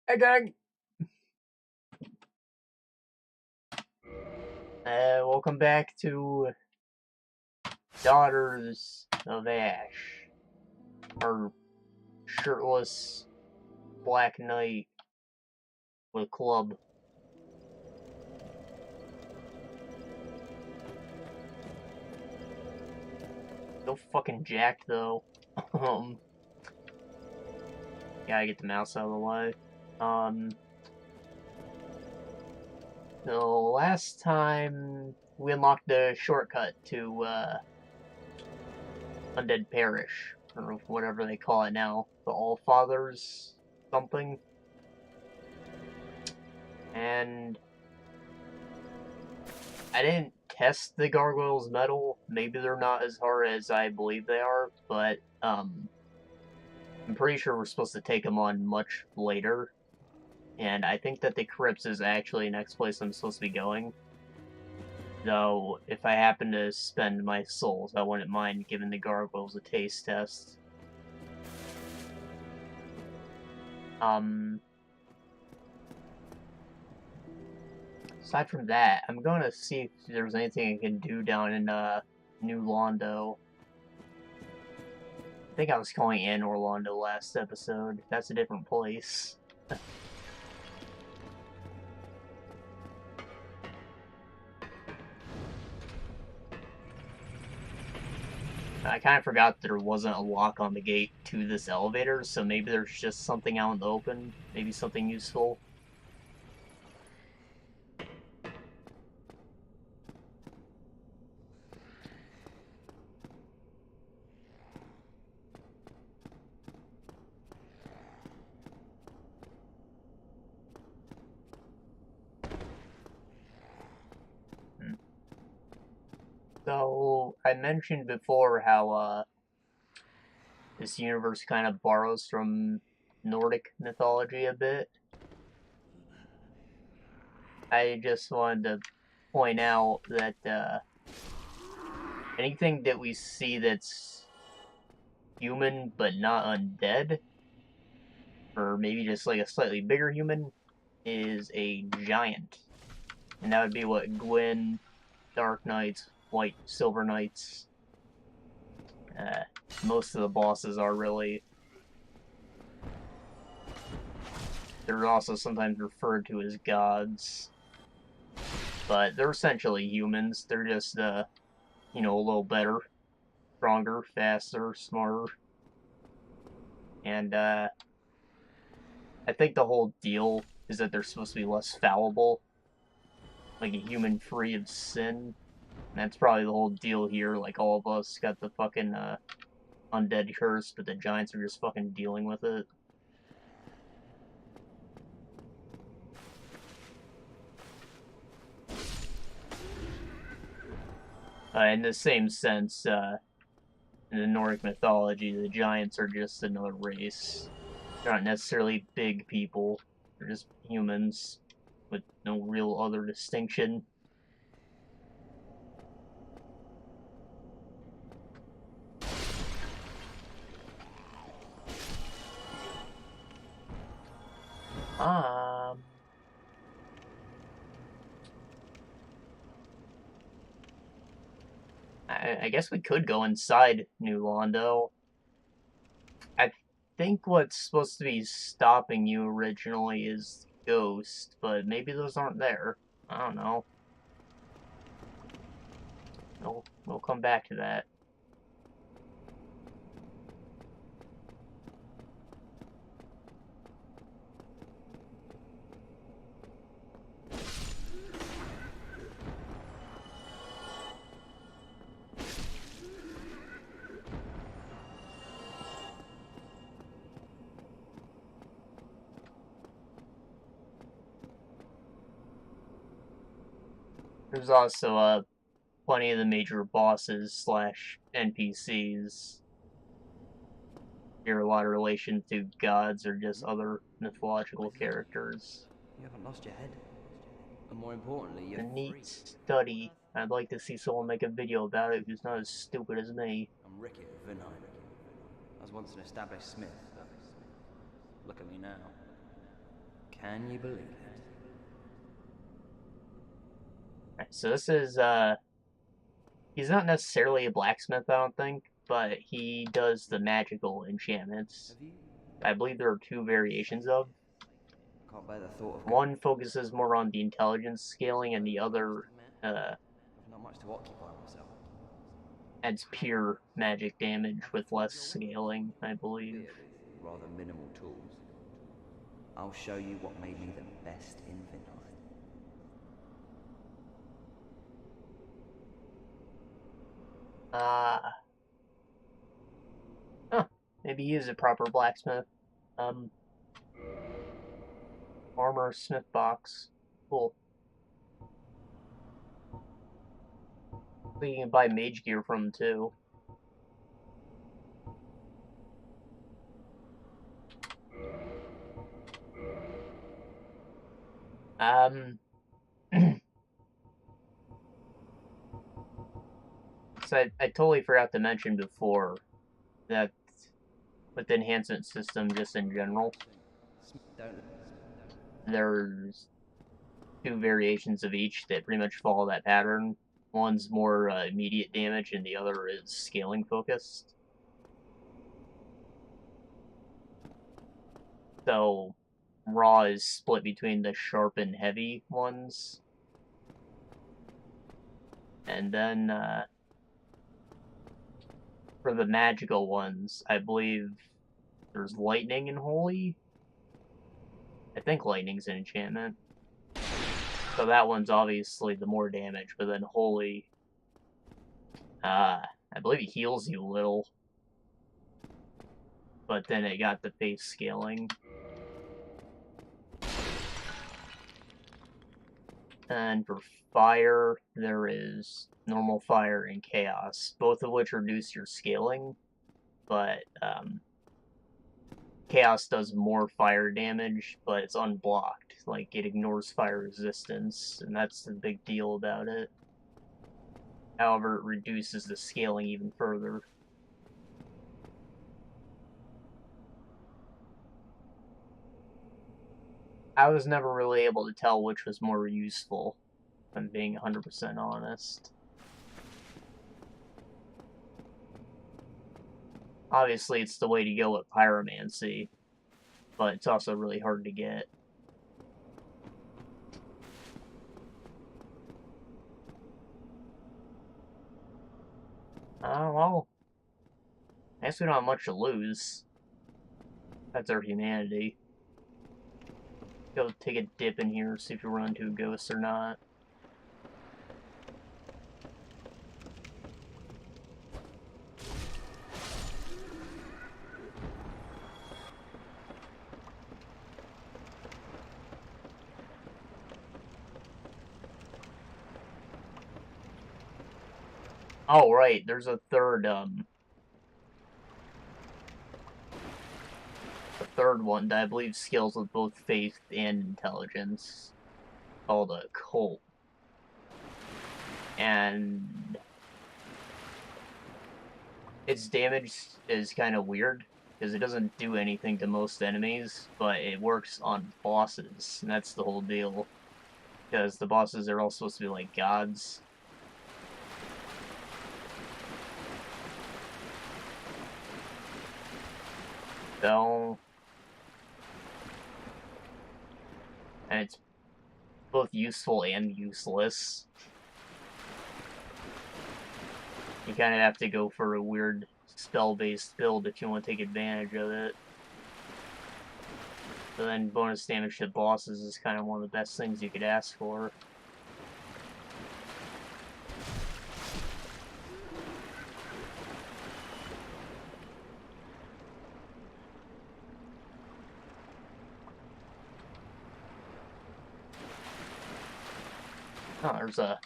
Hey gang! Welcome back to Daughters of Ash. Our shirtless black knight with a club. So fucking jacked though. um, Gotta get the mouse out of the way. So last time we unlocked the shortcut to, Undead Parish, or whatever they call it now. The Allfathers something. And I didn't test the gargoyles' metal. Maybe they're not as hard as I believe they are, but I'm pretty sure we're supposed to take them on much later. And I think that the crypts is actually the next place I'm supposed to be going. Though, if I happen to spend my souls, I wouldn't mind giving the gargoyles a taste test. Aside from that, I'm gonna see if there's anything I can do down in, New Londo. I think I was calling Ann Orlando last episode. That's a different place. I kind of forgot there wasn't a lock on the gate to this elevator, so maybe there's just something out in the open. Maybe something useful. So, I mentioned before how, this universe kind of borrows from Nordic mythology a bit. I just wanted to point out that, anything that we see that's human but not undead, or maybe just like a slightly bigger human, is a giant. And that would be what Gwyn, Dark Knights, White Silver Knights, most of the bosses are really. They're also sometimes referred to as gods. But they're essentially humans. They're just, a little better, stronger, faster, smarter. And, I think the whole deal is that they're supposed to be less fallible. Like a human free of sin. And that's probably the whole deal here. Like, all of us got the fucking, undead curse, but the giants are just fucking dealing with it. In the same sense, in the Nordic mythology, the giants are just another race. They're not necessarily big people. They're just humans with no real other distinction. I guess we could go inside New Londo. I think what's supposed to be stopping you originally is Ghost, but maybe those aren't there. I don't know. We'll come back to that. There's also plenty of the major bosses slash NPCs bear a lot of relation to gods or just other mythological characters. You haven't lost your head. And more importantly, you're A neat free. study. I'd like to see someone make a video about it who's not as stupid as me. I'm Ricky of Vinheim. I was once an established smith, but look at me now. Can you believe it? Alright, so this is, he's not necessarily a blacksmith, I don't think, but he does the magical enchantments. Have you? I believe there are two variations of. I can't bear the thought of One focuses more on the intelligence scaling, and the other, I've not much to occupy myself. adds pure magic damage with less scaling, I believe. Albeit with rather minimal tools. I'll show you what made me the best in Vinheim. Huh, maybe he is a proper blacksmith. Armor smith box. Cool. So you can buy mage gear from him too. So I totally forgot to mention before that with the enhancement system just in general, there's two variations of each that pretty much follow that pattern. One's more immediate damage and the other is scaling focused. So raw is split between the sharp and heavy ones. And then for the magical ones, I believe there's lightning and holy. I think lightning's an enchantment. So that one's obviously the more damage, but then holy, I believe it heals you a little. But then it got the face scaling. And for fire, there is normal fire and chaos, both of which reduce your scaling, but chaos does more fire damage, but it's unblocked. Like, it ignores fire resistance, and that's the big deal about it. However, it reduces the scaling even further. I was never really able to tell which was more useful, if I'm being 100% honest. Obviously, it's the way to go with pyromancy, but it's also really hard to get. Well, I guess we don't have much to lose. That's our humanity. Go take a dip in here, see if we run into a ghost or not. Oh, right, there's a third one that I believe scales with both faith and intelligence, called a cult. And its damage is kind of weird, because it doesn't do anything to most enemies, but it works on bosses, and that's the whole deal. Because the bosses are all supposed to be like gods. So, and it's both useful and useless. You kind of have to go for a weird spell-based build if you want to take advantage of it. But then bonus damage to bosses is kind of one of the best things you could ask for. Oh, there's a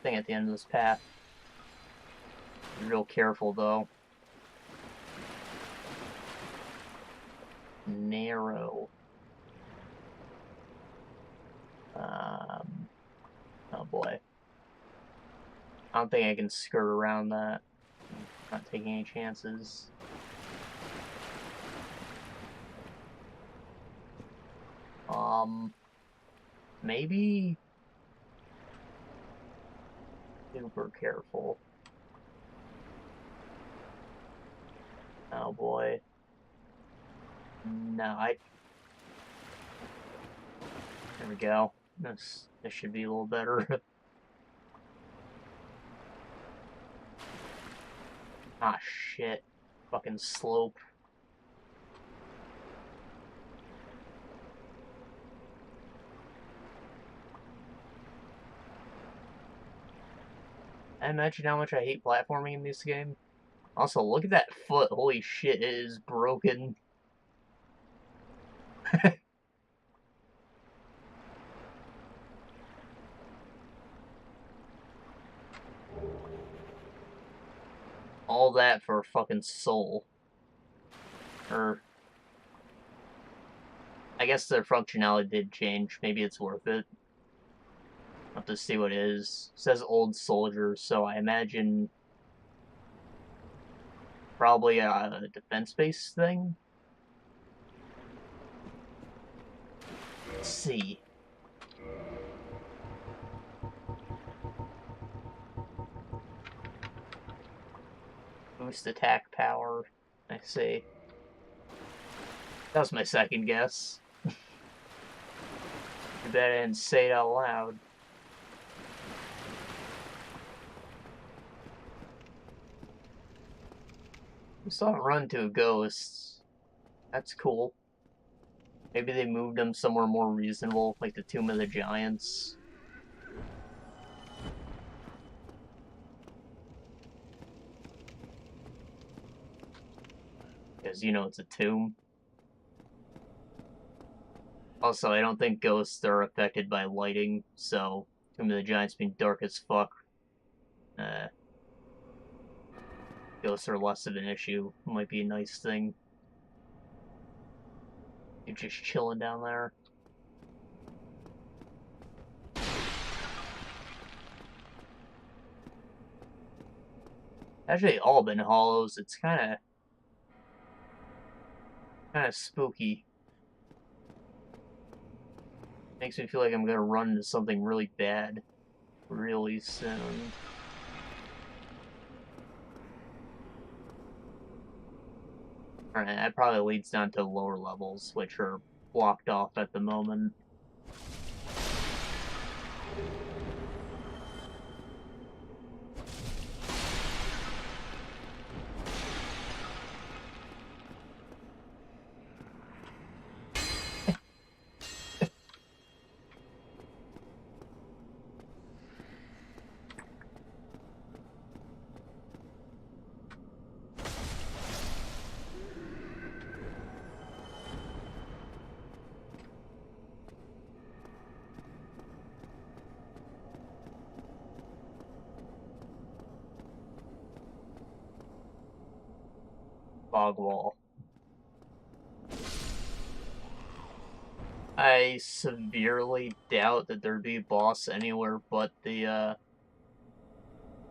thing at the end of this path. Be real careful, though. Narrow. Oh boy. I don't think I can skirt around that. I'm not taking any chances. Maybe super careful. Oh boy. No, there we go. This should be a little better. Ah, shit. Fucking slope. I imagine how much I hate platforming in this game. Also, look at that foot. Holy shit, it is broken. All that for a fucking soul. Or, I guess their functionality did change. Maybe it's worth it. I'll have to see what it is. It says old soldier, so I imagine probably a defense-based thing. Let's see. Boost attack power. I see. That was my second guess. Too bad I didn't say it out loud. We saw it run to a ghost. That's cool. Maybe they moved him somewhere more reasonable, like the Tomb of the Giants. Because, you know, it's a tomb. Also, I don't think ghosts are affected by lighting, so Tomb of the Giants being dark as fuck. Ghosts are less of an issue. Might be a nice thing. You're just chilling down there. Actually, all been hollows. It's kind of spooky. Makes me feel like I'm gonna run into something really bad really soon. Alright, that probably leads down to lower levels, which are blocked off at the moment. Fog wall. I severely doubt that there'd be a boss anywhere but the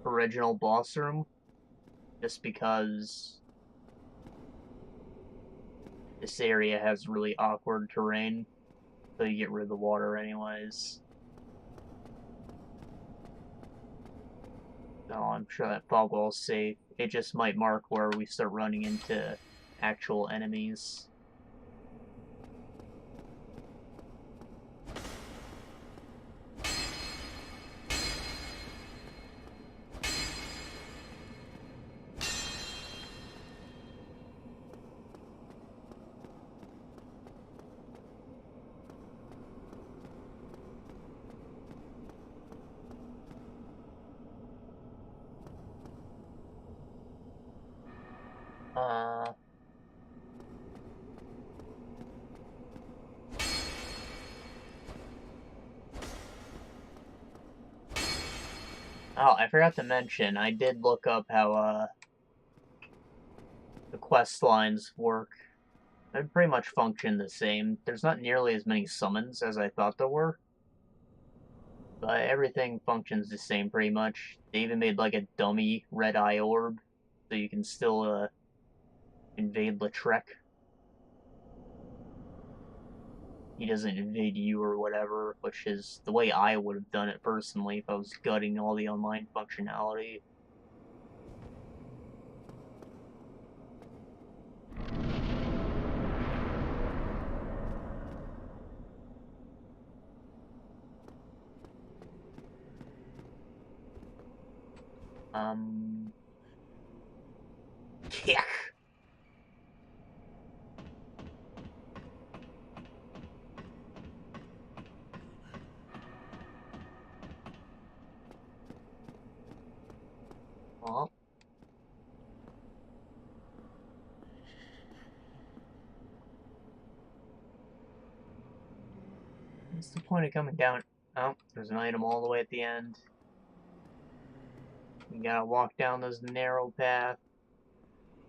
original boss room, just because this area has really awkward terrain, so you get rid of the water anyways. So I'm sure that fog wall's safe. It just might mark where we start running into actual enemies. Oh, I forgot to mention, I did look up how, the quest lines work. They pretty much function the same. There's not nearly as many summons as I thought there were, but everything functions the same pretty much. They even made, like, a dummy red eye orb, so you can still, invade Lautrec. he doesn't invade you or whatever, which is the way I would have done it personally if I was gutting all the online functionality. Yeah. Well, what's the point of coming down? Oh, there's an item all the way at the end. You gotta walk down this narrow path.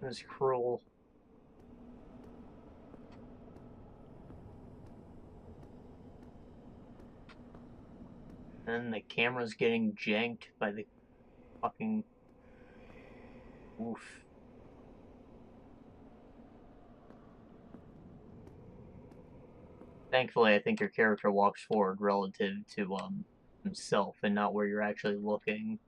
It's cruel. And the camera's getting janked by the fucking... Oof. Thankfully, I think your character walks forward relative to, himself and not where you're actually looking.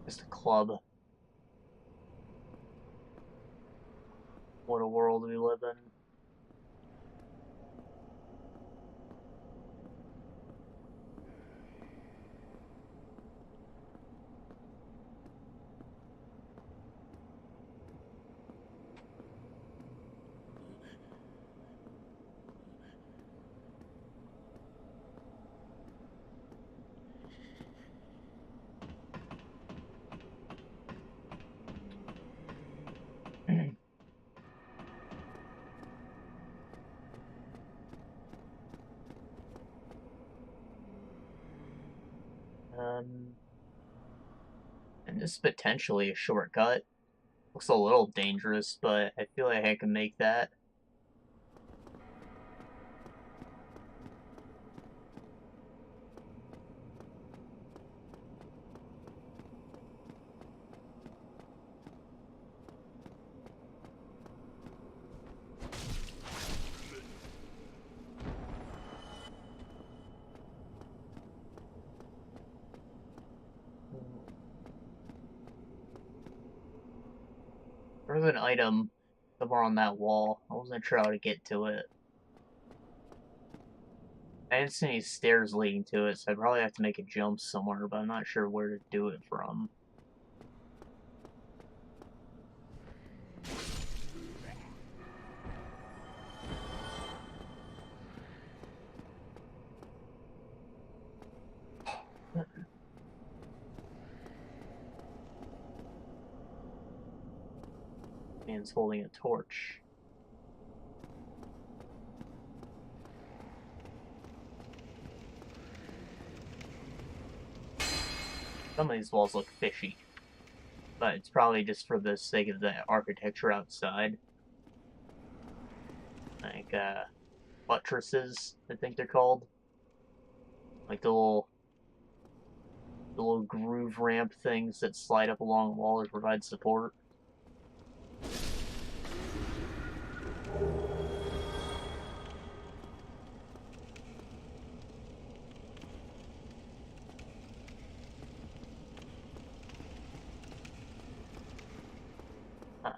Just a club. What a world we live in. And this is potentially a shortcut. Looks a little dangerous, but I feel like I can make that. There's an item somewhere on that wall. I wasn't sure how to get to it. I didn't see any stairs leading to it, so I'd probably have to make a jump somewhere, but I'm not sure where to do it from. Man's holding a torch. Some of these walls look fishy, but it's probably just for the sake of the architecture outside. Like, buttresses, I think they're called. Like the little groove ramp things that slide up along the wall to provide support. Huh.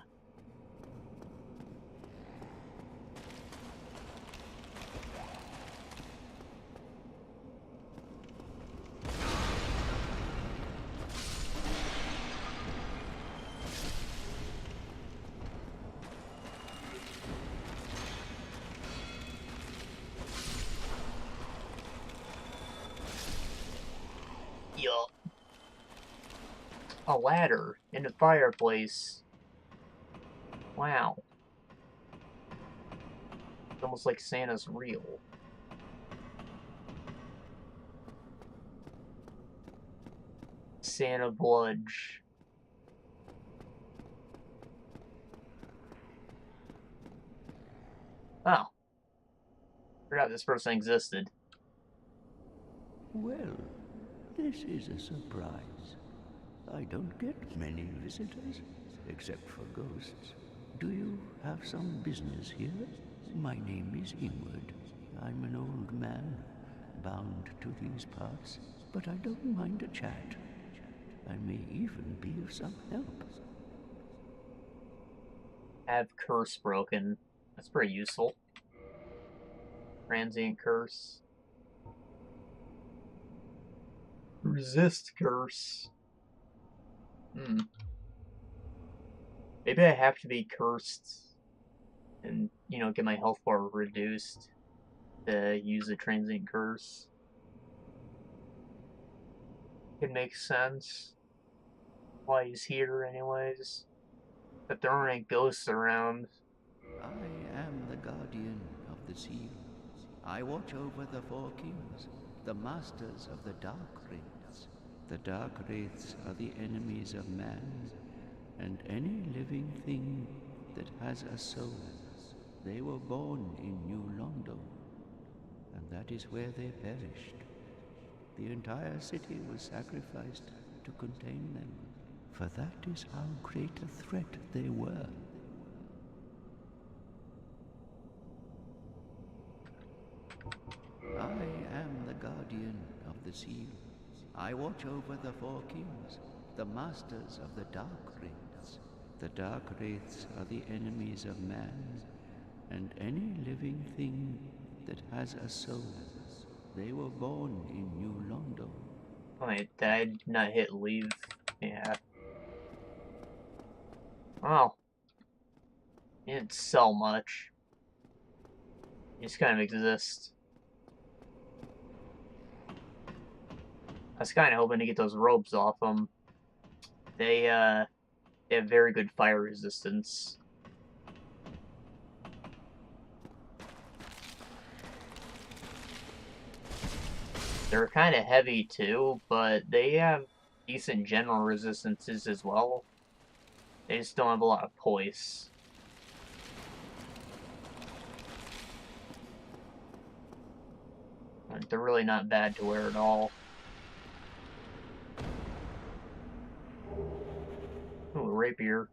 Yup. A ladder in the fireplace. Wow. It's almost like Santa's real. Santa Bludge. Oh. Forgot this person existed. Well, this is a surprise. I don't get many visitors, except for ghosts. Do you have some business here? My name is Ingward. I'm an old man, bound to these parts, but I don't mind a chat. I may even be of some help. Have curse broken. That's pretty useful. Transient curse. Resist curse. Maybe I have to be cursed and, you know, get my health bar reduced to use the transient curse. It makes sense why he's here anyways. But there aren't any ghosts around. I am the guardian of the seal. I watch over the four kings, the masters of the dark wraiths. The dark wraiths are the enemies of man, and any living thing that has a soul. They were born in New Londo, and that is where they perished. The entire city was sacrificed to contain them, for that is how great a threat they were. I am the guardian of the seal. I watch over the four kings, the masters of the dark wraiths. The dark wraiths are the enemies of man, and any living thing that has a soul. They were born in New Londo. Wait, did I not hit leave? Yeah. Oh. He didn't sell much. He just kind of exists. I was kind of hoping to get those ropes off them. They have very good fire resistance. They're kind of heavy too, but they have decent general resistances as well. They just don't have a lot of poise. Like, they're really not bad to wear at all. Ooh, a rapier.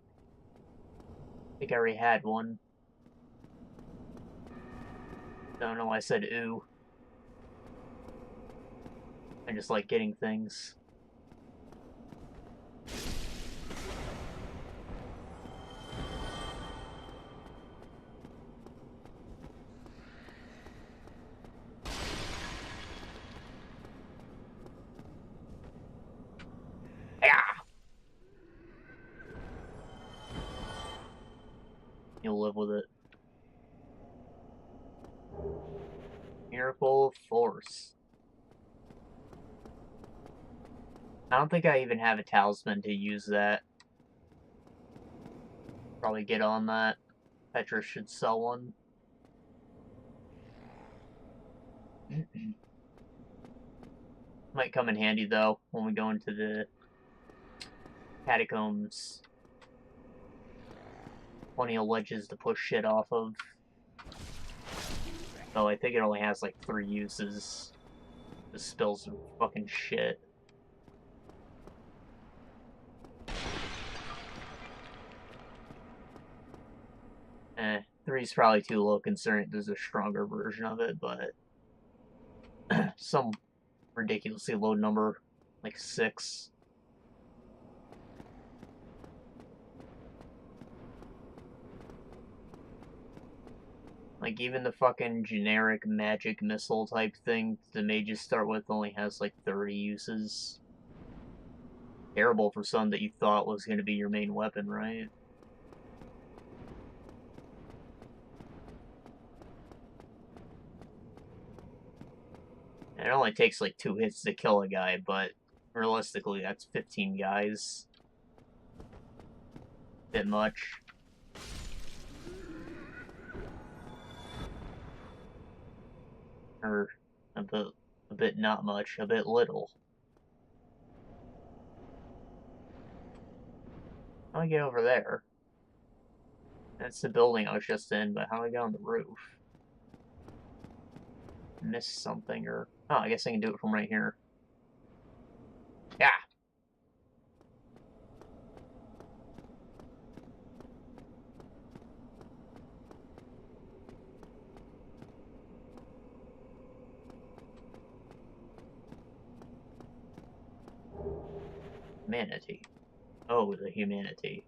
I think I already had one. Don't know why I said ooh. I just like getting things. You'll live with it. Miracle of Force. I don't think I even have a talisman to use that. Probably get on that. Petra should sell one. Might come in handy though when we go into the catacombs. Plenty of ledges to push shit off of. Oh, I think it only has like 3 uses. The spills are fucking shit. Eh, 3's probably too low considering there's a stronger version of it, but some ridiculously low number, like 6. Like, even the fucking generic magic missile type thing the mages start with only has like 30 uses. Terrible for something that you thought was going to be your main weapon, right? And it only takes like 2 hits to kill a guy, but realistically that's 15 guys. Bit much. Or a bit not much, a bit little. How do I get over there? That's the building I was just in, but how do I get on the roof? Missed something, or... Oh, I guess I can do it from right here. Yeah! Humanity. Oh, the humanity.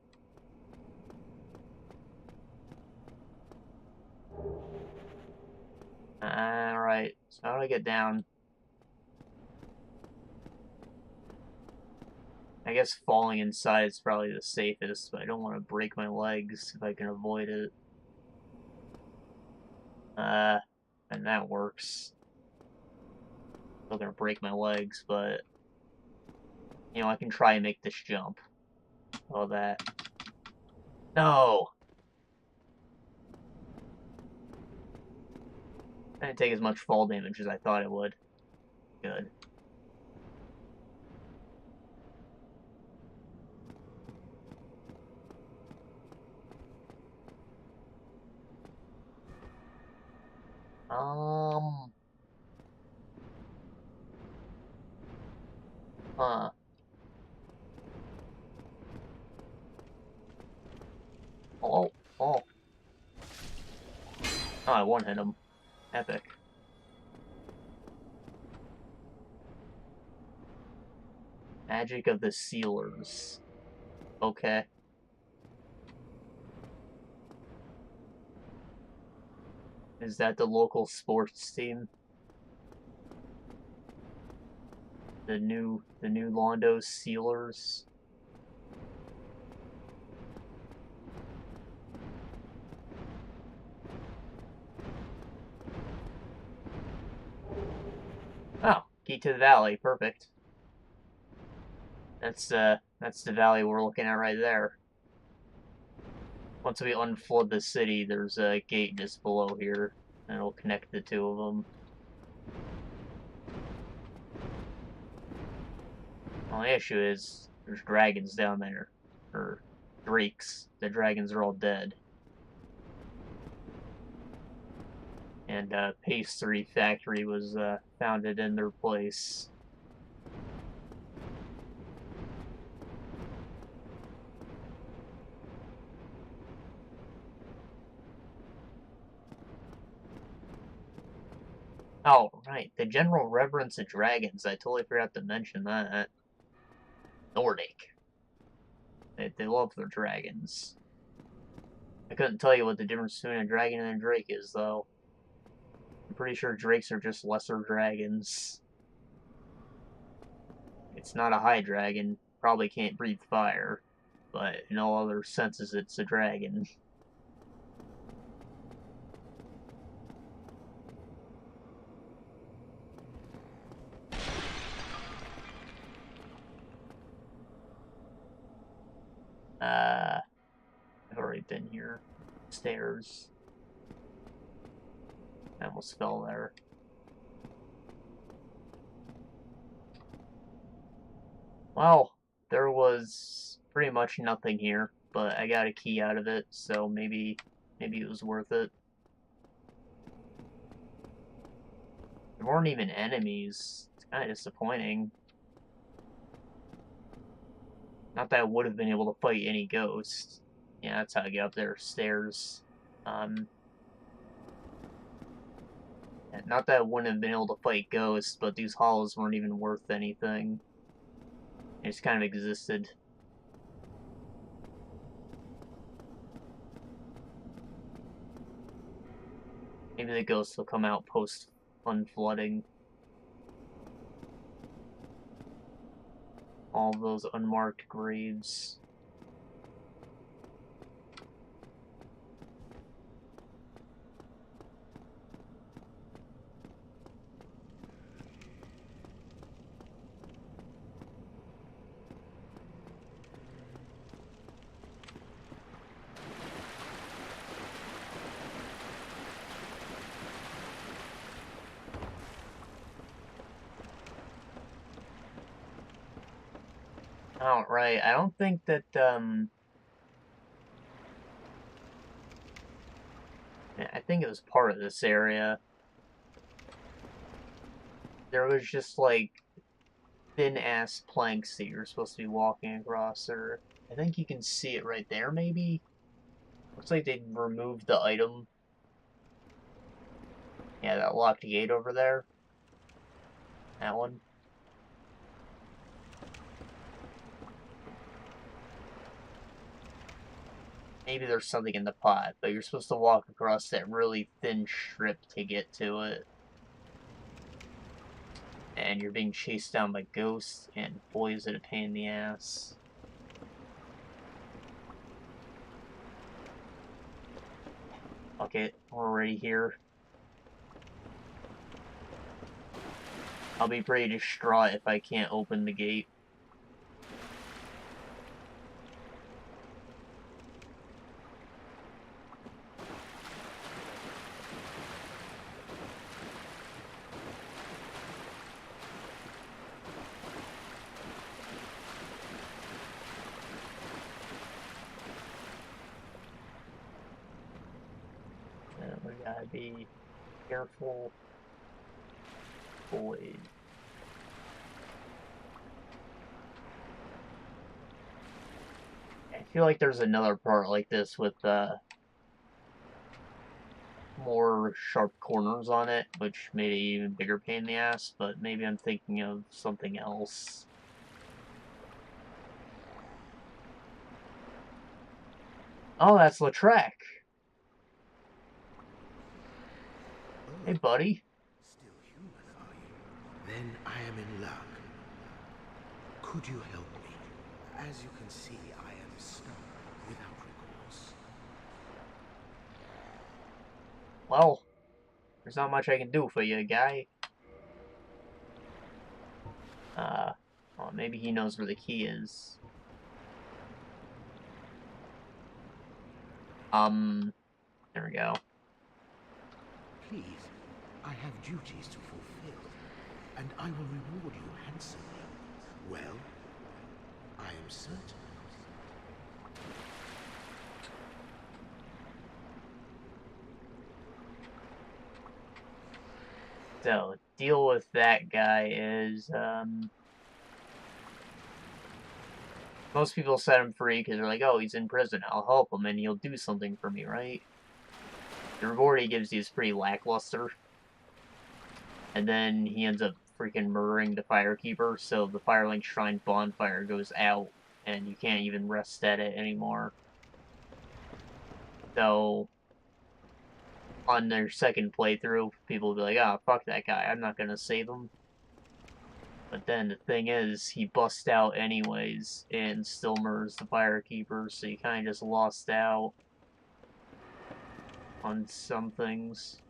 Alright, so how do I get down? I guess falling inside is probably the safest, but I don't want to break my legs if I can avoid it. And that works. Still gonna break my legs, but you know, I can try and make this jump. All that. No! I didn't take as much fall damage as I thought it would. Good. Huh. Oh, oh. Oh, I one-hit him. Epic. Magic of the Sealers. Okay. Is that the local sports team? The new Londo Sealers? Oh, key to the valley, perfect. That's the valley we're looking at right there. Once we unflood the city, there's a gate just below here, and it'll connect the two of them. Well, the issue is, there's dragons down there. Or drakes. The dragons are all dead. And Pastry Factory was founded in their place. Oh, right. The general reverence of dragons. I totally forgot to mention that. Nordic. They love their dragons. I couldn't tell you what the difference between a dragon and a drake is, though. I'm pretty sure drakes are just lesser dragons. It's not a high dragon. Probably can't breathe fire. But in all other senses, it's a dragon. I've already been here. Stairs. I almost fell there. Well, there was pretty much nothing here, but I got a key out of it, so maybe it was worth it. There weren't even enemies. It's kind of disappointing. Not that I would have been able to fight any ghosts. Yeah, that's how I get up there. Stairs. Not that I wouldn't have been able to fight ghosts, but these hollows weren't even worth anything. They just kind of existed. Maybe the ghosts will come out post-unflooding. All those unmarked graves. Oh, right. I don't think that, I think it was part of this area. There was just, like, thin-ass planks that you're supposed to be walking across, or I think you can see it right there, maybe? Looks like they removed the item. Yeah, that locked gate over there. That one. maybe there's something in the pot, but you're supposed to walk across that really thin strip to get to it. And you're being chased down by ghosts, and boy is it a pain in the ass. Okay, we're already here. I'll be pretty distraught if I can't open the gate. We gotta be careful. Boy. I feel like there's another part like this with more sharp corners on it, which made it even bigger pain in the ass, but maybe I'm thinking of something else. Oh, that's Lautrec. Hey, buddy. Still human, are you? Then I am in luck. Could you help me? As you can see, I am stuck without recourse. Well, there's not much I can do for you, guy. Well, maybe he knows where the key is. There we go. Please, I have duties to fulfill, and I will reward you handsomely. Well, I am certain. So, deal with that guy is, most people set him free because they're like, oh, he's in prison, I'll help him and he'll do something for me, right? The reward he gives you is pretty lackluster. And then he ends up freaking murdering the Firekeeper, so the Firelink Shrine bonfire goes out, and you can't even rest at it anymore. So, on their second playthrough, people will be like, oh, fuck that guy, I'm not gonna save him. But then the thing is, he busts out anyways, and still murders the Firekeeper, so you kinda just lost out on some things.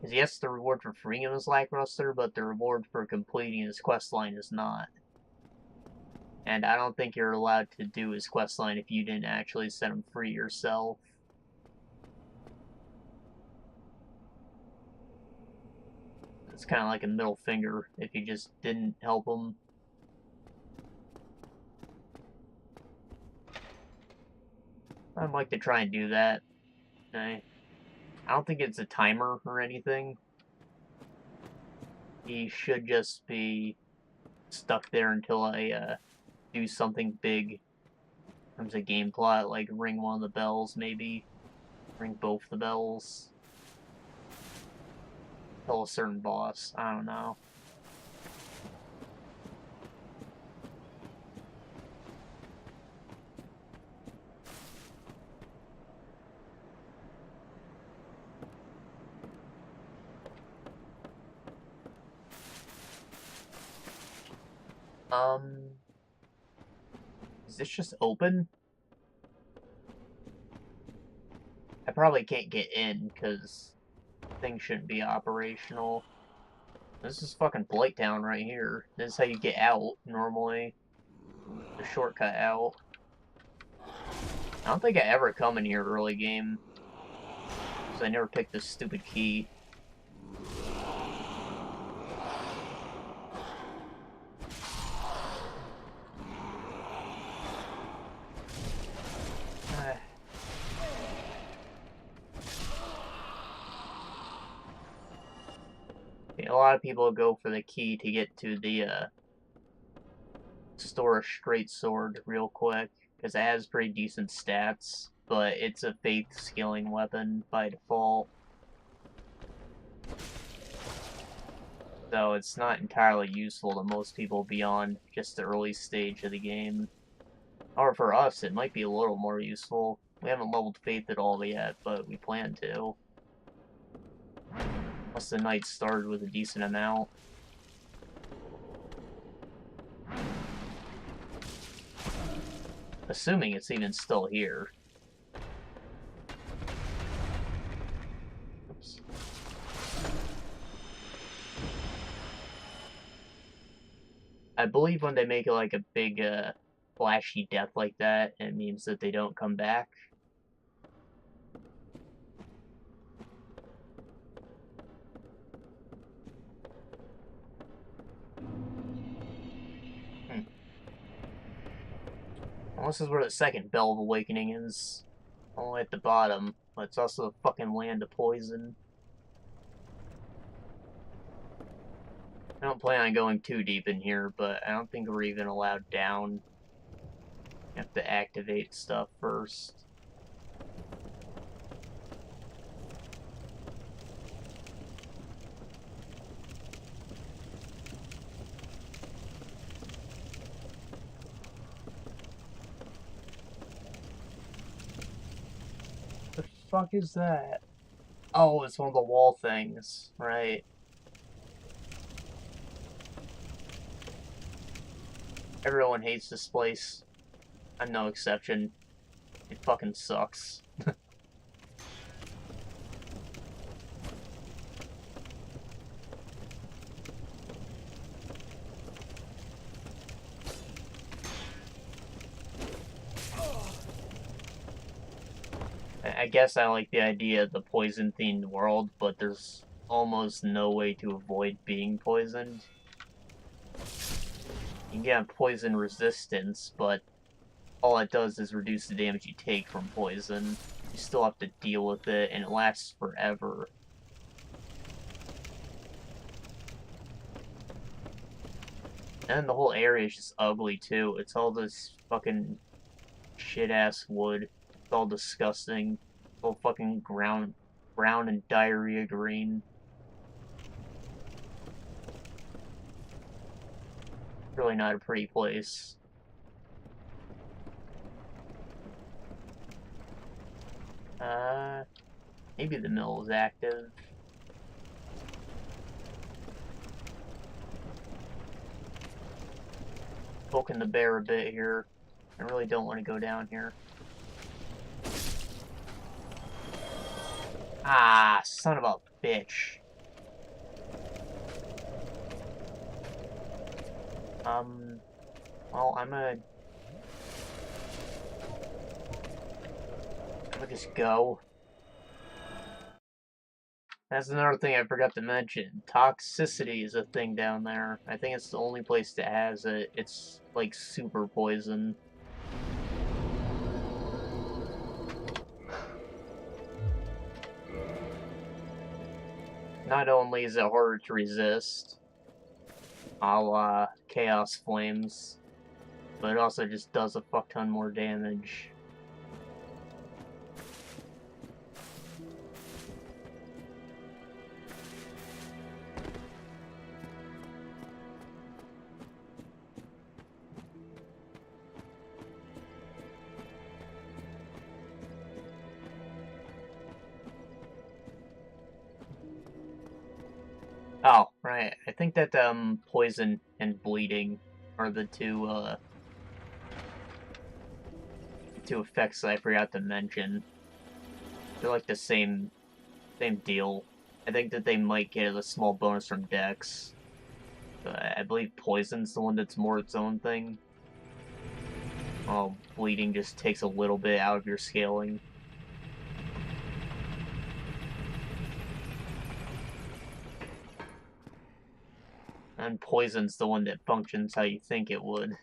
Because yes, the reward for freeing him is lackluster, but the reward for completing his questline is not. And I don't think you're allowed to do his questline if you didn't actually set him free yourself. It's kind of like a middle finger if you just didn't help him. I'd like to try and do that. I don't think it's a timer or anything. He should just be stuck there until I do something big in terms of game plot, like ring one of the bells, maybe. Ring both the bells. Kill a certain boss. I don't know. Is this just open? I probably can't get in, because things shouldn't be operational. This is fucking Blight Town right here. This is how you get out, normally. The shortcut out. I don't think I ever come in here early game, because I never picked this stupid key. A lot of people go for the key to get to the store a straight sword real quick, because it has pretty decent stats, but it's a faith skilling weapon by default. So it's not entirely useful to most people beyond just the early stage of the game. Or for us, it might be a little more useful. We haven't leveled Faith at all yet, but we plan to. Once the night started with a decent amount. Assuming it's even still here. Oops. I believe when they make it like a big, flashy death like that, it means that they don't come back. Well, this is where the second Bell of Awakening is. Only at the bottom, but it's also the fucking land of poison. I don't plan on going too deep in here, but I don't think we're even allowed down. You have to activate stuff first. The fuck is that? Oh, it's one of the wall things, right? Everyone hates this place. I'm no exception. It fucking sucks. I guess I like the idea of the poison-themed world, but there's almost no way to avoid being poisoned. You can get poison resistance, but all it does is reduce the damage you take from poison. You still have to deal with it, and it lasts forever. And the whole area is just ugly, too. It's all this fucking shit-ass wood. It's all disgusting. It's all fucking brown and diarrhea green. Really not a pretty place. Maybe the mill is active. Poking the bear a bit here. I really don't want to go down here. Ah, son of a bitch. Well, I'm gonna just go. That's another thing I forgot to mention. Toxicity is a thing down there. I think it's the only place that has it. It's like super poison. Not only is it harder to resist, a la Chaos Flames, but it also just does a fuck ton more damage. Oh, right. I think that, poison and bleeding are the two effects that I forgot to mention. They're like the same deal. I think that they might get a small bonus from Dex. I believe poison's the one that's more its own thing. While bleeding just takes a little bit out of your scaling. And poison's the one that functions how you think it would.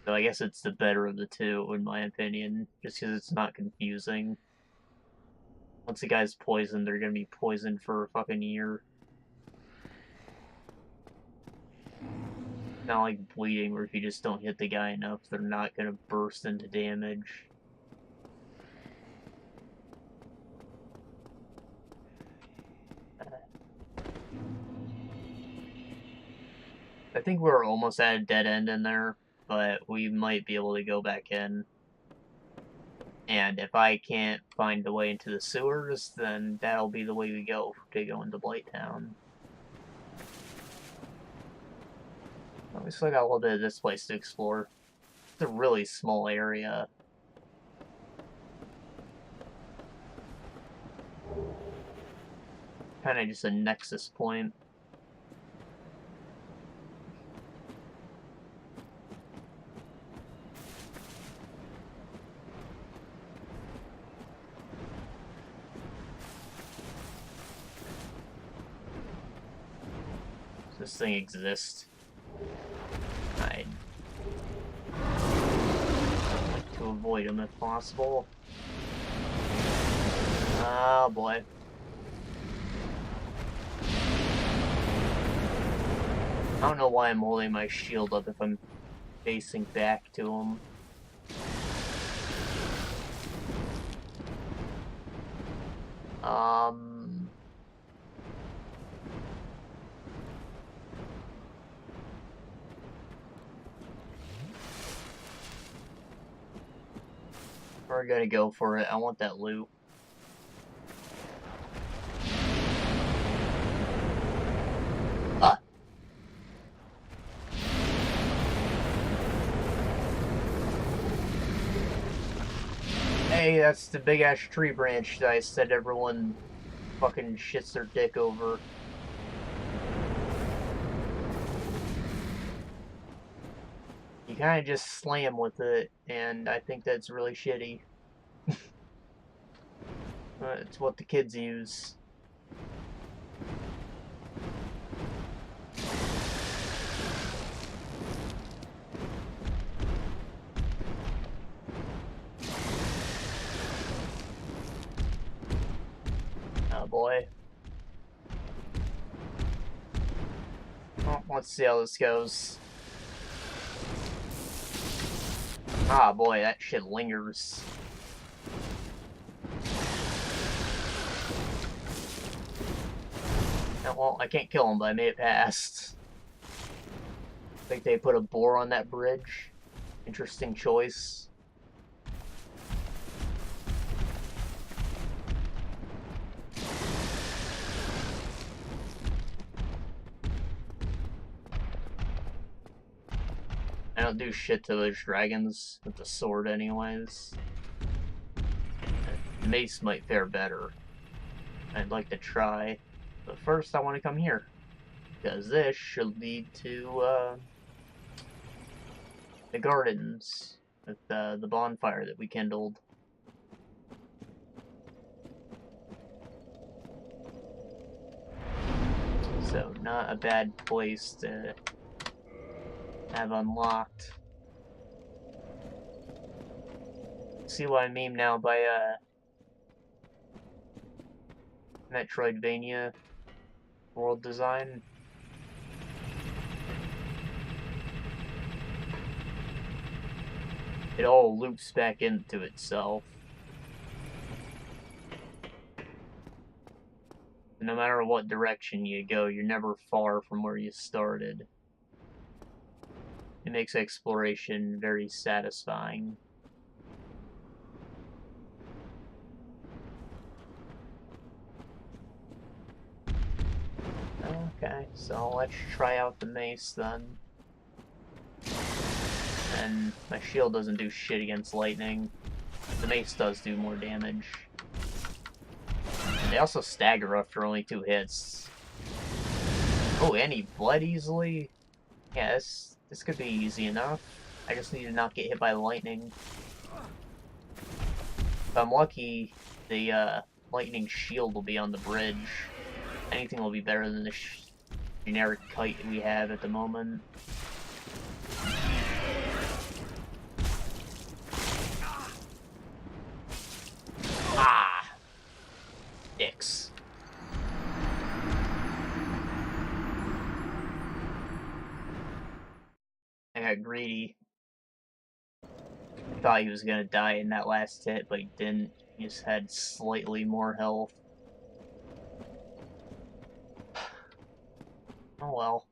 So I guess it's the better of the two, in my opinion, just because it's not confusing. Once a guy's poisoned, they're gonna be poisoned for a fucking year. Not like bleeding, where if you just don't hit the guy enough, they're not gonna burst into damage. I think we're almost at a dead end in there, but we might be able to go back in. And if I can't find the way into the sewers, then that'll be the way we go to go into Blighttown. We still got a little bit of this place to explore. It's a really small area. Kind of just a nexus point. Does this thing exist? I'd like to avoid them if possible. Oh boy. I don't know why I'm holding my shield up if I'm facing back to him. We're gonna go for it. I want that loot. Ah! Hey, that's the big ass tree branch that I said everyone fucking shits their dick over. You kinda just slam with it, and I think that's really shitty. It's what the kids use. Oh boy. Well, let's see how this goes. Ah boy, that shit lingers. Well, I can't kill him, but I made it past. I think they put a boar on that bridge. Interesting choice. I don't do shit to those dragons with the sword anyways. The mace might fare better. I'd like to try. But first I want to come here. Because this should lead to the gardens with the bonfire that we kindled. So not a bad place to have unlocked. See what I mean now by Metroidvania world design. It all loops back into itself. No matter what direction you go, you're never far from where you started. It makes exploration very satisfying. Okay, so let's try out the mace then. And my shield doesn't do shit against lightning. The mace does do more damage. They also stagger after only 2 hits. Oh, and he bled easily? Yeah, this could be easy enough. I just need to not get hit by lightning. If I'm lucky, the lightning shield will be on the bridge. Anything will be better than the generic kite we have at the moment. Ah! Dicks. I got greedy. I thought he was gonna die in that last hit, but he didn't. He just had slightly more health. Oh well.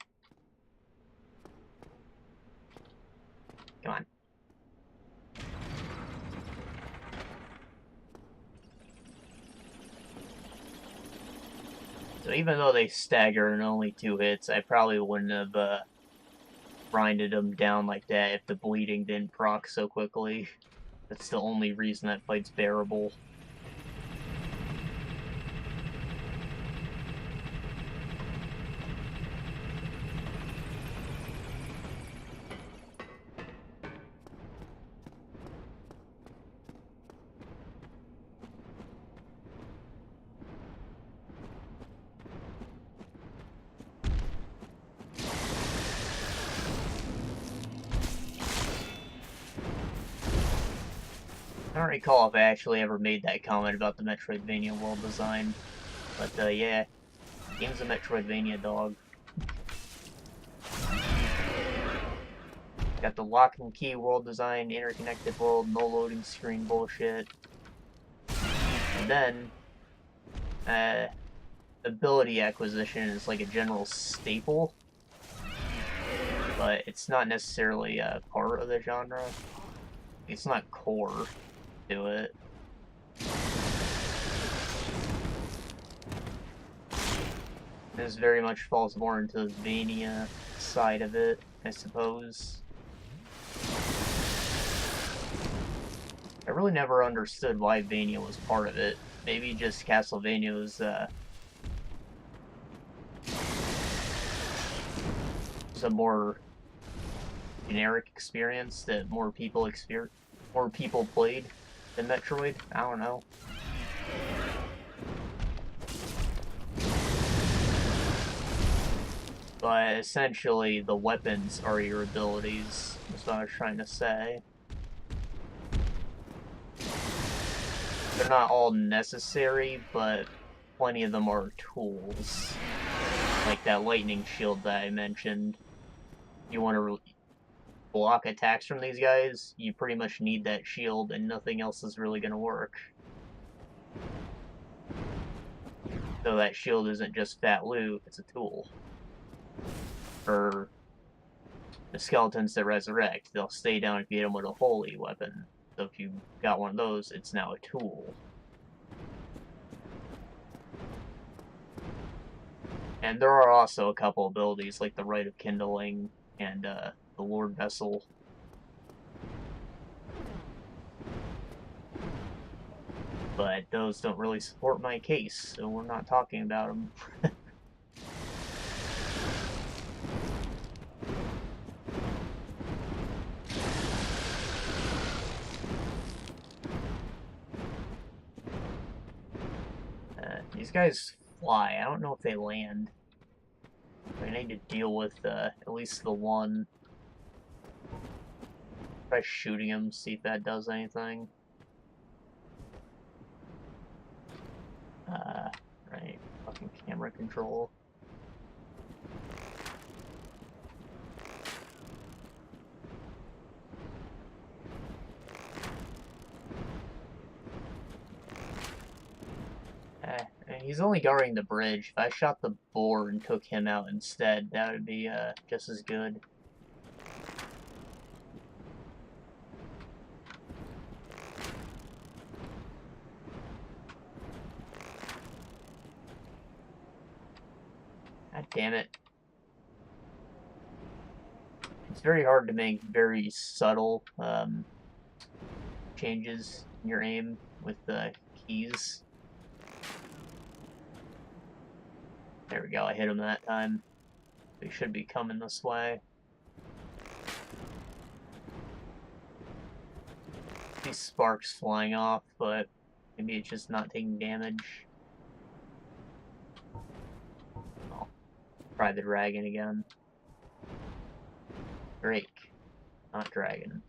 Come on. So even though they stagger in only 2 hits, I probably wouldn't have grinded them down like that if the bleeding didn't proc so quickly. That's the only reason that fight's bearable. I don't recall if I actually ever made that comment about the Metroidvania world design, but yeah, game's a Metroidvania, dog. Got the lock and key world design, interconnected world, no loading screen bullshit. And then, ability acquisition is like a general staple, but it's not necessarily a part of the genre. It's not core to it. This very much falls more into the Vania side of it, I suppose. I really never understood why Vania was part of it. Maybe just Castlevania was a more generic experience that more people played than Metroid. I don't know. But essentially, the weapons are your abilities. That's what I was trying to say. They're not all necessary, but plenty of them are tools. Like that lightning shield that I mentioned. You want to block attacks from these guys, you pretty much need that shield, and nothing else is really going to work. So that shield isn't just fat loot, it's a tool. For the skeletons that resurrect, they'll stay down if you hit them with a holy weapon. So if you got one of those, it's now a tool. And there are also a couple abilities, like the Rite of Kindling and the Lord Vessel. But those don't really support my case, so we're not talking about them. These guys fly. I don't know if they land. I need to deal with at least the one. Try shooting him, see if that does anything. Right. Fucking camera control. And he's only guarding the bridge. If I shot the boar and took him out instead, that would be just as good. God damn it. It's very hard to make very subtle changes in your aim with the keys. There we go, I hit him that time. He should be coming this way. These sparks flying off, but maybe it's just not taking damage. Oh, try the dragon again. Drake, not dragon.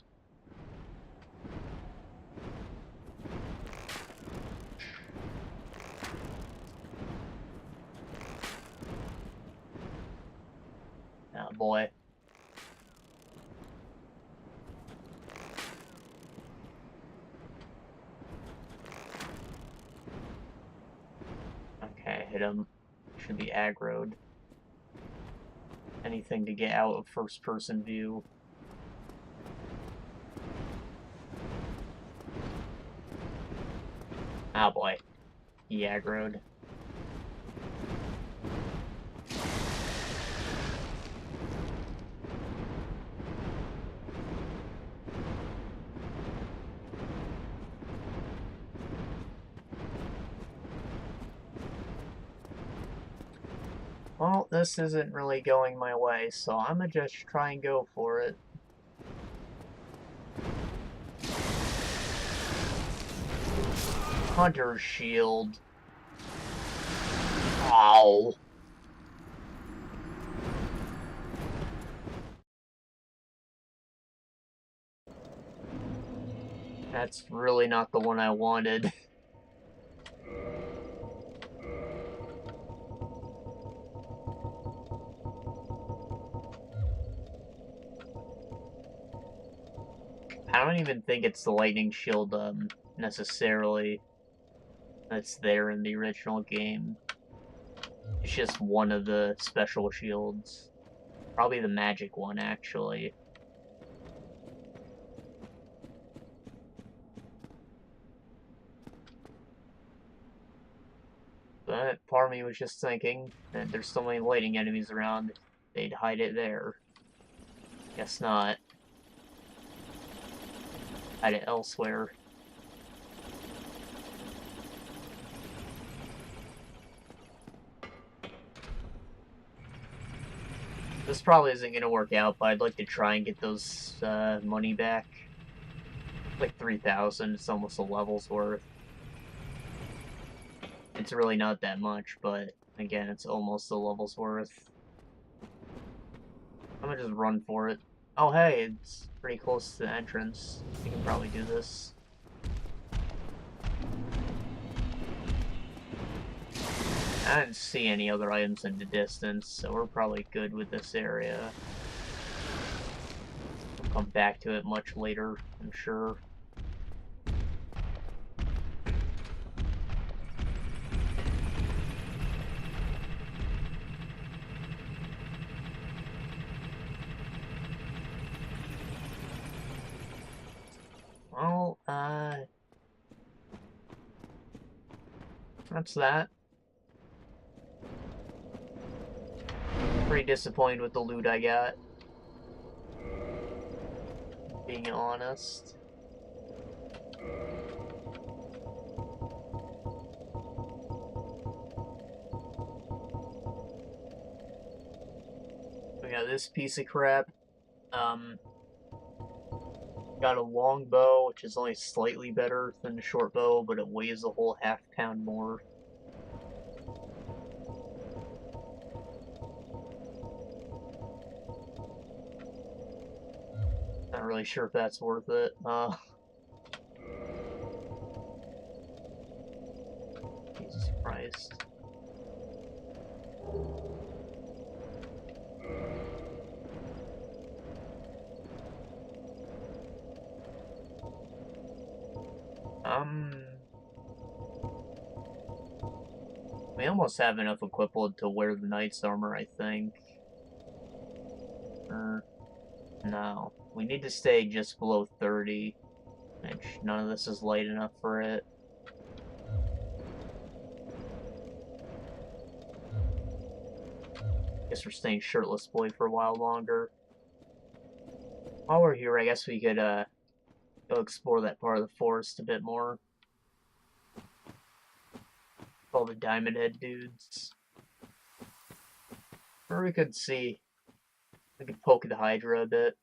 Oh boy. Okay, hit him. Should be aggroed. Anything to get out of first-person view. Oh boy. He aggroed. Well, this isn't really going my way, so I'm gonna just try and go for it. Hunter's shield. Ow. That's really not the one I wanted. I don't even think it's the lightning shield, necessarily that's there in the original game. It's just one of the special shields. Probably the magic one, actually. But part of me was just thinking that there's so many lightning enemies around, they'd hide it there. Guess not. Hide it elsewhere. This probably isn't going to work out, but I'd like to try and get those money back. Like 3,000, it's almost a level's worth. It's really not that much, but again, it's almost a level's worth. I'm gonna just run for it. Oh hey, it's pretty close to the entrance. We can probably do this. I didn't see any other items in the distance, so we're probably good with this area. We'll come back to it much later, I'm sure. Well, that's that. Pretty disappointed with the loot I got. Being honest. We got this piece of crap. Got a long bow, which is only slightly better than the short bow, but it weighs a whole half-pound more. Not really sure if that's worth it. Jesus Christ. We almost have enough equipment to wear the knight's armor, I think. No. We need to stay just below 30, which none of this is light enough for it. Guess we're staying shirtless boy for a while longer. While we're here, I guess we could, go explore that part of the forest a bit more. All the diamond head dudes. Or we could see. We could poke the Hydra a bit.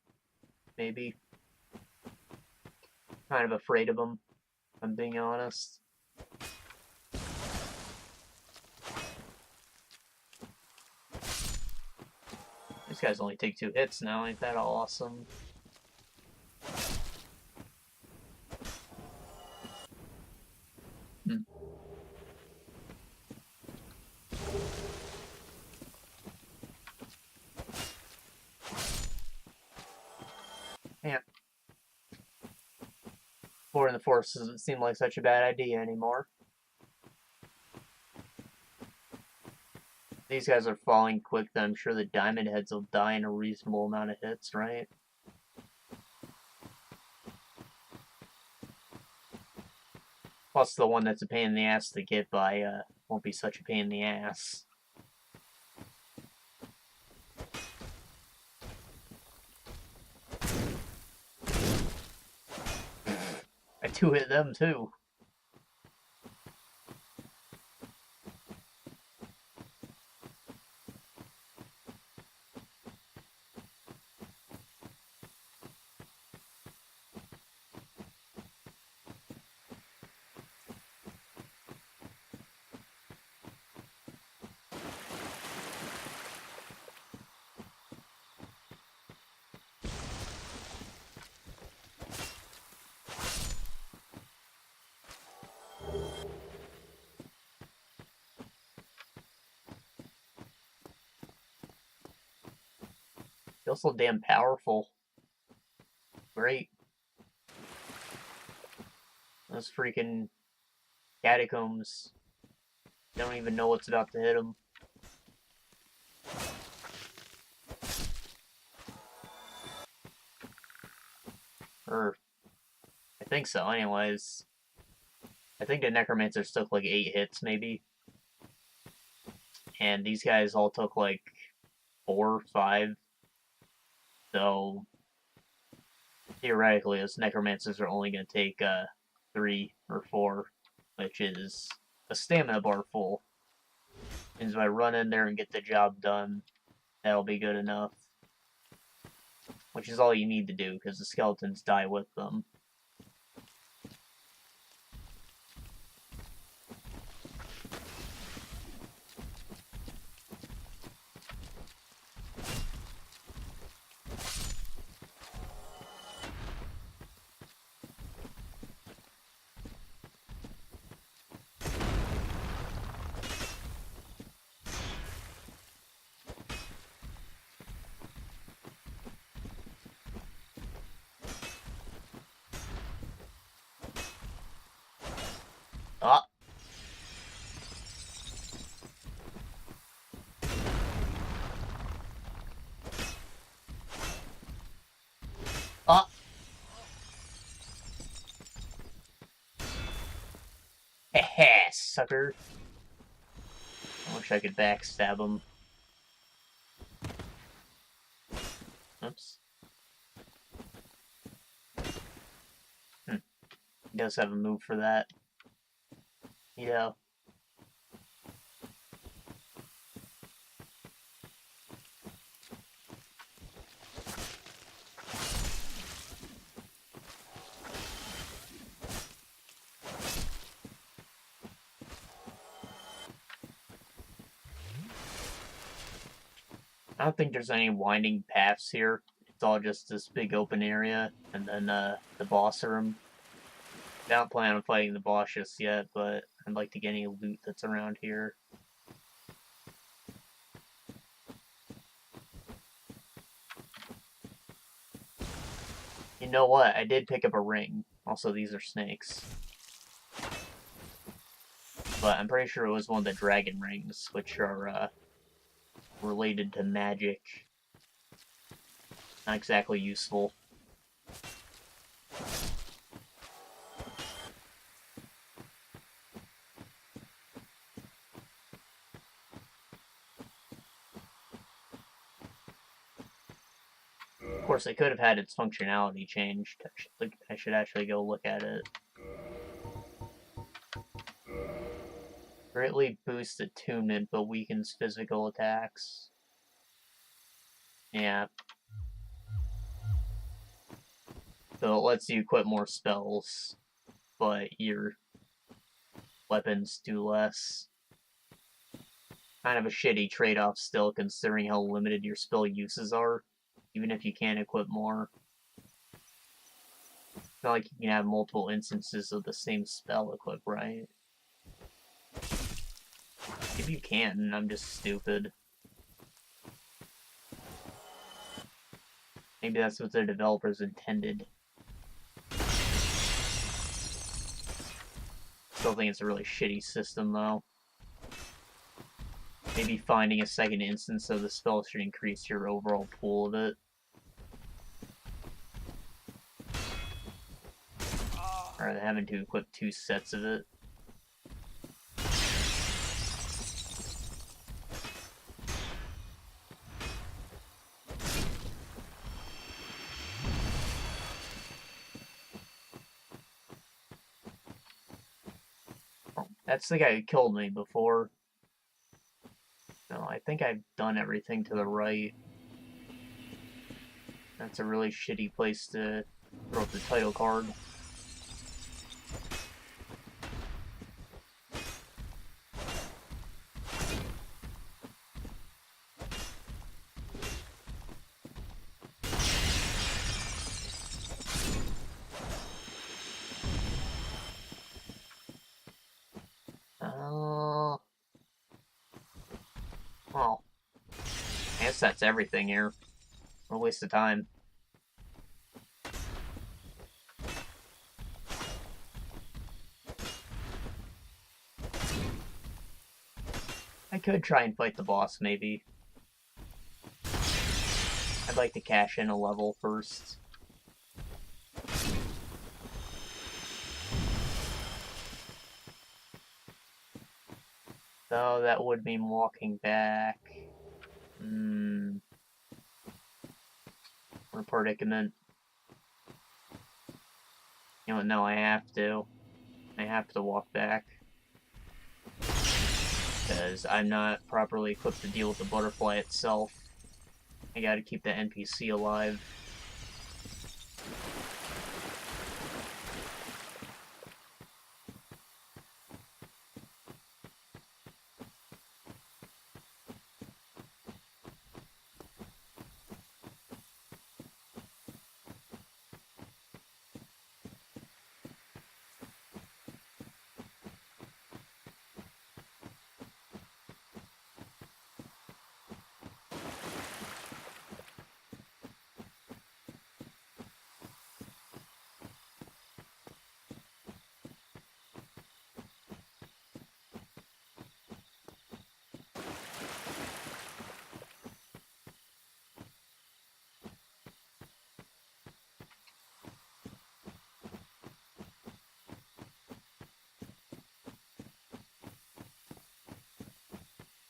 Maybe. Kind of afraid of them, if I'm being honest. These guys only take 2 hits now, ain't that awesome? Yeah. Exploring the forest doesn't seem like such a bad idea anymore. These guys are falling quick, then I'm sure the diamond heads will die in a reasonable amount of hits, right? Plus, the one that's a pain in the ass to get by won't be such a pain in the ass. I two-hit them too. They're also damn powerful. Great. Those freaking catacombs. They don't even know what's about to hit them. Or, I think so, anyways. I think the Necromancers took like 8 hits, maybe. And these guys all took like 4 or 5. So, theoretically, those Necromancers are only going to take 3 or 4, which is a stamina bar full. Means if I run in there and get the job done, that'll be good enough. Which is all you need to do, because the skeletons die with them. Ah! Ah! Heh, sucker. I wish I could backstab him. Oops. He does have a move for that. Yeah. I don't think there's any winding paths here. It's all just this big open area, and then the boss room. I don't plan on fighting the boss just yet, but I'd like to get any loot that's around here. You know what? I did pick up a ring. Also, these are snakes. But I'm pretty sure it was one of the dragon rings, which are related to magic. Not exactly useful. Of course, I could have had its functionality changed. I should actually go look at it. Greatly boosts attunement, but weakens physical attacks. Yeah. So it lets you equip more spells, but your weapons do less. Kind of a shitty trade-off still, considering how limited your spell uses are, even if you can equip more. It's not like you can have multiple instances of the same spell equipped, right? Maybe you can, and I'm just stupid. Maybe that's what the developers intended. Still think it's a really shitty system, though. Maybe finding a second instance of the spell should increase your overall pool of it. Rather than having to equip 2 sets of it. Oh, that's the guy who killed me before. No, I think I've done everything to the right. That's a really shitty place to throw up the title card. Well, I guess that's everything here. What a waste of time. I could try and fight the boss, maybe. I'd like to cash in a level first. Though that would mean walking back. What a predicament. You know what, no, I have to. I have to walk back. Because I'm not properly equipped to deal with the butterfly itself. I gotta keep the NPC alive.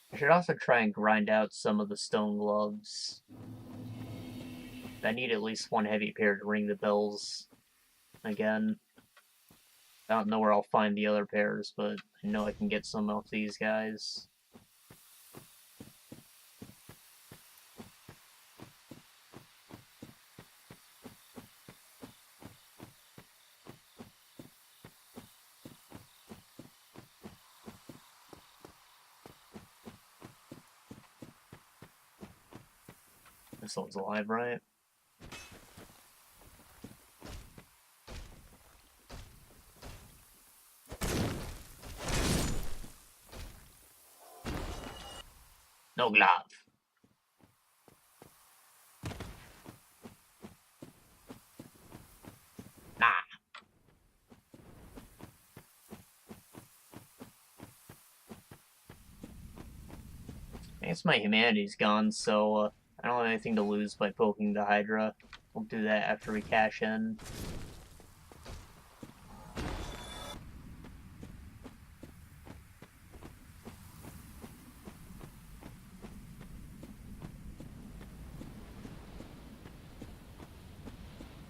I should also try and grind out some of the stone gloves. I need at least one heavy pair to ring the bells again. I don't know where I'll find the other pairs, but I know I can get some off these guys. This one's alive, right? No glove. Nah. I guess my humanity's gone, so I don't have anything to lose by poking the Hydra. We'll do that after we cash in.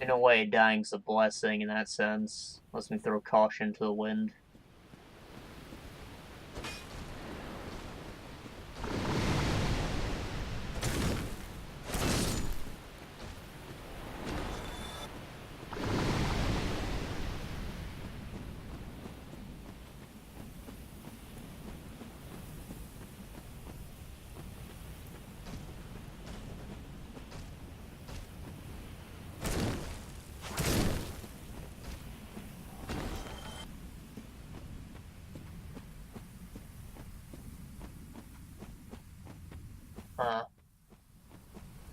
In a way, dying's a blessing in that sense. Lets me throw caution to the wind.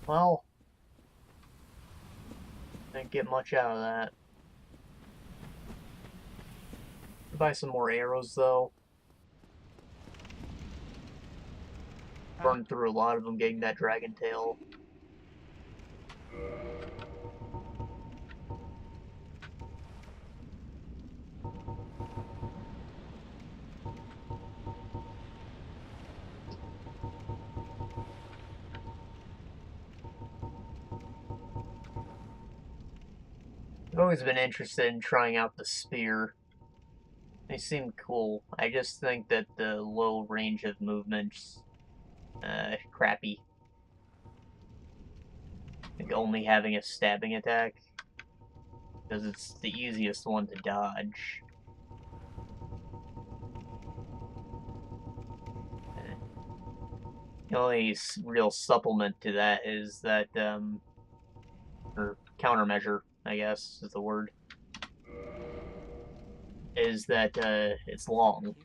Well, didn't get much out of that. Buy some more arrows, though. Burned through a lot of them getting that dragon tail. I've always been interested in trying out the spear. They seem cool. I just think that the low range of movement's crappy. Like only having a stabbing attack, because it's the easiest one to dodge. The only real supplement to that is that, or countermeasure, I guess is the word, is that it's long.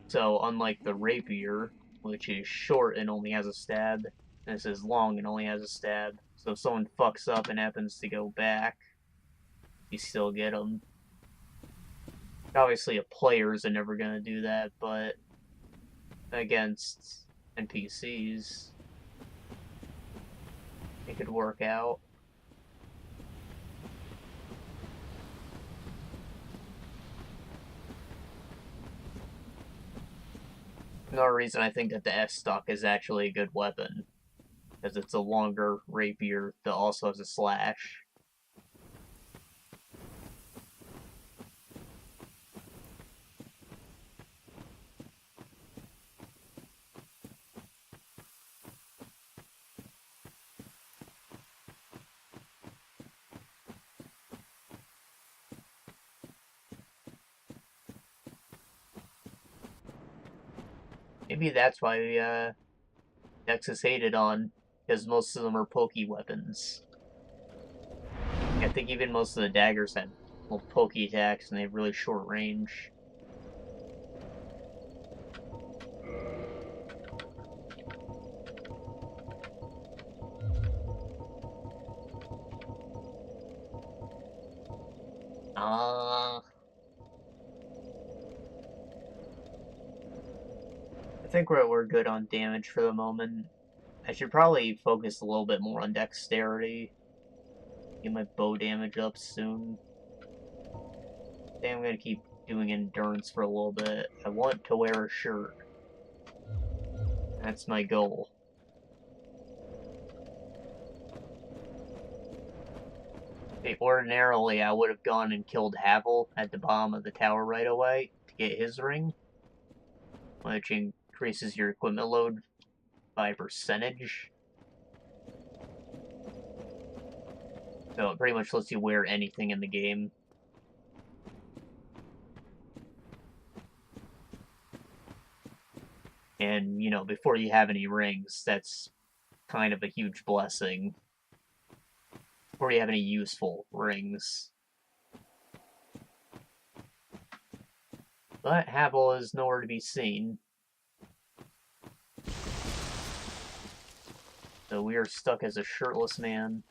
So unlike the rapier, which is short and only has a stab, this is long and only has a stab. So if someone fucks up and happens to go back, you still get them. Obviously, a player is never gonna do that, but against NPCs, it could work out. Another reason I think that the S-Stock is actually a good weapon, because it's a longer rapier that also has a slash. Maybe that's why Dex is hated on, because most of them are pokey weapons. I think even most of the daggers have little pokey attacks and they have really short range. I think we're good on damage for the moment. I should probably focus a little bit more on dexterity. Get my bow damage up soon. I think I'm gonna keep doing endurance for a little bit. I want to wear a shirt. That's my goal. Okay, ordinarily, I would have gone and killed Havel at the bottom of the tower right away to get his ring, which increases your equipment load by percentage. So it pretty much lets you wear anything in the game. And, you know, before you have any rings, that's kind of a huge blessing. Before you have any useful rings. But Havel is nowhere to be seen. So we are stuck as a shirtless man.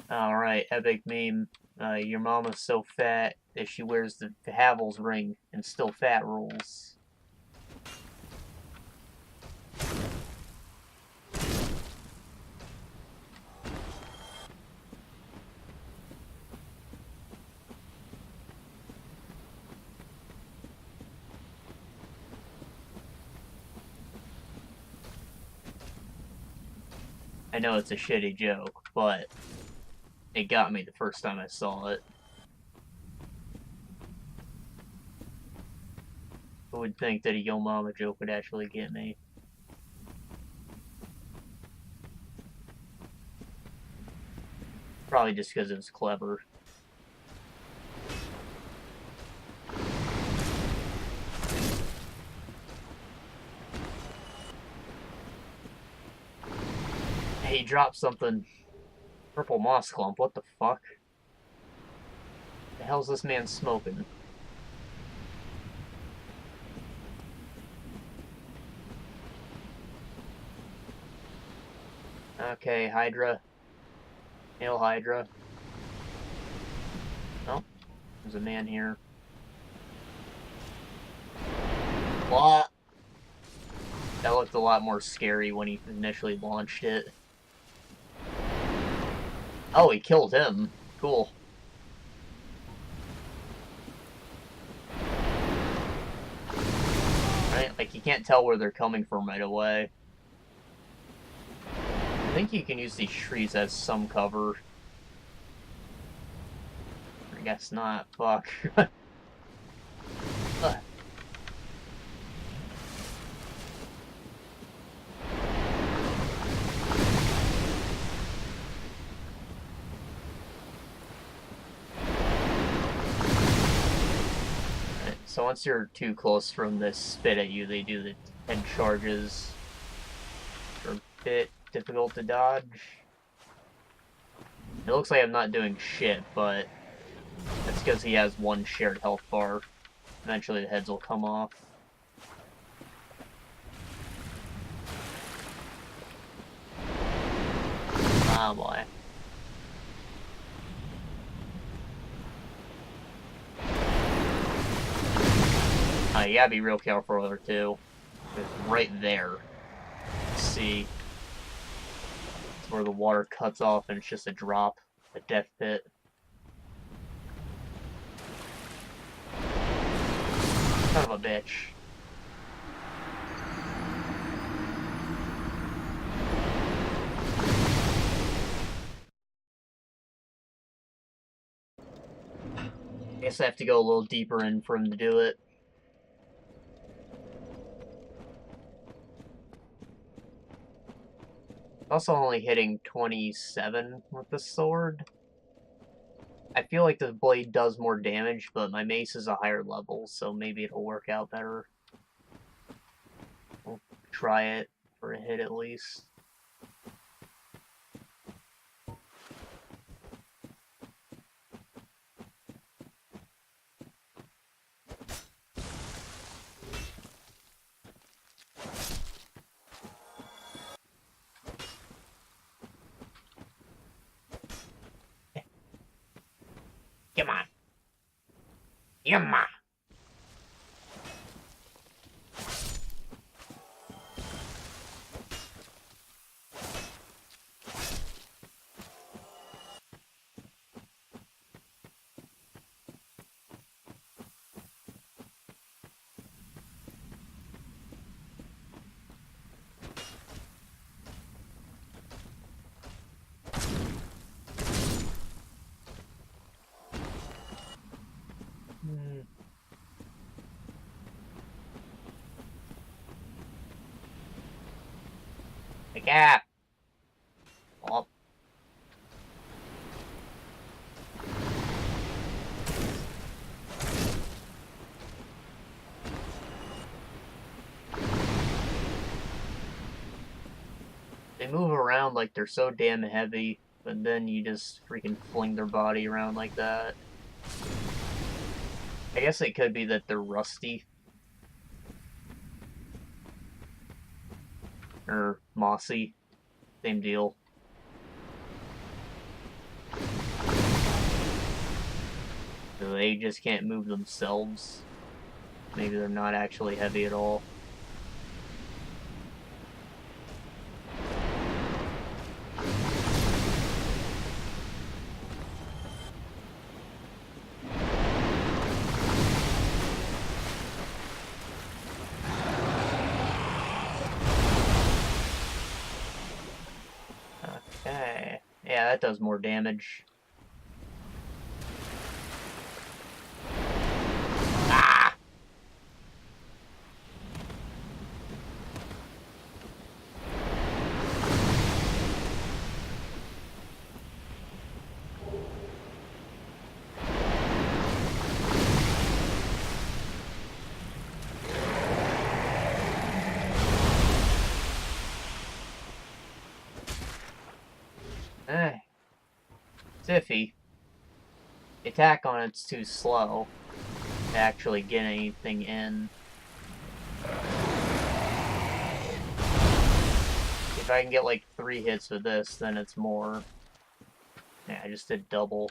Alright, epic meme. Your mama's so fat that she wears the Havel's ring and still fat rules. I know it's a shitty joke, but it got me the first time I saw it. Who would think that a Yo Mama joke would actually get me? Probably just because it was clever. Hey, he dropped something. Purple moss clump, what the fuck? The hell's this man smoking? Okay, Hydra. Hail Hydra. Oh, there's a man here. What? That looked a lot more scary when he initially launched it. Oh, he killed him. Cool. Right? Like, you can't tell where they're coming from right away. I think you can use these trees as some cover. I guess not. Fuck. So once you're too close from this spit at you, they do the 10 charges. They're a bit difficult to dodge. It looks like I'm not doing shit, but that's because he has one shared health bar. Eventually the heads will come off. Oh boy. You gotta be real careful with her too. It's right there. See, it's where the water cuts off and it's just a drop, a death pit. Son of a bitch. I guess I have to go a little deeper in for him to do it. Also only hitting 27 with the sword. I feel like the blade does more damage, but my mace is a higher level, so maybe it'll work out better. We'll try it for a hit at least. Come on. Come on. The gap. Oh. They move around like they're so damn heavy, but then you just freaking fling their body around like that. I guess it could be that they're rusty. Or mossy. Same deal. So they just can't move themselves. Maybe they're not actually heavy at all. Okay. Yeah, that does more damage. Ah! It's iffy. The attack on it's too slow to actually get anything in. If I can get like 3 hits with this, then it's more. Yeah, I just did double.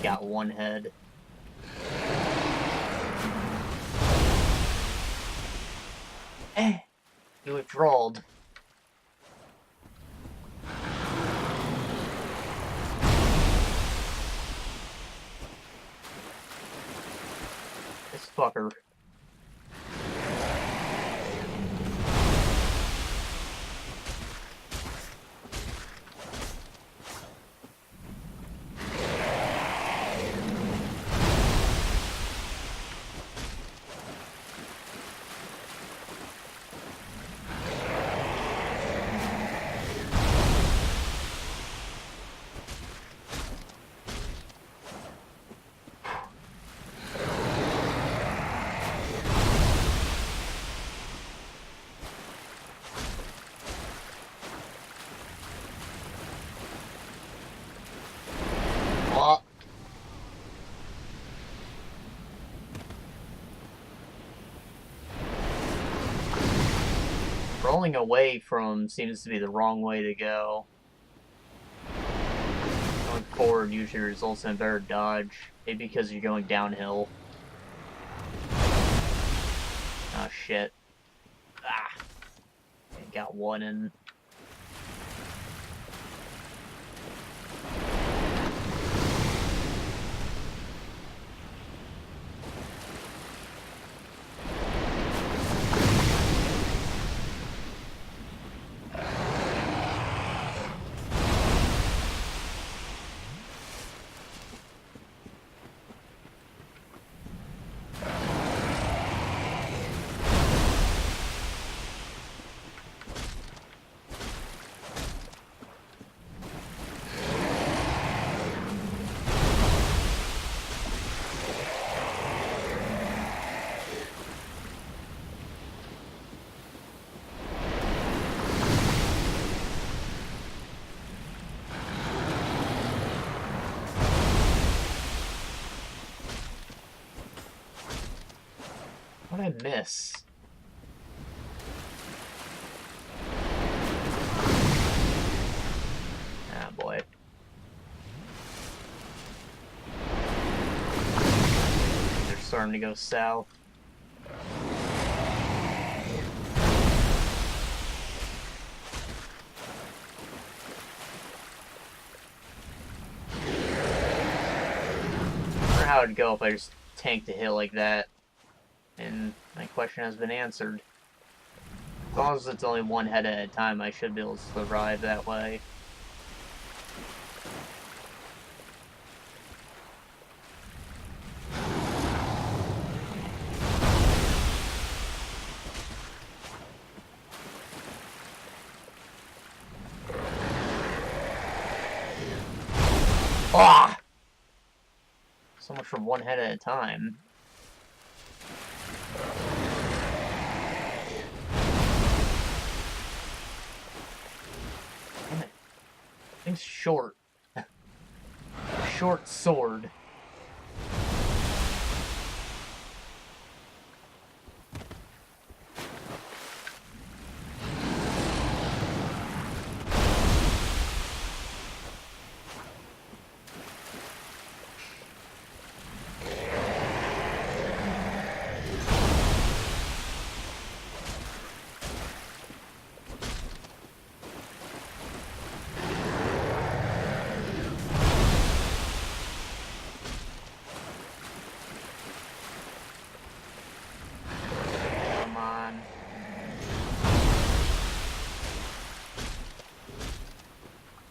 Got one head. You withdrawed. This fucker. Rolling away from seems to be the wrong way to go. Going forward usually results in a better dodge. Maybe because you're going downhill. Oh shit. Ah. Got one in. What did I miss? Ah, boy. They're starting to go south. I wonder how it'd go if I just tanked a hit like that. And my question has been answered. As long as it's only one head at a time, I should be able to survive that way. Ah! So much for one head at a time. Damn it. Thing's short. Short sword.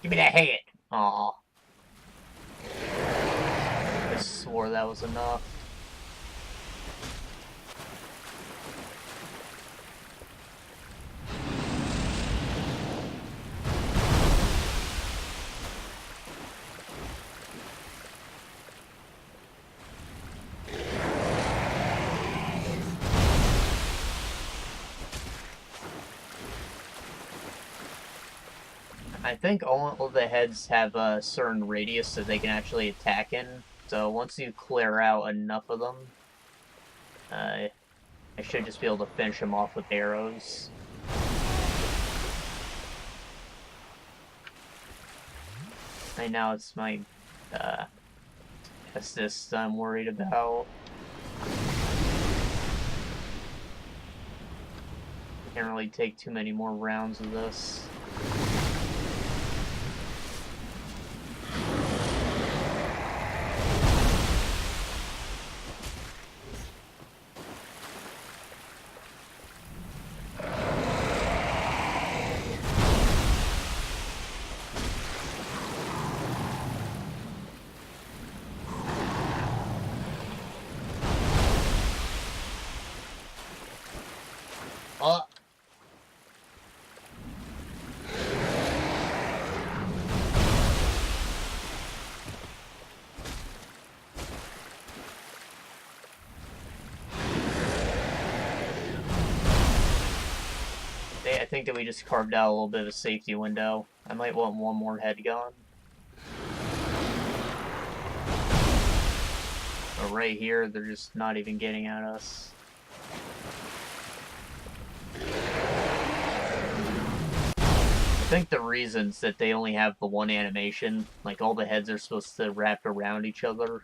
Give me that head! Aw. I swore that was enough. I think all of the heads have a certain radius that they can actually attack in. So once you clear out enough of them, I should just be able to finish them off with arrows. Right now it's my Assists I'm worried about. Can't really take too many more rounds of this. I think that we just carved out a little bit of a safety window. I might want one more head gun. But right here, they're just not even getting at us. I think the reasons that they only have the one animation, like all the heads are supposed to wrap around each other.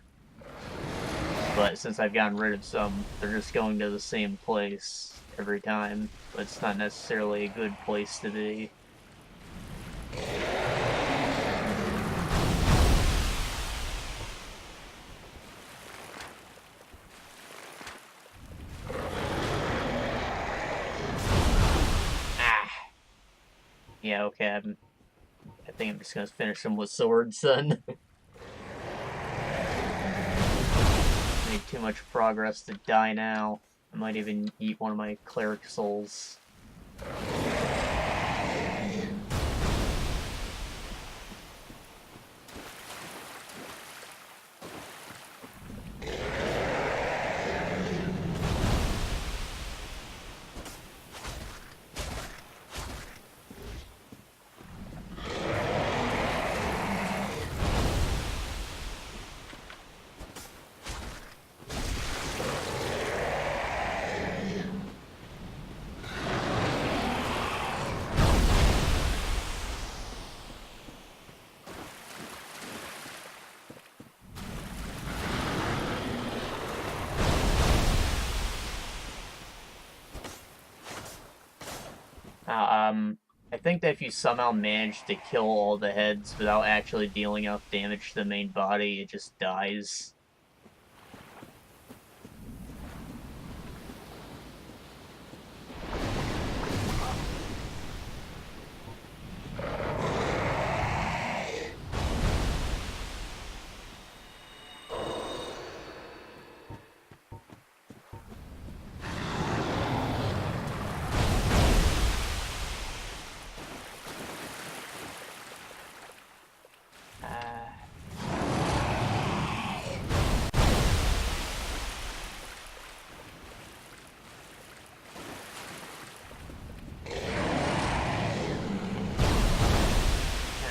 But since I've gotten rid of some, they're just going to the same place every time. But it's not necessarily a good place to be. Yeah, okay, I think I'm just gonna finish them with swords, then. Made too much progress to die now. I might even eat one of my cleric souls. I think that if you somehow manage to kill all the heads without actually dealing enough damage to the main body, it just dies.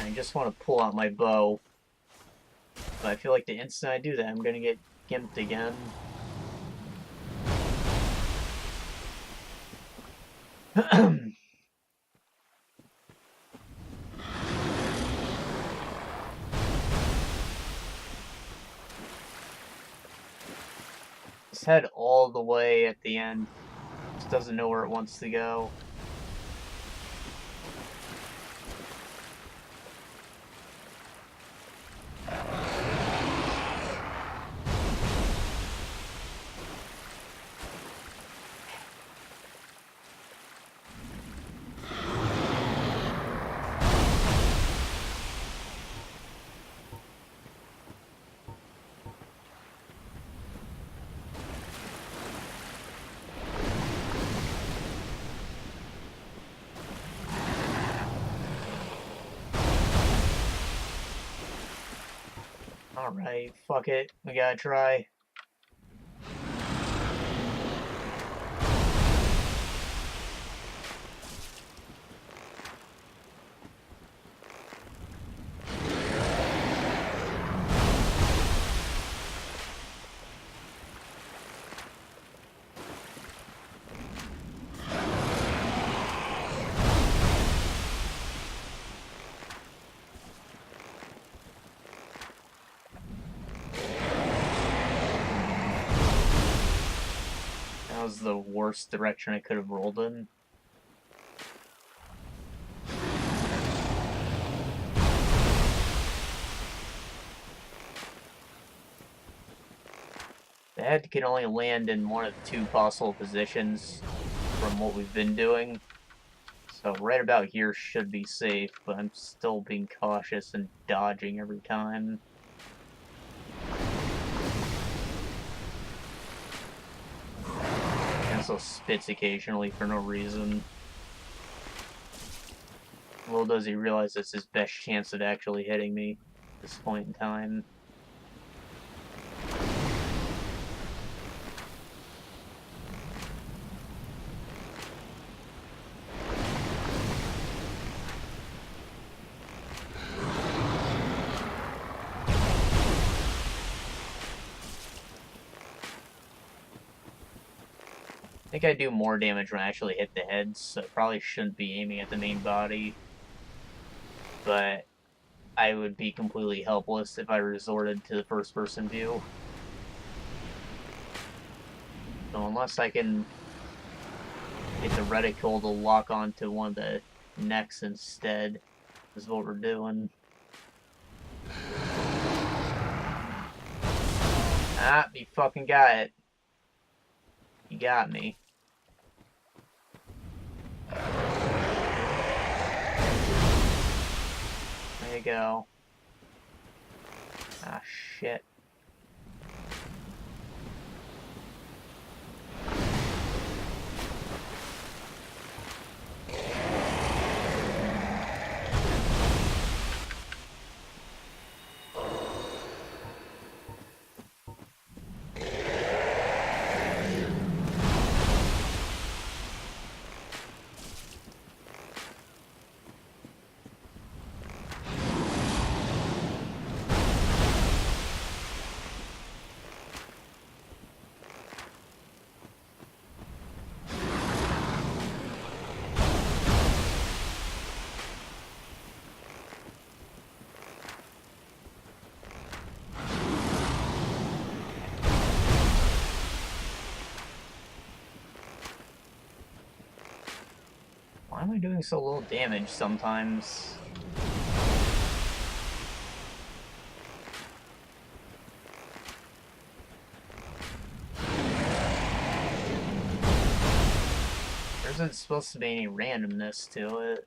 I just want to pull out my bow. But I feel like the instant I do that, I'm gonna get gimped again. This head all the way at the end. Just doesn't know where it wants to go. Alright, fuck it. We gotta try. That was the worst direction I could have rolled in. The head can only land in one of two possible positions from what we've been doing. So right about here should be safe, but I'm still being cautious and dodging every time. And also spits occasionally for no reason. Little does he realize it's his best chance at actually hitting me at this point in time. I think I do more damage when I actually hit the heads, so I probably shouldn't be aiming at the main body. But I would be completely helpless if I resorted to the first-person view. So unless I can get the reticle to lock onto one of the necks instead, is what we're doing. Ah, you fucking got it. You got me. There you go. Ah, shit. Why am I doing so little damage sometimes? There isn't supposed to be any randomness to it.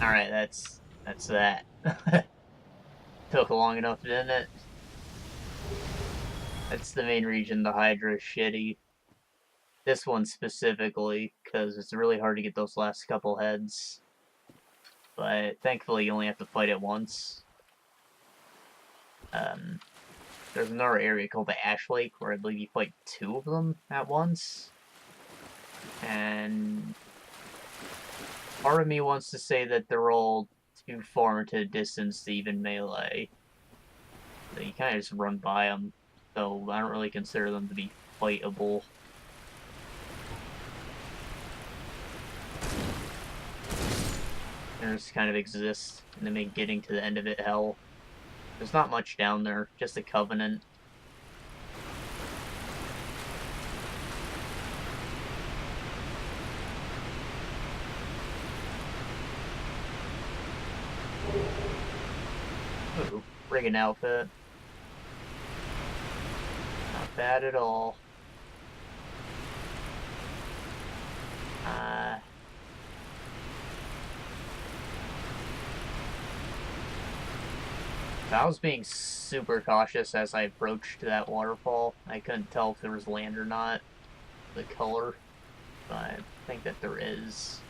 Alright, that's that. Took long enough, didn't it? That's the main region the Hydra is shitty. This one specifically, because it's really hard to get those last couple heads. But thankfully you only have to fight it once. There's another area called the Ash Lake where I believe you fight two of them at once. And part of me wants to say that they're all too far into the distance to even melee. So you kind of just run by them. So I don't really consider them to be fightable. They just kind of exist, and they make getting to the end of it hell. There's not much down there, just a Covenant. Ooh, friggin' outfit. Not bad at all. I was being super cautious as I approached that waterfall. I couldn't tell if there was land or not, the color, but I think that there is.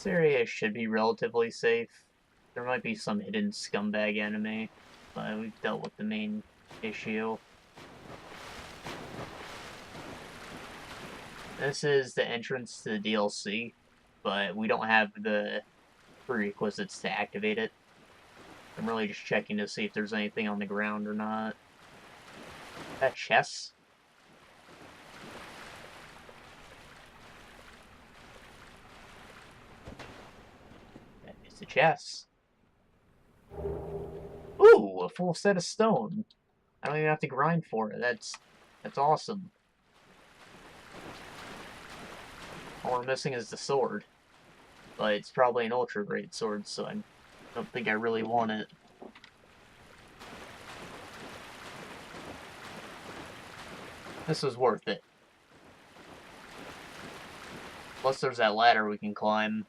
This area should be relatively safe. There might be some hidden scumbag enemy, but we've dealt with the main issue. This is the entrance to the DLC, but we don't have the prerequisites to activate it. I'm really just checking to see if there's anything on the ground or not. That chest? It's a chest. Ooh, a full set of stone. I don't even have to grind for it. That's awesome. All we're missing is the sword. But it's probably an ultra great sword, so I don't think I really want it. This was worth it. Plus there's that ladder we can climb.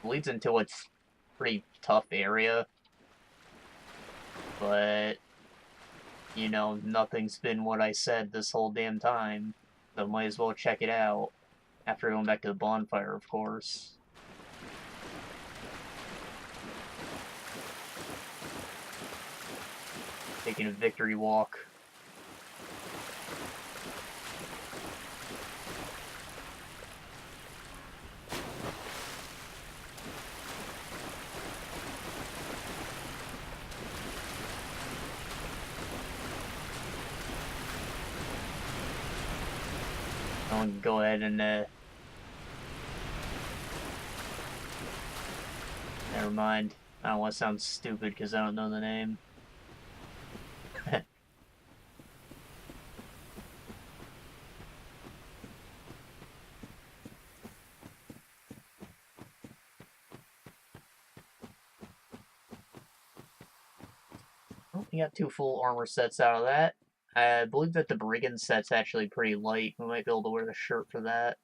Leads into a pretty tough area. But, you know, nothing's been what I said this whole damn time. So might as well check it out. After going back to the bonfire, of course. Taking a victory walk. I'll go ahead and, never mind. I don't want to sound stupid because I don't know the name. Well, we got 2 full armor sets out of that. I believe that the brigand set's actually pretty light. We might be able to wear the shirt for that.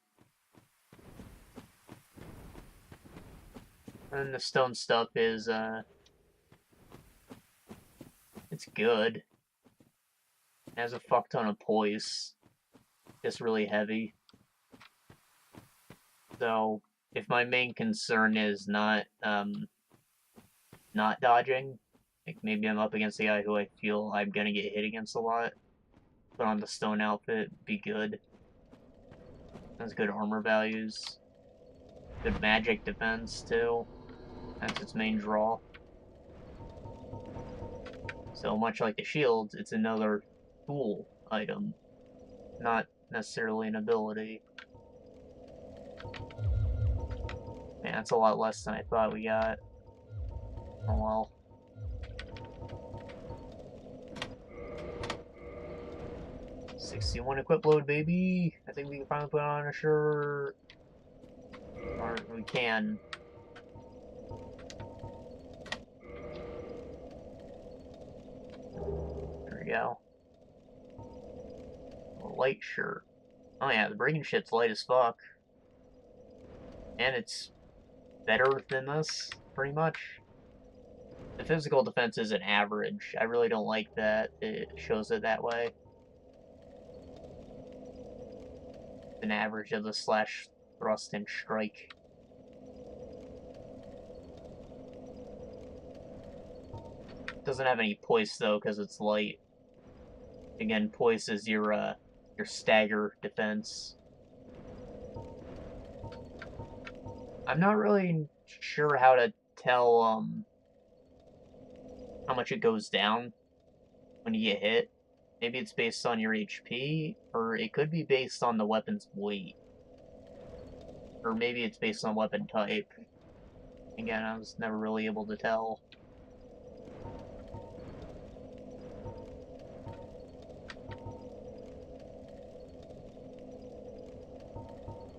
And the stone stuff is, it's good. It has a fuck ton of poise. Just really heavy. So, if my main concern is not dodging, like maybe I'm up against a guy who I feel I'm gonna get hit against a lot, put on the stone outfit, be good. Has good armor values. Good magic defense, too. That's its main draw. So, much like the shield, it's another tool item. Not necessarily an ability. Man, that's a lot less than I thought we got. Oh well. $61 equip load, baby! I think we can finally put on a shirt. Or we can. There we go. A light shirt. Oh yeah, the brigand ship's light as fuck. And it's better than this, pretty much. The physical defense is an average. I really don't like that it shows it that way. An average of the slash, thrust, and strike. Doesn't have any poise though, because it's light. Again, poise is your stagger defense. I'm not really sure how to tell how much it goes down when you get hit. Maybe it's based on your HP, or it could be based on the weapon's weight. Or maybe it's based on weapon type. Again, I was never really able to tell.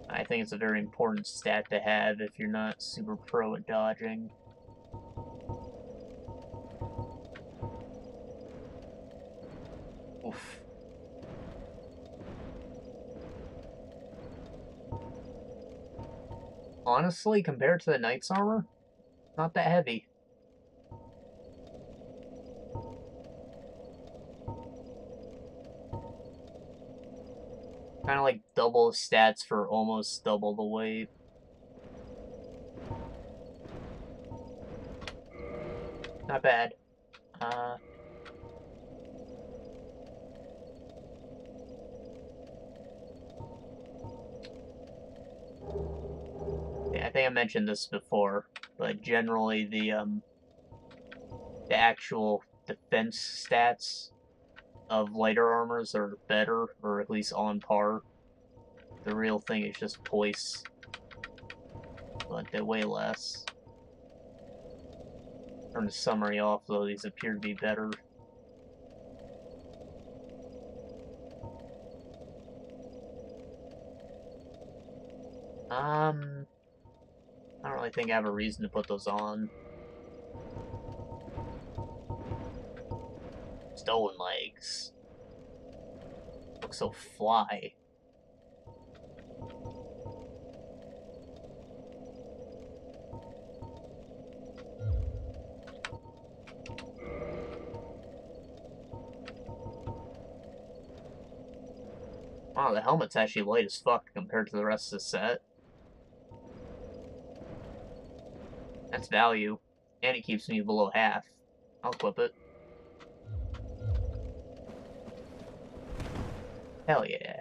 I think it's a very important stat to have if you're not super pro at dodging. Oof. Honestly, compared to the knight's armor, not that heavy. Kind of like double the stats for almost double the weight. Not bad. Yeah, I think I mentioned this before, but generally the actual defense stats of lighter armors are better, or at least on par. The real thing is just poise, but they're way less. Turn the summary off, though these appear to be better. I don't really think I have a reason to put those on. Stolen legs. Look so fly. Wow, the helmet's actually light as fuck compared to the rest of the set. That's value. And it keeps me below half. I'll equip it. Hell yeah.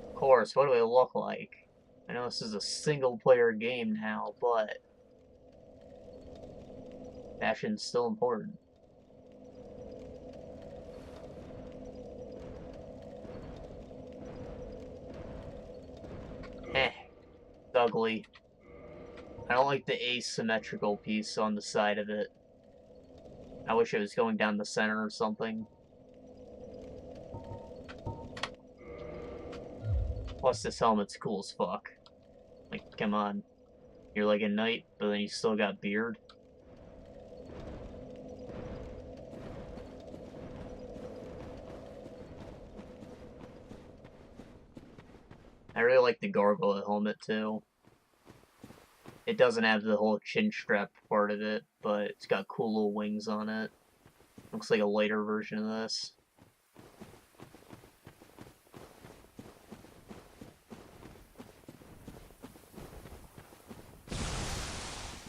Of course, what do I look like? I know this is a single-player game now, but fashion's still important. It's ugly. I don't like the asymmetrical piece on the side of it. I wish it was going down the center or something. Plus, this helmet's cool as fuck. Like, come on. You're like a knight, but then you still got beard. I really like the gargoyle helmet, too. It doesn't have the whole chin strap part of it, but it's got cool little wings on it. Looks like a lighter version of this.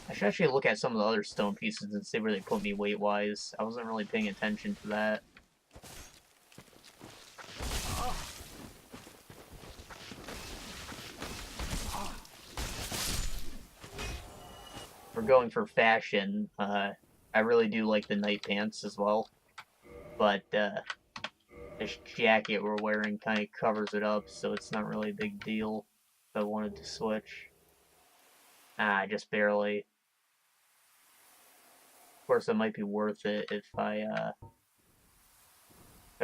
I should actually look at some of the other stone pieces and see where they put me weight-wise. I wasn't really paying attention to that. We're going for fashion. I really do like the night pants as well. But this jacket we're wearing kind of covers it up, so it's not really a big deal if I wanted to switch. Just barely. Of course, it might be worth it if I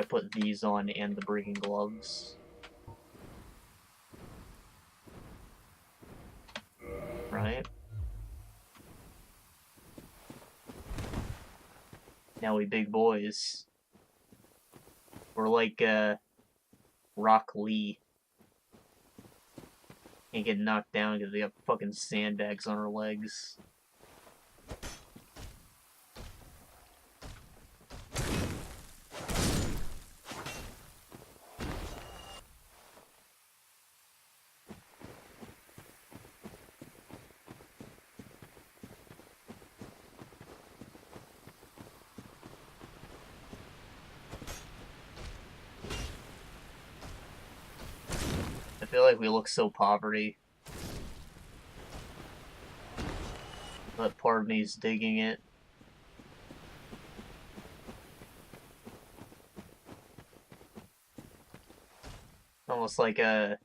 put these on and the breaking gloves. Right? Now we big boys. We're like, Rock Lee. Can't get knocked down because we got fucking sandbags on our legs. I feel like we look so poverty. But part of me's digging it. Almost like a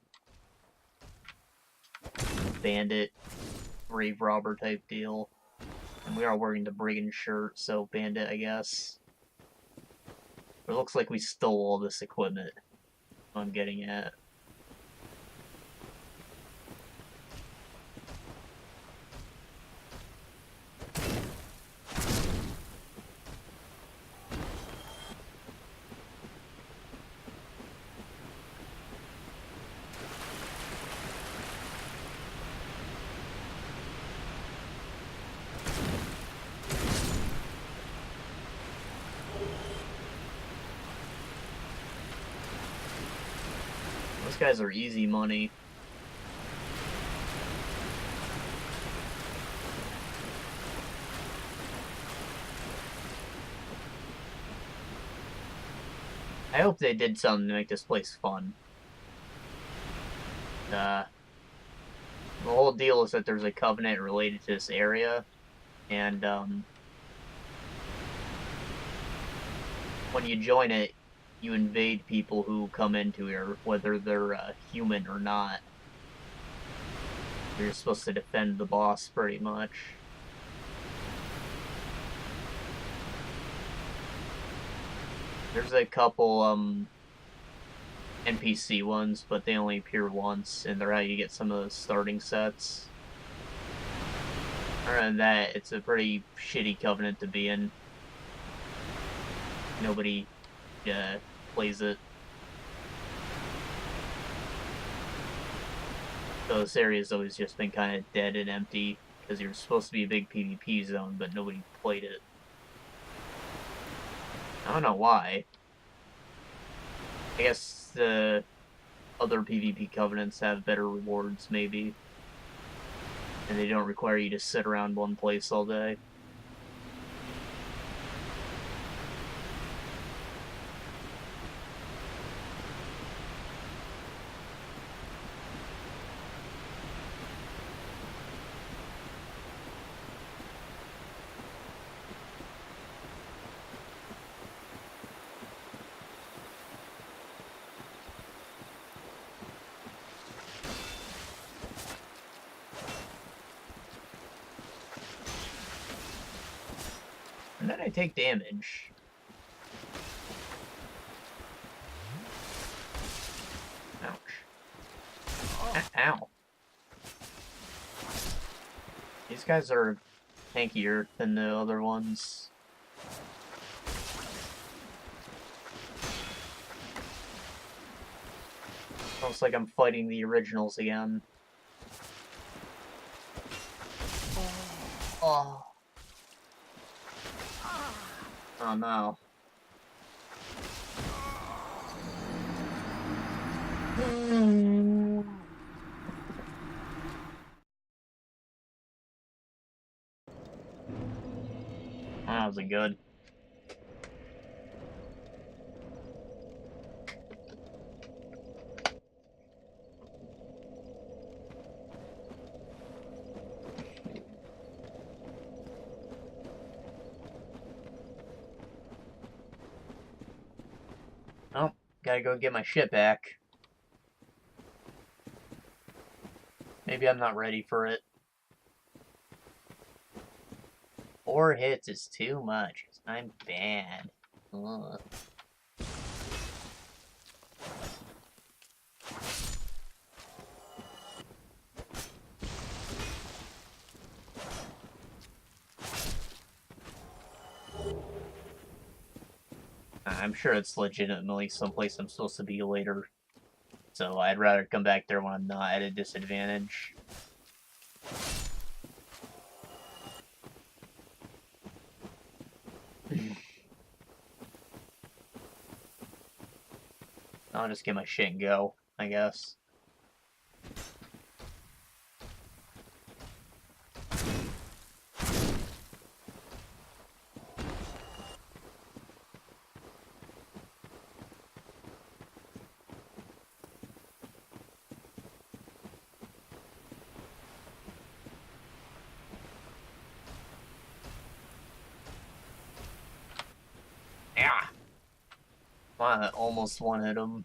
bandit, grave robber type deal. And we are wearing the brigand shirt, so bandit, I guess. But it looks like we stole all this equipment. I'm getting at. These guys are easy money. I hope they did something to make this place fun. The whole deal is that there's a covenant related to this area, and when you join it, you invade people who come into here, whether they're human or not. You're supposed to defend the boss, pretty much. There's a couple NPC ones, but they only appear once, and they're how you get some of the starting sets. Other than that, it's a pretty shitty covenant to be in. Nobody plays it. So this area's always just been kind of dead and empty, because you're supposed to be a big PvP zone, but nobody played it. I don't know why. I guess the other PvP covenants have better rewards, maybe. And they don't require you to sit around one place all day. And then I take damage. Ouch. Ow. These guys are tankier than the other ones. Almost like I'm fighting the originals again. Oh. Oh no. That wasn't good. Oh, gotta go get my shit back. Maybe I'm not ready for it. 4 hits is too much. I'm bad. Ugh. I'm sure it's legitimately someplace I'm supposed to be later. So I'd rather come back there when I'm not at a disadvantage. I'll just get my shit and go, I guess. Yeah. Wow, that almost one-hit him.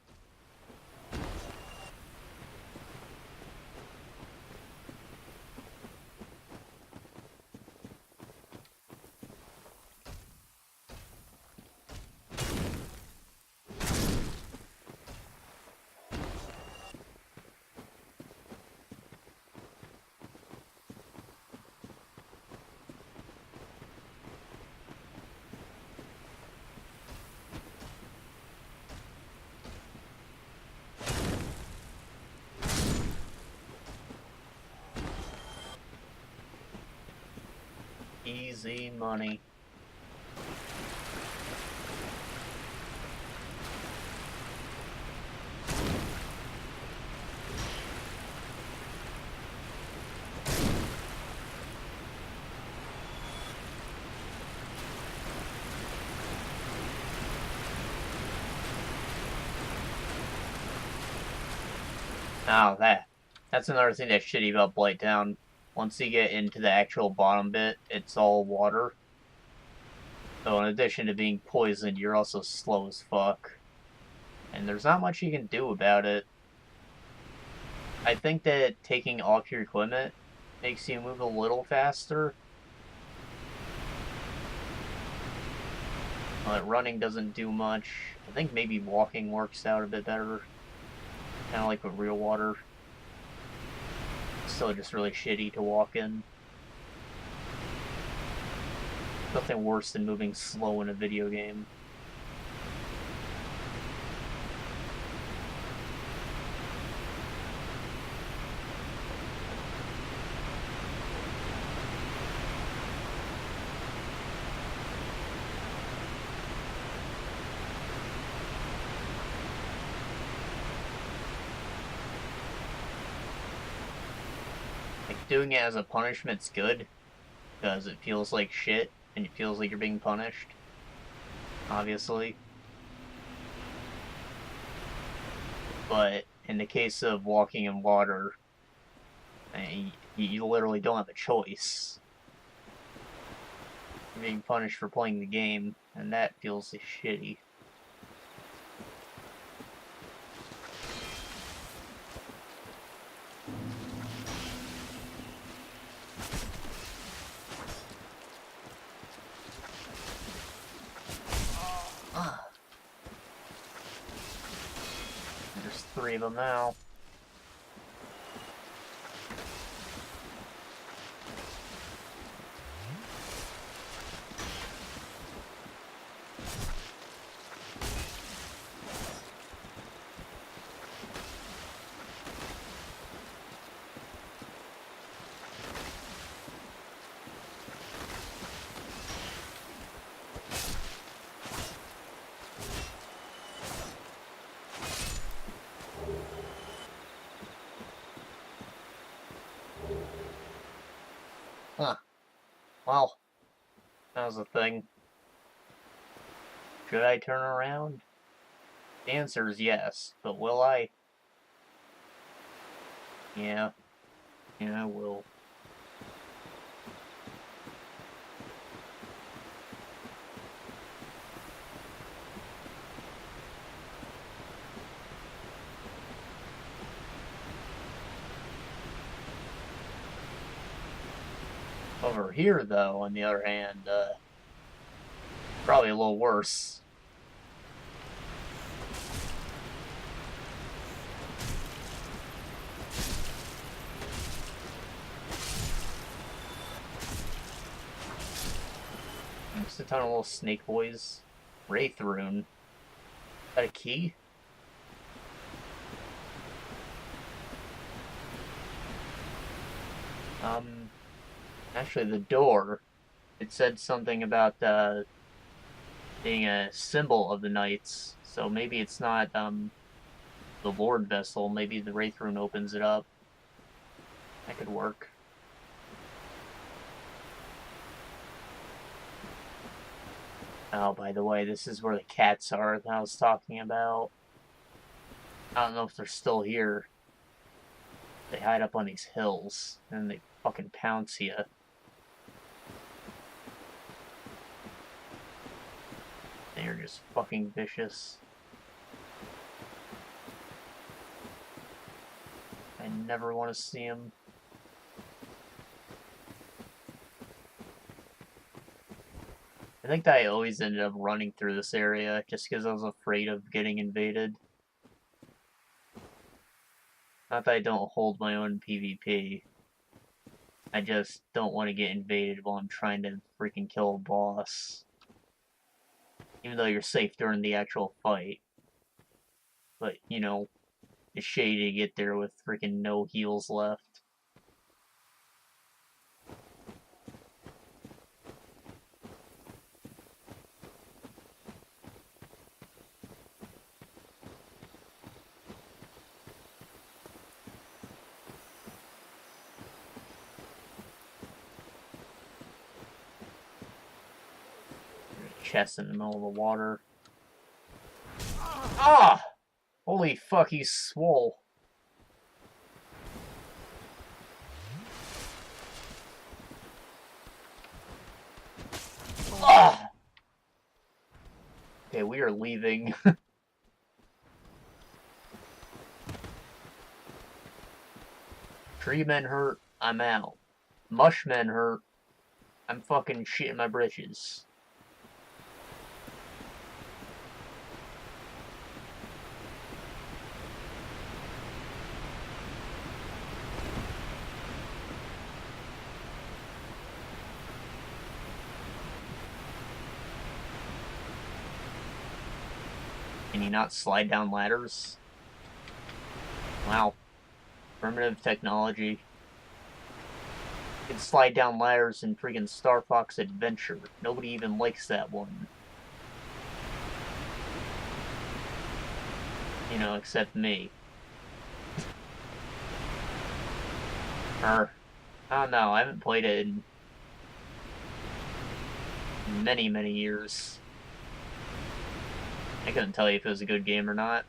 Easy money. Oh, that's another thing that's shitty about Blighttown. Once you get into the actual bottom bit, it's all water. So in addition to being poisoned, you're also slow as fuck. And there's not much you can do about it. I think that taking off your equipment makes you move a little faster. But running doesn't do much. I think maybe walking works out a bit better. Kind of like with real water. Still just really shitty to walk in. Nothing worse than moving slow in a video game. Like, doing it as a punishment's good, because it feels like shit, and it feels like you're being punished. Obviously. But in the case of walking in water, you literally don't have a choice. You're being punished for playing the game, and that feels shitty. There's 3 of them now. Huh. Well, that was the thing. Should I turn around? The answer is yes, but will I? Yeah. Yeah, I will. Over here, though, on the other hand, probably a little worse. Just a ton of little snake boys. Wraith rune. Is that a key? Actually, the door, it said something about, being a symbol of the knights, so maybe it's not, the Lord Vessel, maybe the Wraith rune opens it up. That could work. Oh, by the way, this is where the cats are that I was talking about. I don't know if they're still here. They hide up on these hills, and they fucking pounce you. They're just fucking vicious. I never want to see them. I think that I always ended up running through this area just because I was afraid of getting invaded. Not that I don't hold my own PvP. I just don't want to get invaded while I'm trying to freaking kill a boss. Even though you're safe during the actual fight. But, you know, it's shady to get there with freaking no heals left. Chest in the middle of the water. Ah! Holy fuck, he's swole. Ah! Okay, we are leaving. Tree men hurt, I'm out. Mush men hurt, I'm fucking shitting my britches. Can you not slide down ladders? Wow. Primitive technology. You can slide down ladders in freaking Star Fox Adventure. Nobody even likes that one. You know, except me. I don't know, I haven't played it in many, many years. I couldn't tell you if it was a good game or not.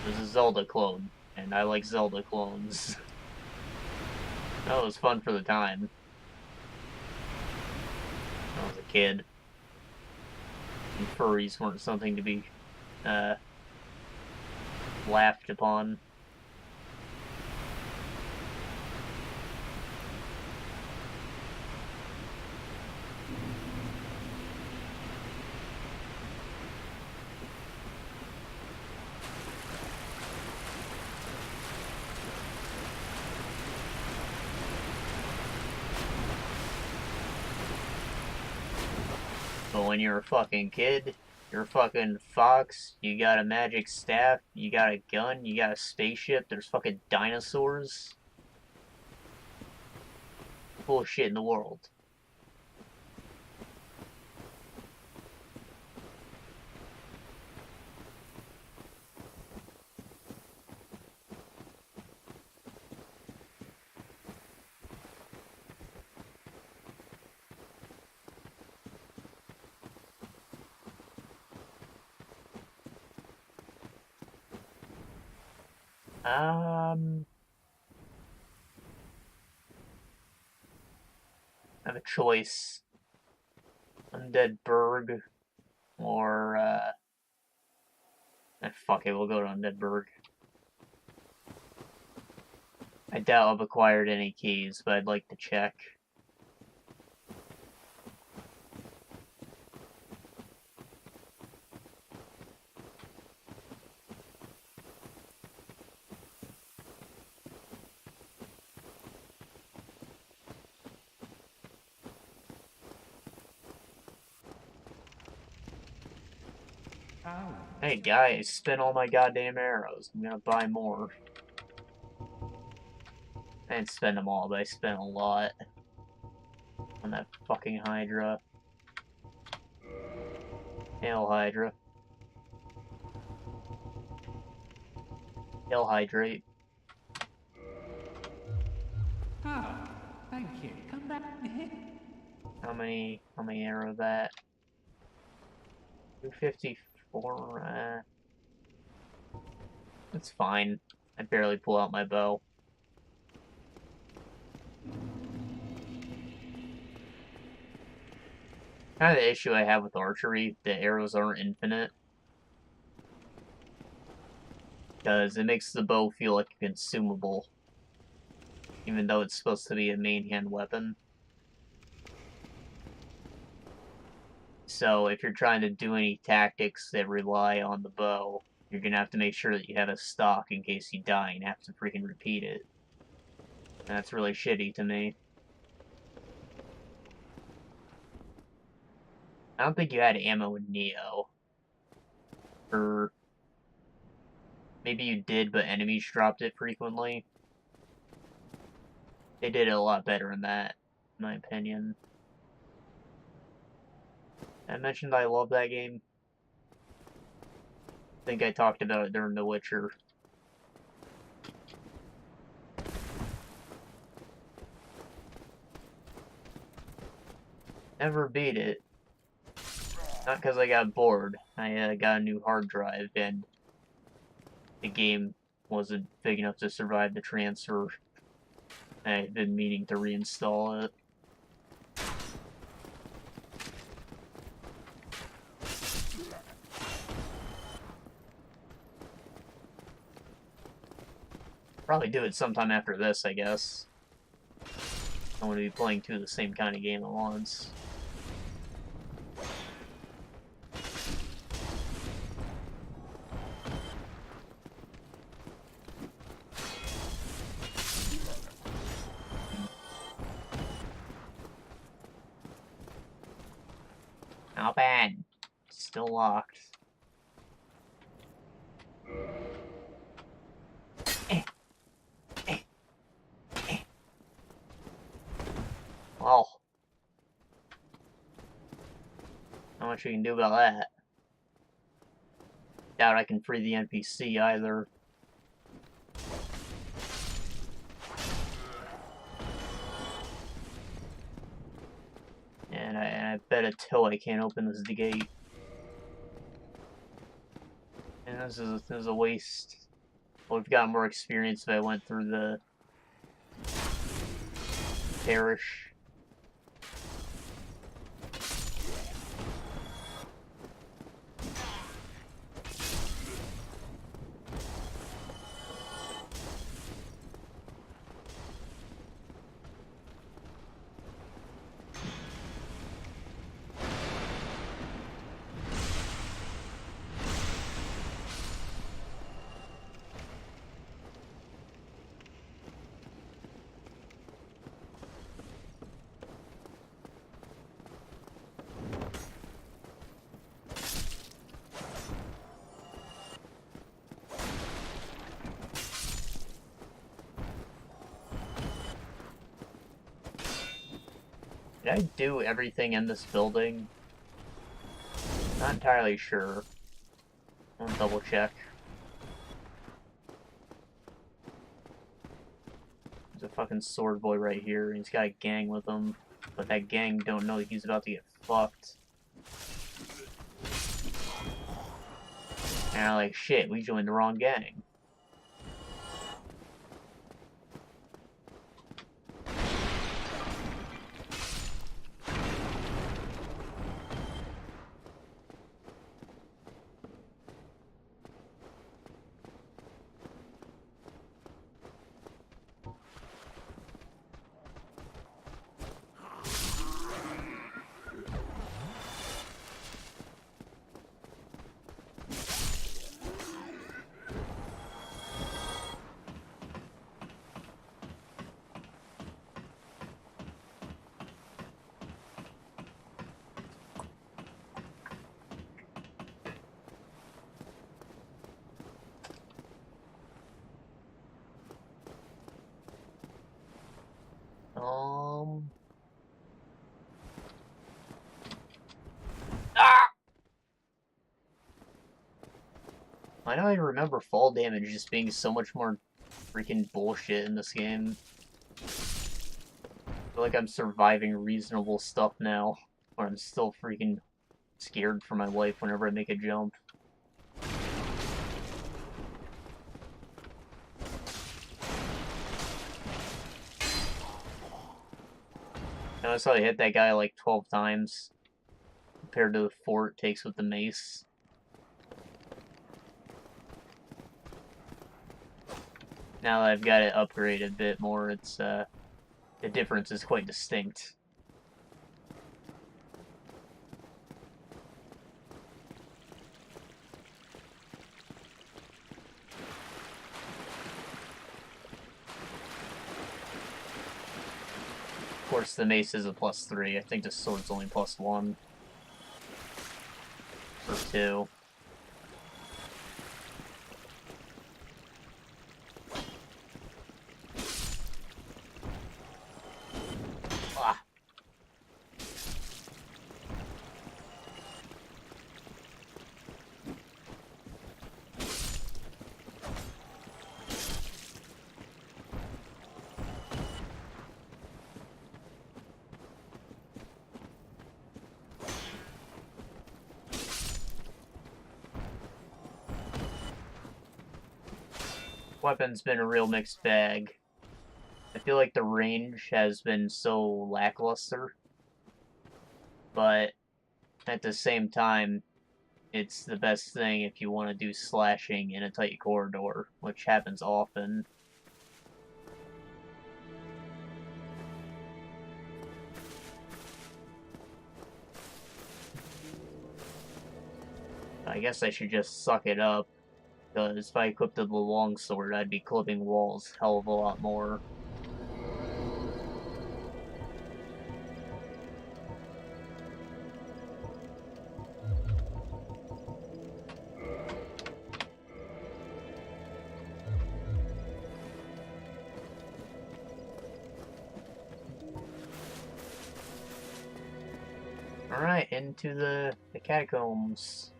It was a Zelda clone, and I like Zelda clones. That was fun for the time. I was a kid. And furries weren't something to be laughed upon. But when you're a fucking kid, you're a fucking fox, you got a magic staff, you got a gun, you got a spaceship, there's fucking dinosaurs. Full shit in the world. I have a choice. Undead Berg, or, fuck it, we'll go to Undead Berg. I doubt I've acquired any keys, but I'd like to check. Hey guys, spent all my goddamn arrows. I'm gonna buy more. I didn't spend them all, but I spent a lot on that fucking Hydra. Hail Hydra. Hail Hydrate. Oh, thank you. Come back. How many arrows that? 254, that's fine. I barely pull out my bow. Kind of the issue I have with archery, the arrows aren't infinite. Because it makes the bow feel like a consumable. Even though it's supposed to be a main hand weapon. So if you're trying to do any tactics that rely on the bow, you're gonna have to make sure that you have a stock in case you die and have to freaking repeat it. And that's really shitty to me. I don't think you had ammo in Neo. Or maybe you did, but enemies dropped it frequently. They did it a lot better in that, in my opinion. I mentioned I love that game. I think I talked about it during The Witcher. Never beat it. Not because I got bored. I got a new hard drive, and the game wasn't big enough to survive the transfer. I've been meaning to reinstall it. Probably do it sometime after this, I guess. I want to be playing two of the same kind of game at once. Not bad. Still locked. Well, not much we can do about that. Doubt I can free the NPC either. And I bet a DoA can't open this gate. And this is a waste. I would have gotten more experience if I went through the parish. Did I do everything in this building? Not entirely sure. I'll double check. There's a fucking sword boy right here, and he's got a gang with him. But that gang don't know he's about to get fucked. And I'm like, shit, we joined the wrong gang. I know I remember fall damage just being so much more freaking bullshit in this game. I feel like I'm surviving reasonable stuff now, but I'm still freaking scared for my life whenever I make a jump. Notice how I hit that guy like 12 times compared to the 4 it takes with the mace. Now that I've got it upgraded a bit more, it's the difference is quite distinct. Of course, the mace is a +3. I think the sword's only +1 or 2. Weapon's been a real mixed bag. I feel like the range has been so lackluster, but at the same time, it's the best thing if you want to do slashing in a tight corridor, which happens often. I guess I should just suck it up, because if I equipped the longsword, I'd be clipping walls hell of a lot more. Alright, into the catacombs.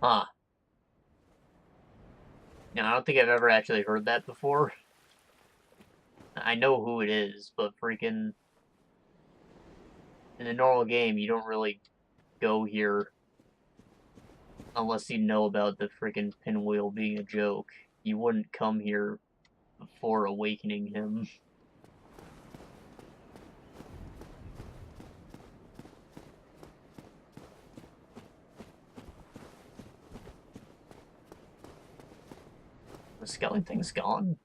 Huh. Now, I don't think I've ever actually heard that before. I know who it is, but freaking... in the normal game, you don't really go here unless you know about the freaking pinwheel being a joke. You wouldn't come here before awakening him. The Skellington's gone?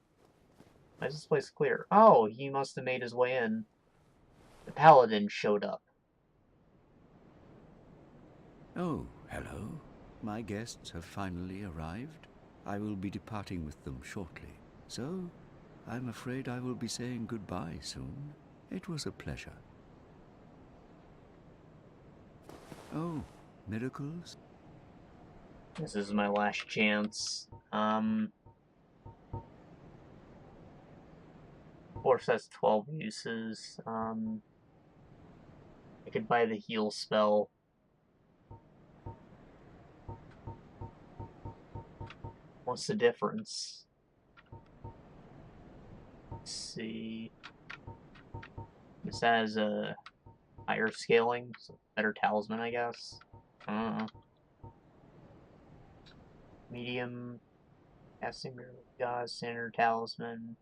Why is this place clear? Oh, he must have made his way in. The paladin showed up. Oh, hello. My guests have finally arrived. I will be departing with them shortly. So, I'm afraid I will be saying goodbye soon. It was a pleasure. Oh, miracles? This is my last chance. Force has 12 uses. I could buy the heal spell. What's the difference? Let's see. This has a higher scaling, so better talisman, I guess. I don't know. Medium, casting god, standard talisman.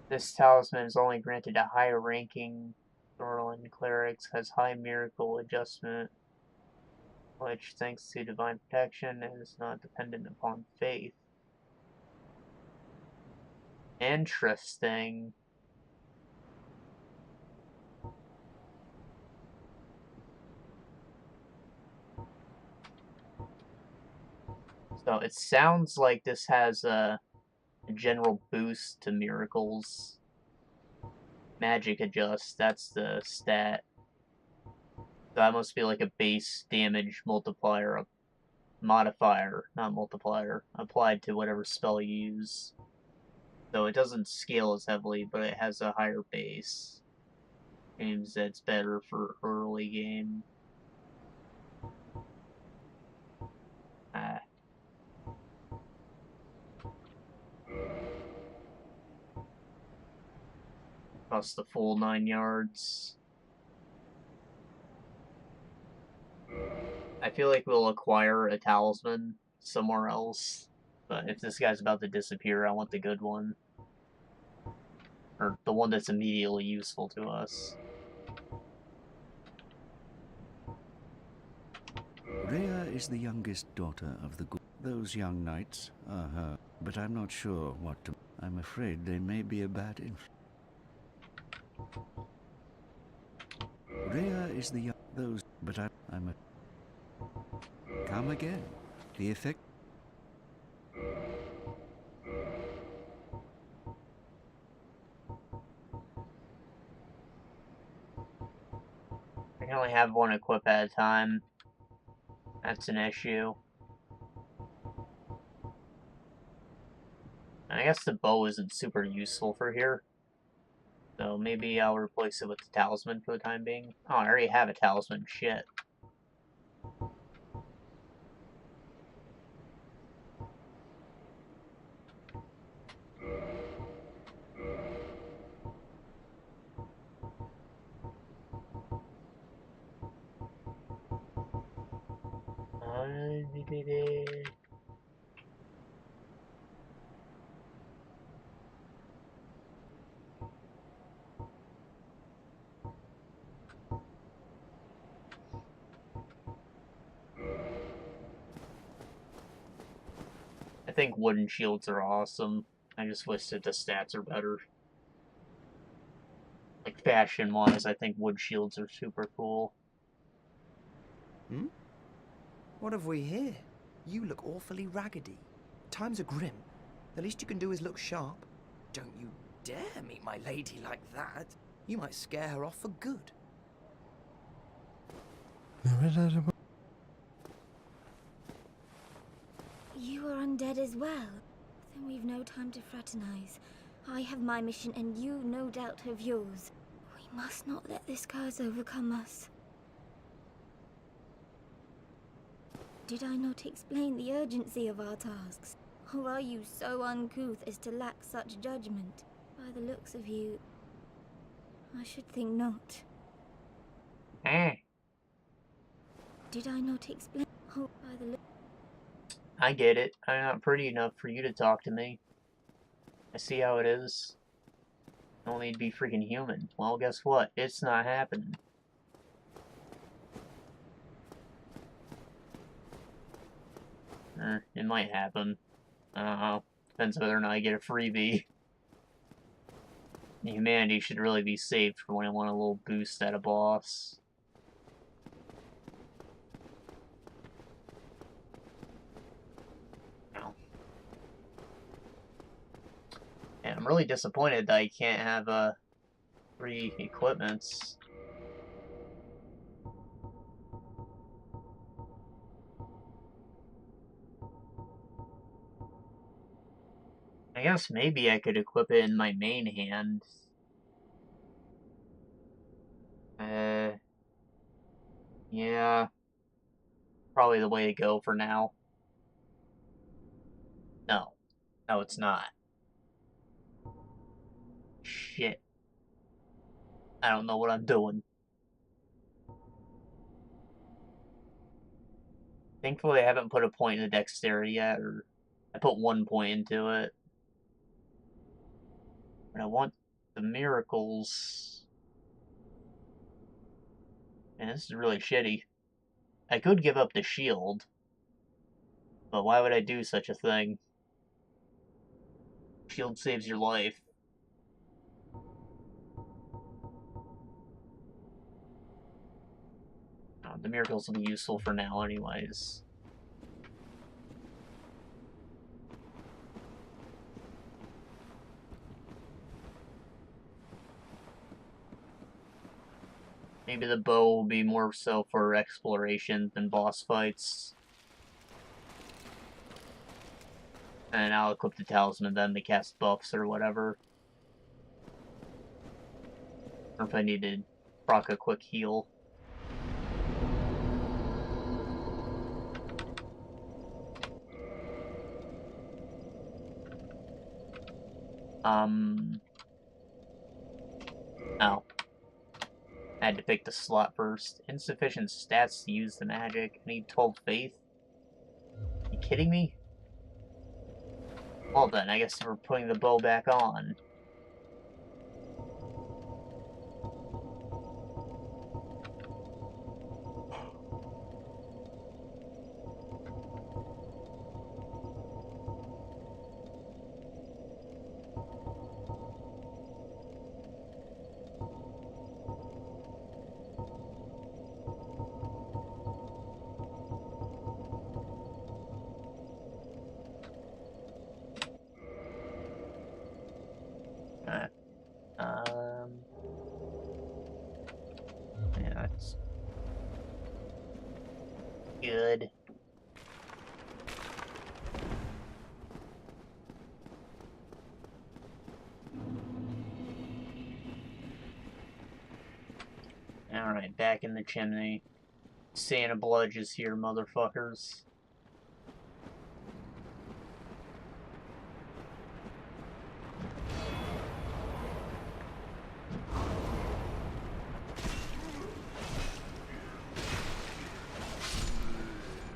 This talisman is only granted to higher ranking Norland clerics, has high miracle adjustment, which, thanks to divine protection, is not dependent upon faith. Interesting. So it sounds like this has a general boost to miracles. Magic adjust, that's the stat. So that must be like a base damage multiplier, a modifier, not multiplier, applied to whatever spell you use. So it doesn't scale as heavily, but it has a higher base. Means that's better for early game. Costs the full 9 yards. I feel like we'll acquire a talisman somewhere else. But if this guy's about to disappear, I want the good one. Or the one that's immediately useful to us. Rhea is the youngest daughter of the Those young knights are her, but I'm not sure what to... I'm afraid they may be a bad influence. Rhea is the young... Those... But I'm a... Come again. The effect... I can only have one equip at a time. That's an issue. And I guess the bow isn't super useful for here. So maybe I'll replace it with the talisman for the time being. Oh, I already have a talisman. Shit. I think wooden shields are awesome. I just wish that the stats are better. Like, fashion-wise, I think wood shields are super cool. Hmm? What have we here? You look awfully raggedy. Times are grim. The least you can do is look sharp. Don't you dare meet my lady like that. You might scare her off for good. You are undead as well. Then we've no time to fraternize. I have my mission and you no doubt have yours. We must not let this curse overcome us. Did I not explain the urgency of our tasks? Or are you so uncouth as to lack such judgment? By the looks of you, I should think not. Did I not explain? Oh, by the I get it. I'm not pretty enough for you to talk to me. I see how it is. I don't need to be freaking human. Well, guess what? It's not happening. It might happen. I don't know. Depends whether or not I get a freebie. Humanity should really be saved for when I want a little boost at a boss. And I'm really disappointed that I can't have free equipments. I guess maybe I could equip it in my main hand. Yeah. Probably the way to go for now. No. No, it's not. Shit. I don't know what I'm doing. Thankfully, I haven't put a point in the dexterity yet, or I put 1 point into it. But I want the miracles. And this is really shitty. I could give up the shield, but why would I do such a thing? Shield saves your life. The miracles will be useful for now anyways. Maybe the bow will be more so for exploration than boss fights. And I'll equip the talisman then to cast buffs or whatever. Or if I need to proc a quick heal. Oh. I had to pick the slot first. Insufficient stats to use the magic. I need 12 faith. Are you kidding me? Well then, I guess we're putting the bow back on. Yeah, that's good. Alright, back in the chimney. Santa Bludge is here, motherfuckers.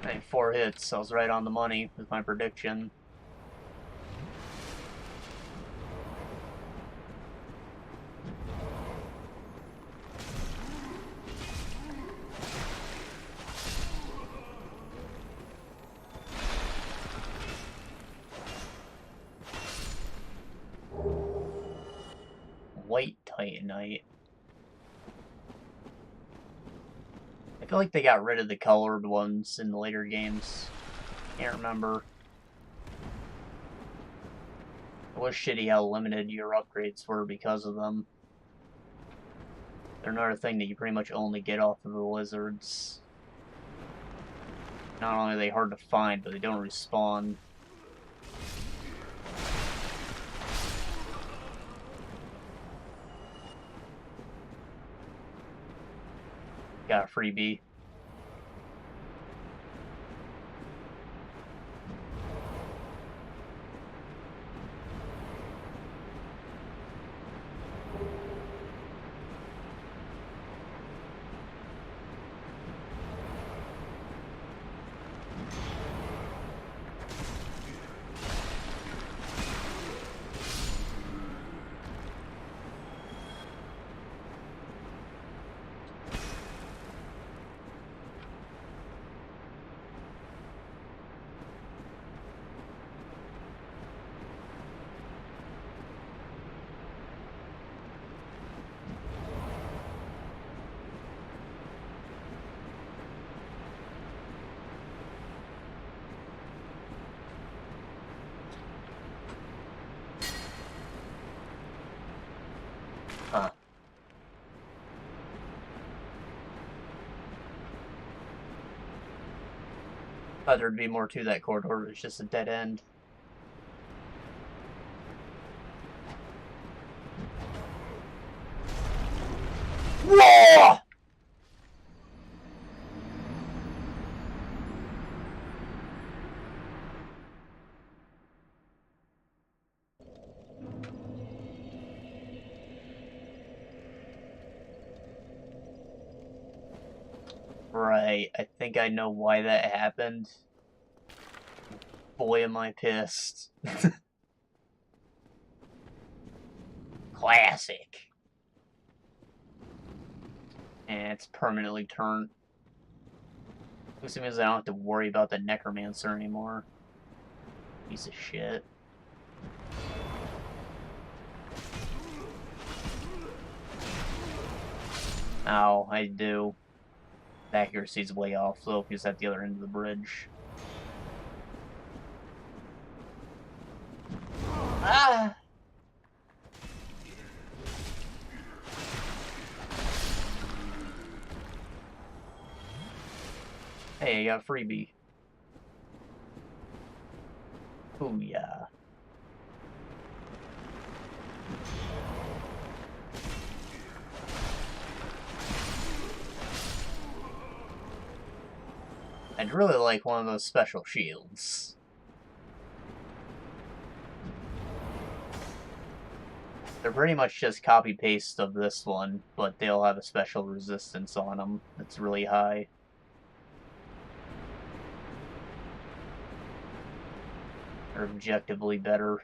Alright, 4 hits. I was right on the money with my prediction. White Titanite. I feel like they got rid of the colored ones in the later games. Can't remember. It was shitty how limited your upgrades were because of them. They're another thing that you pretty much only get off of the lizards. Not only are they hard to find, but they don't respawn. Got a freebie. Huh. Thought there'd be more to that corridor, but it's just a dead end. Whoa! Right, I think I know why that happened. Boy, am I pissed. Classic. And it's permanently turned. Which means I don't have to worry about the necromancer anymore. Piece of shit. Ow, I do. Accuracy's way off, so if he's at the other end of the bridge. Ah! Hey, I got a freebie. Ooh, yeah. I'd really like one of those special shields. They're pretty much just copy-paste of this one, but they'll have a special resistance on them that's really high. They're objectively better.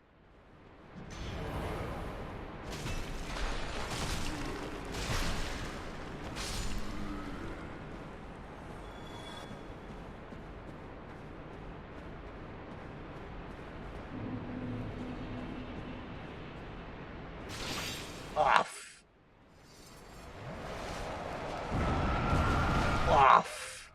Off. Off.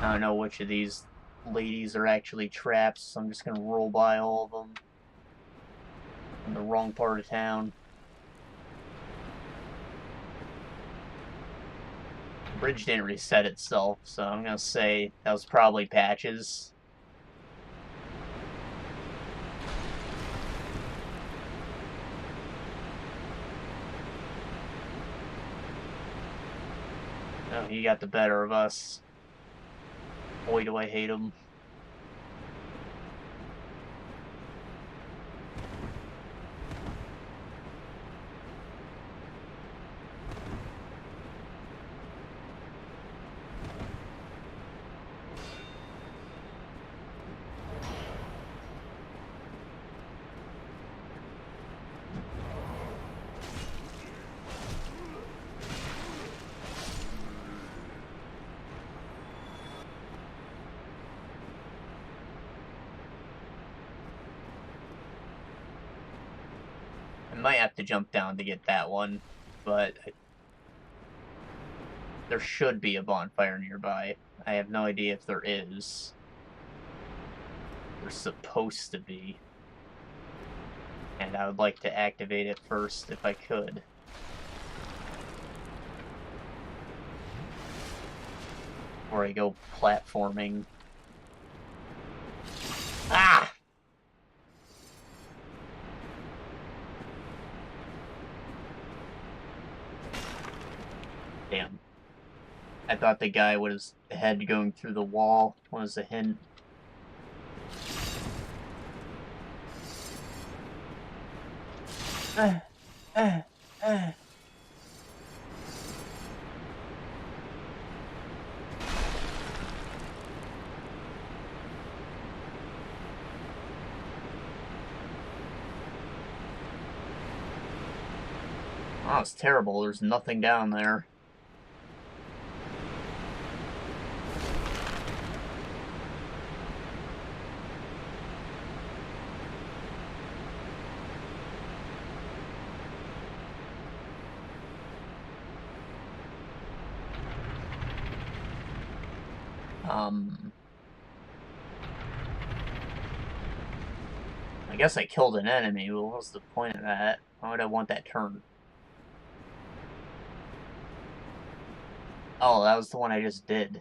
I don't know which of these ladies are actually traps, so I'm just gonna roll by all of them. In the wrong part of town. The bridge didn't reset itself, so I'm gonna say that was probably patches. Oh, he got the better of us. Boy, do I hate him. I might have to jump down to get that one, but there should be a bonfire nearby. I have no idea if there is. There's supposed to be. And I would like to activate it first if I could. Before I go platforming. Ah! Damn. I thought the guy with his head going through the wall was a hint. Oh, it's terrible. There's nothing down there. I guess I killed an enemy, but what was the point of that? Why would I want that turn? Oh, that was the one I just did.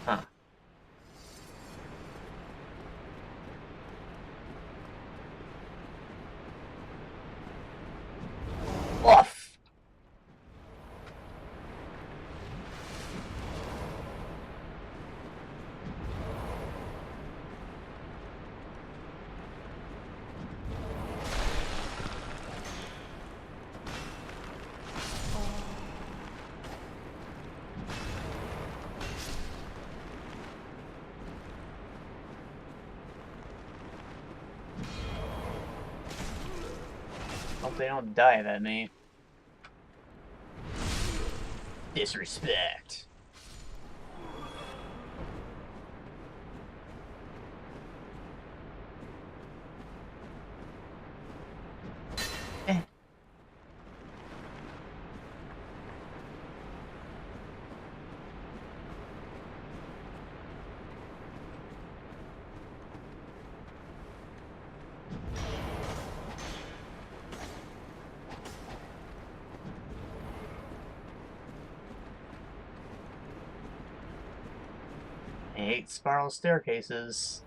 Huh. Off! Hope they don't dive at me. Disrespect. I hate spiral staircases.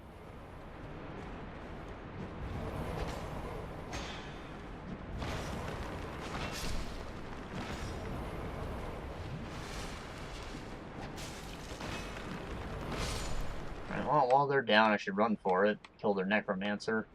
Right, well, while they're down, I should run for it. Kill their necromancer.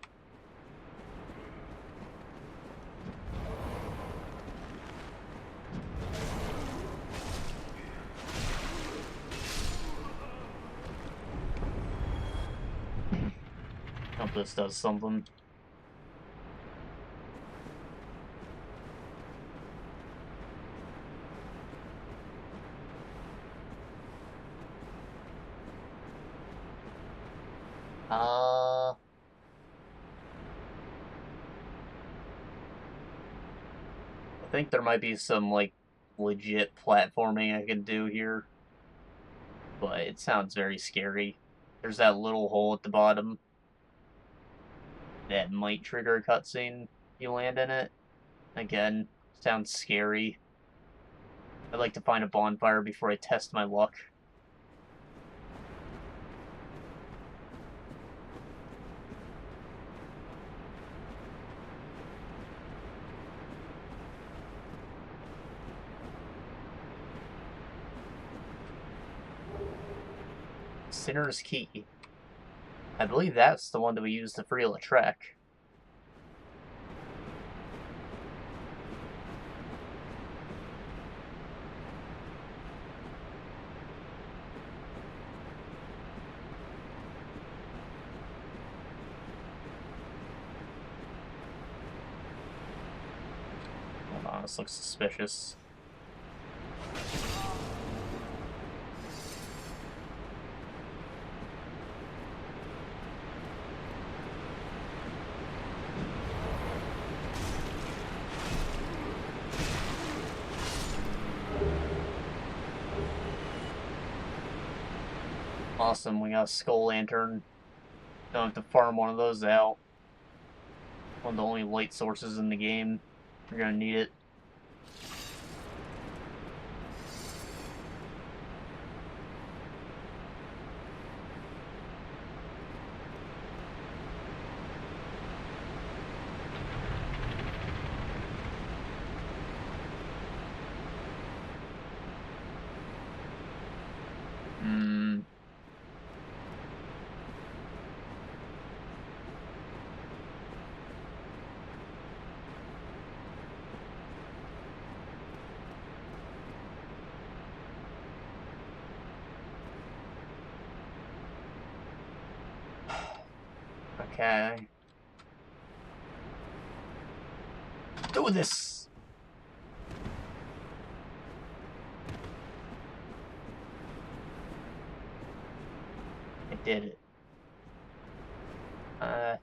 Hope this does something. I think there might be some, like, legit platforming I can do here. But it sounds very scary. There's that little hole at the bottom that might trigger a cutscene if you land in it. Again, sounds scary. I'd like to find a bonfire before I test my luck. Sinner's Key. I believe that's the one that we used to free Lautrec. Hold on, this looks suspicious. Awesome, we got a Skull Lantern. Don't have to farm one of those out. One of the only light sources in the game. You're gonna need it. Okay. Do this! I did it. But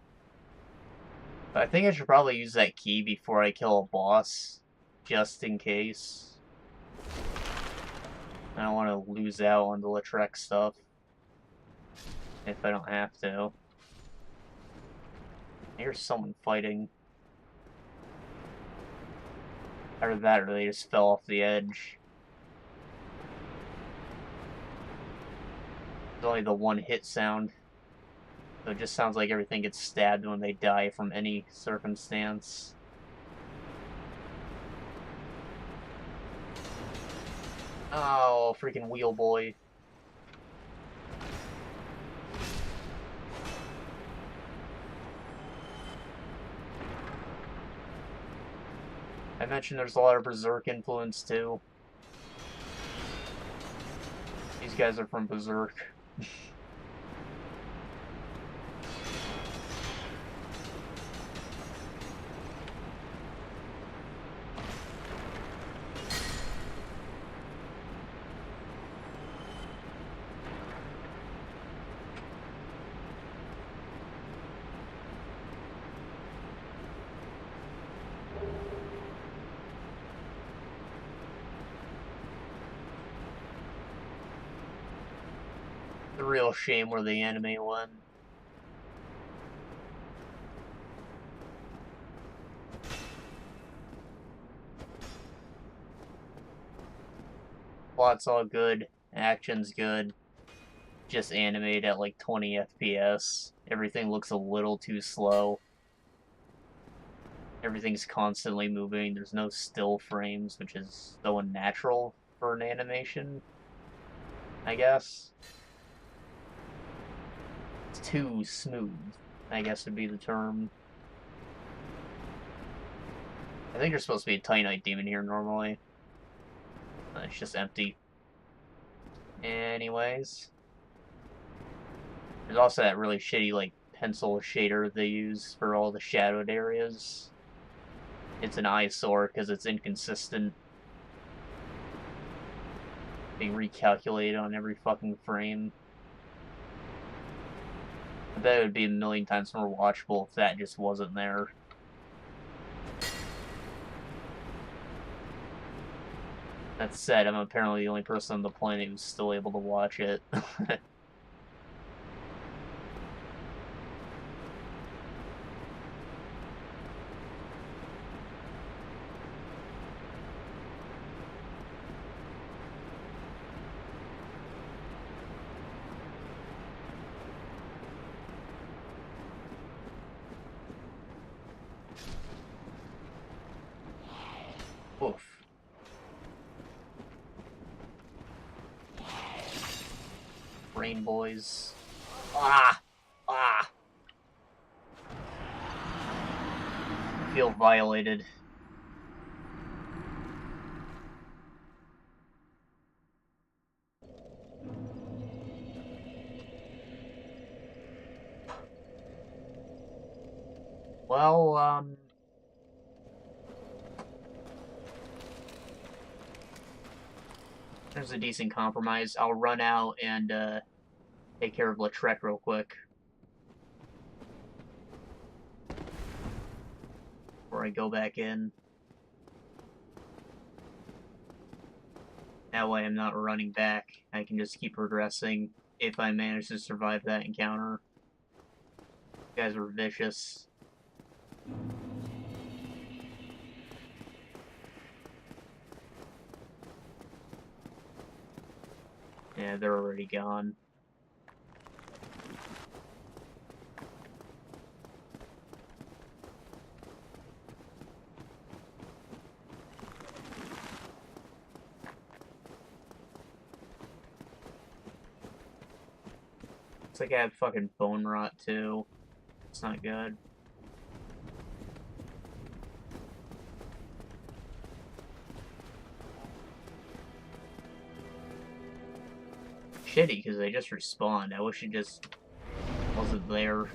I think I should probably use that key before I kill a boss, just in case. I don't want to lose out on the Lautrec stuff, if I don't have to. Here's someone fighting. Either that, or they just fell off the edge. There's only the one hit sound. So it just sounds like everything gets stabbed when they die from any circumstance. Oh, freaking wheel boy. I mentioned there's a lot of Berserk influence too. These guys are from Berserk. The real shame where the anime went. Plot's all good, action's good, just animated at like 20 FPS. Everything looks a little too slow. Everything's constantly moving, there's no still frames, which is so unnatural for an animation, I guess. It's too smooth, I guess would be the term. I think there's supposed to be a Titanite demon here normally. It's just empty. Anyways. There's also that really shitty, like, pencil shader they use for all the shadowed areas. It's an eyesore because it's inconsistent. Being recalculated on every fucking frame. I bet it would be a million times more watchable if that just wasn't there. That said, I'm apparently the only person on the planet who's still able to watch it. Oof. Brain boys. Ah! Ah! I feel violated. Well, there's a decent compromise. I'll run out and, take care of Lautrec real quick. Before I go back in. That way I'm not running back. I can just keep progressing if I manage to survive that encounter. You guys were vicious. Yeah, they're already gone. Looks like I have fucking bone rot too. It's not good. Shitty, because they just respawned. I wish it just wasn't there.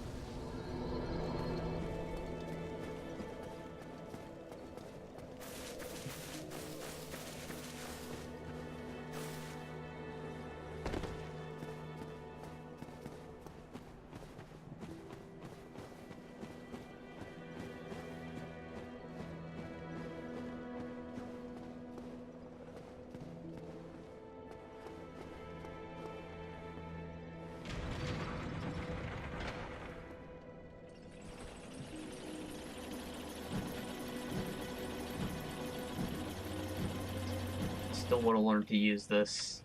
Still want to learn to use this.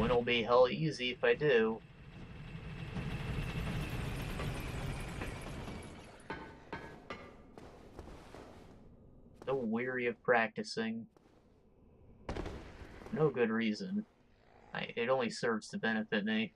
It'll be hell easy if I do. So weary of practicing. No good reason. It only serves to benefit me.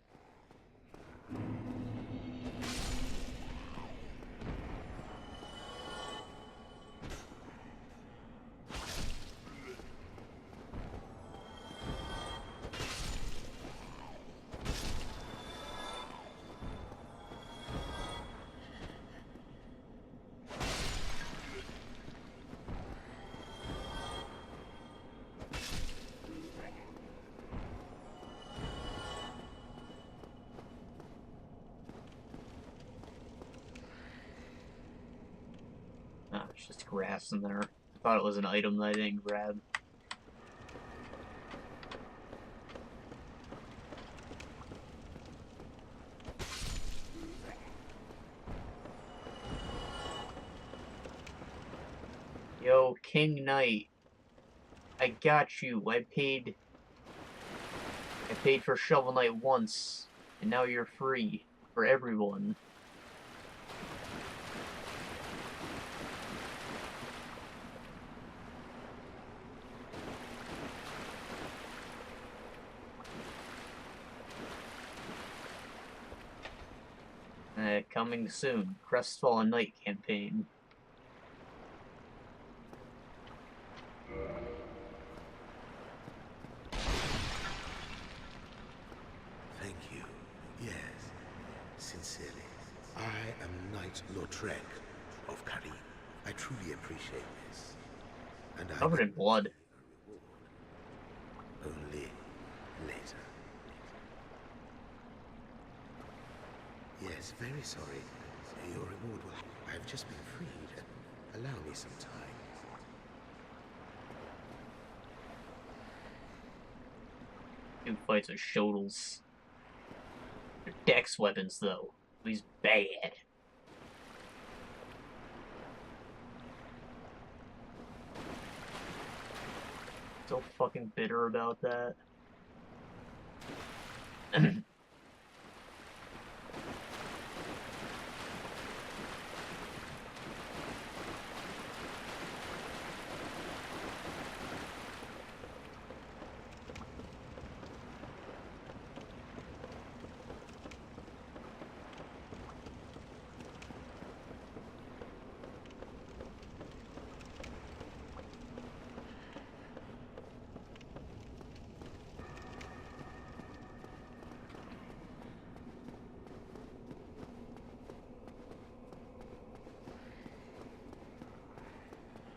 Oh, it's just grass in there. I thought it was an item that I didn't grab. Yo, King Knight. I got you. I paid for Shovel Knight once, and now you're free for everyone. Coming soon, Crestfallen Knight campaign. Thank you. Yes, sincerely. I am Knight Lautrec of Karim. I truly appreciate this. And I Covered in blood. only later. Yes, very sorry. Your reward will... I've just been freed. Allow me some time. Dude fights with Shodels. They're dex weapons, though. He's bad. So fucking bitter about that.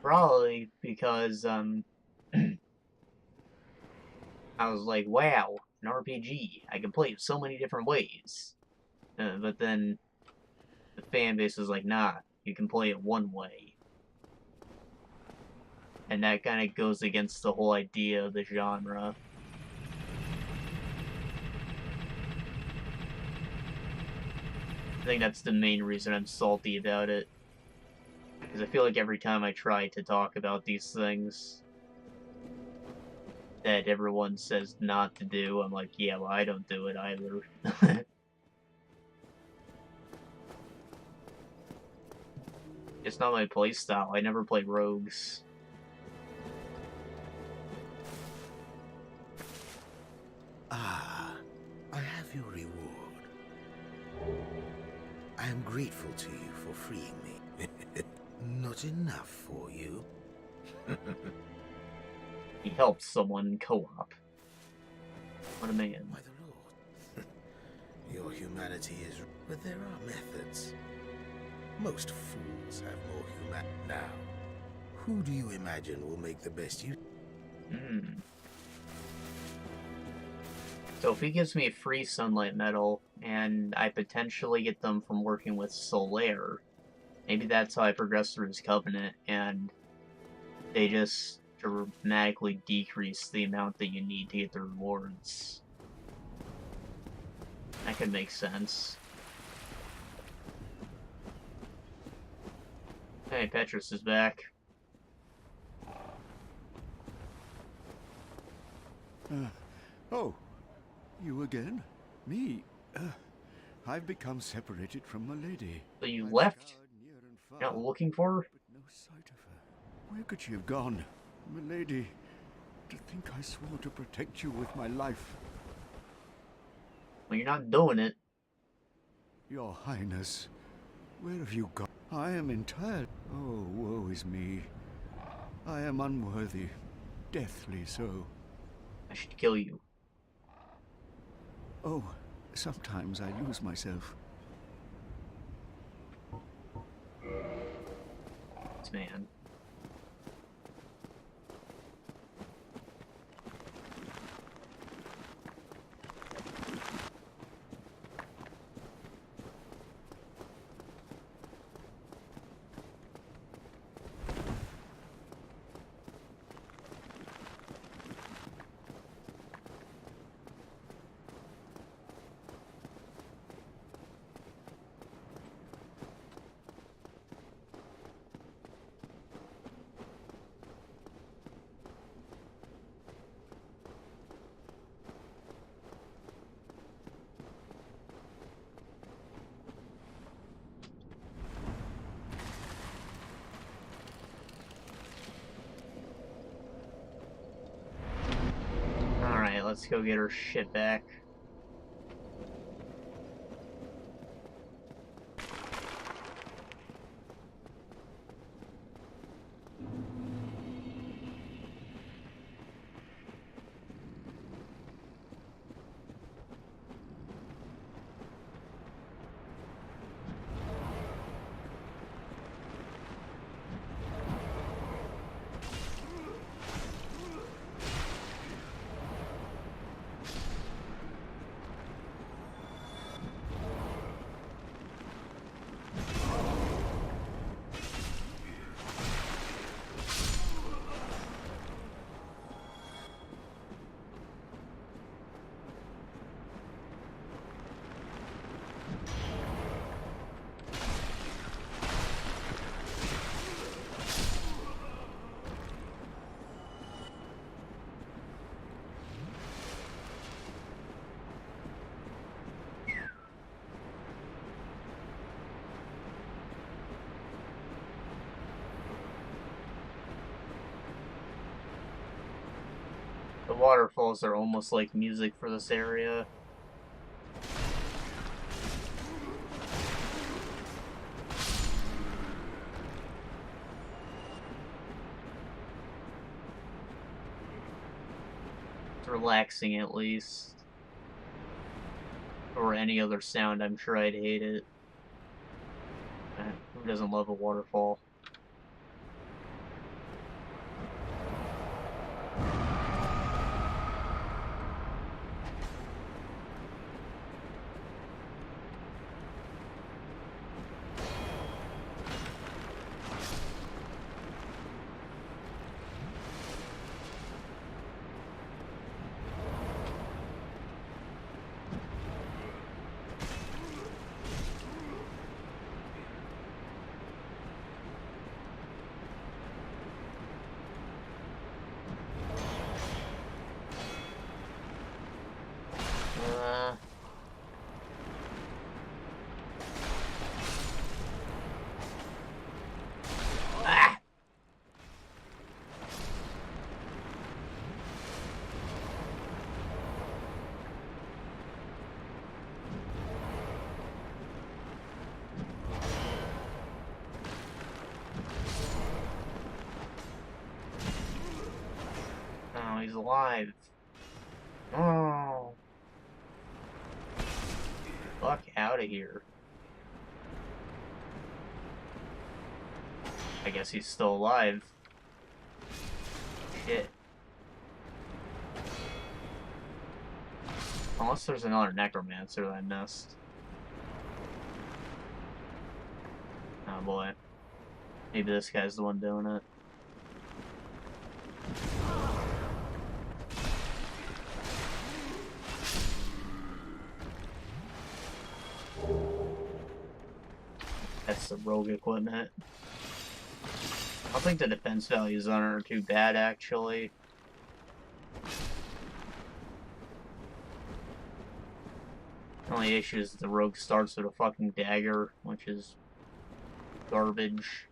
Probably because, I was like, wow, an RPG. I can play it so many different ways. But then the fan base is like, nah, you can play it one way. And that kind of goes against the whole idea of the genre. I think that's the main reason I'm salty about it. Because I feel like every time I try to talk about these things that everyone says not to do, I'm like, yeah, well, I don't do it either. It's not my playstyle. I never play rogues. Ah, I have your reward. I am grateful to you for freeing me. Not enough for you? He helps someone co-op. What a man. By the Lord. Your humanity is... But there are methods. Most fools have more human... Now, who do you imagine will make the best use? So if he gives me a free sunlight metal, and I potentially get them from working with Solaire, maybe that's how I progress through his covenant, and they just dramatically decrease the amount that you need to get the rewards. That could make sense. Hey, Petrus is back. Oh, you again? Me? I've become separated from my lady. So you I've left? scoured near and far, You're not looking for her? but no sight of her. Where could she have gone? My lady, to think I swore to protect you with my life. Well, you're not doing it. Your Highness, where have you gone? I am entirely... Oh, woe is me. I am unworthy, deathly so. I should kill you. Oh, sometimes I lose myself. This man. Alright, let's go get her shit back. The waterfalls are almost like music for this area. It's relaxing at least. Or any other sound, I'm sure I'd hate it. Who doesn't love a waterfall? Ah! Oh, he's alive. Oh. Fuck out of here. I guess he's still alive. Shit. Unless there's another necromancer that I missed. Oh boy. Maybe this guy's the one doing it. That's the rogue equipment. I don't think the defense values on it are too bad, actually. The only issue is the rogue starts with a fucking dagger, which is garbage.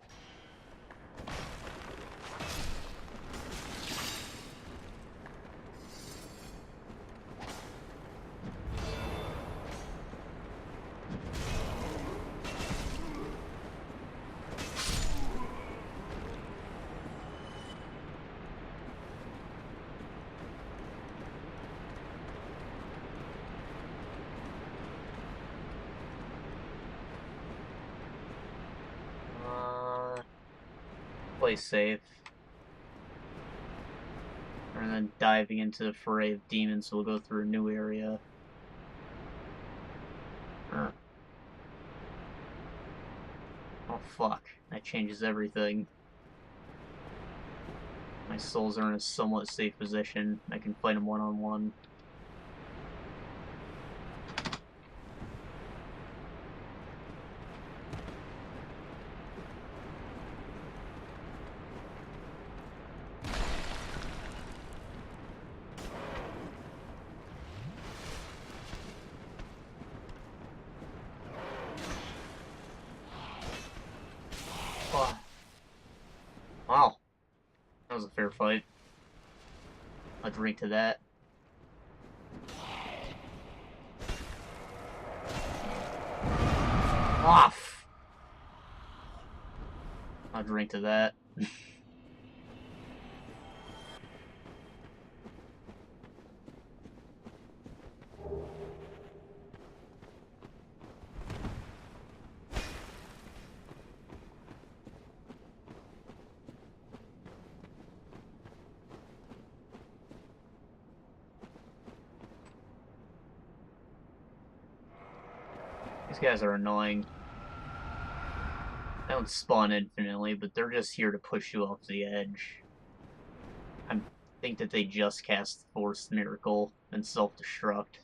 Play safe. And then diving into the fray of demons, so we'll go through a new area. Oh fuck, that changes everything. My souls are in a somewhat safe position. I can fight them one-on-one. Wow, that was a fair fight. I'll drink to that. Off! I'll drink to that. These guys are annoying. They don't spawn infinitely, but they're just here to push you off the edge. I think that they just cast Force Miracle and self-destruct.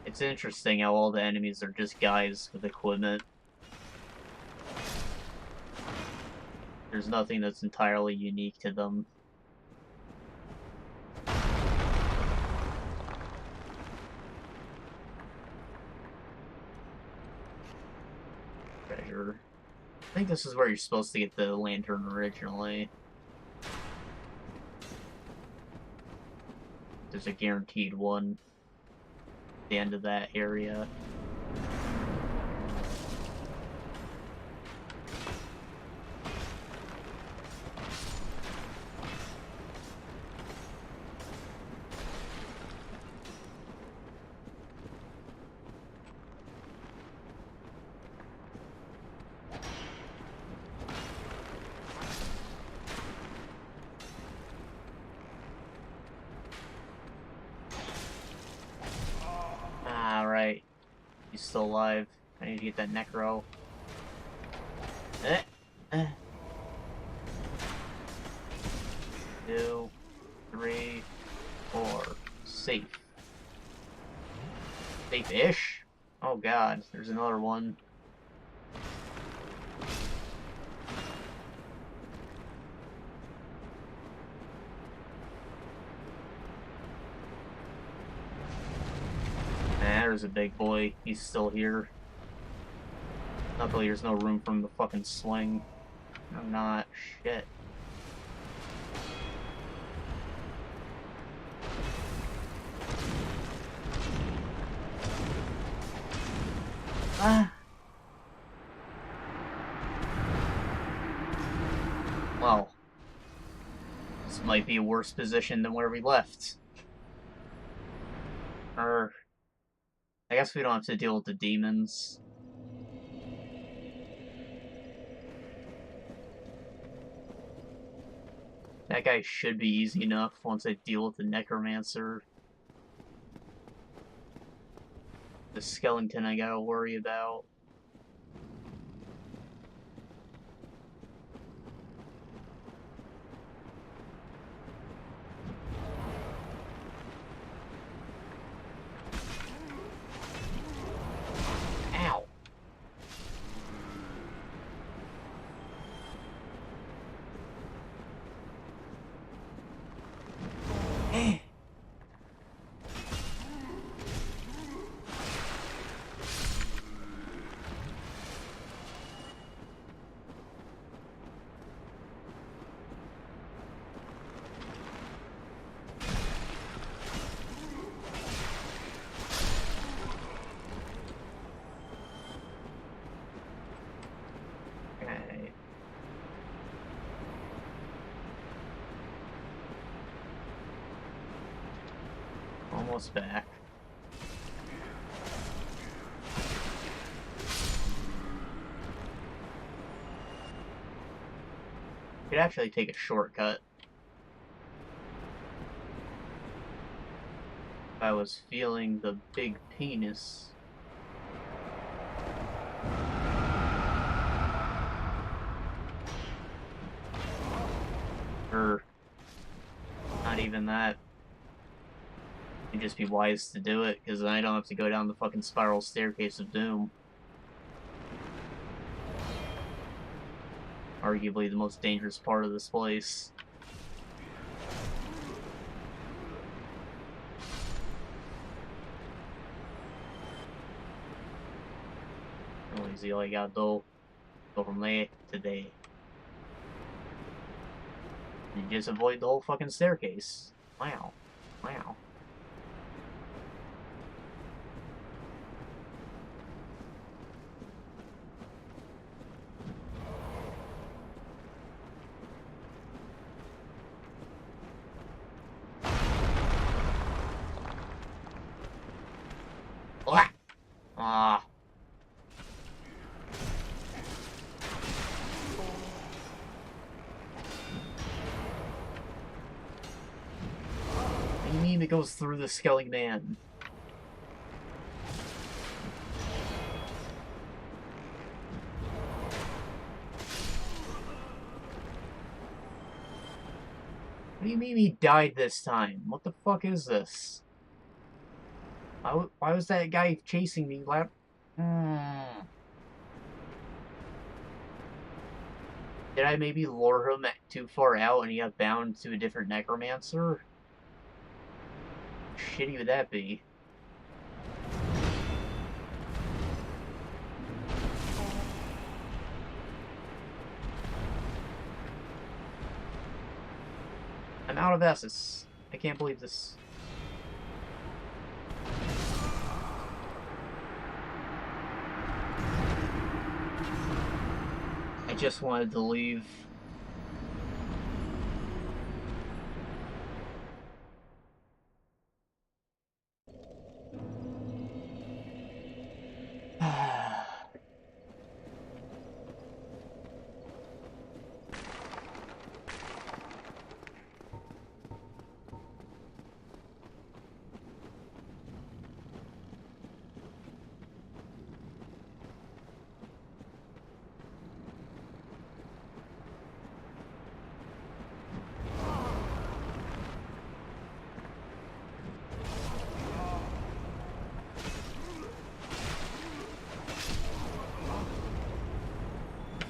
It's interesting how all the enemies are just guys with equipment. There's nothing that's entirely unique to them. Treasure. I think this is where you're supposed to get the lantern originally. There's a guaranteed one at the end of that area. Alright. He's still alive. I need to get that necro. 2, 3, 4. Safe. Safe-ish? Oh god, there's another one. There's a big boy. He's still here. Luckily, there's no room for him to fucking swing. Or not. Shit. Ah. Well, this might be a worse position than where we left. Or, I guess we don't have to deal with the demons. That guy should be easy enough once I deal with the Necromancer. The Skellington I gotta worry about. Ow! Eh. Okay. Almost back. Could actually take a shortcut. If I was feeling the big penis. Or not even that. It'd just be wise to do it, because then I don't have to go down the fucking spiral staircase of doom. Arguably the most dangerous part of this place. Real easy, all you gotta do, go from there to there. You just avoid the whole fucking staircase. Wow. Wow. Ah! Ah. What do you mean it goes through the Skelly Man? What do you mean he died this time? What the fuck is this? Why was that guy chasing me? Did I maybe lure him too far out and he got bound to a different necromancer? How shitty would that be? I'm out of Essus. I can't believe this. I just wanted to leave.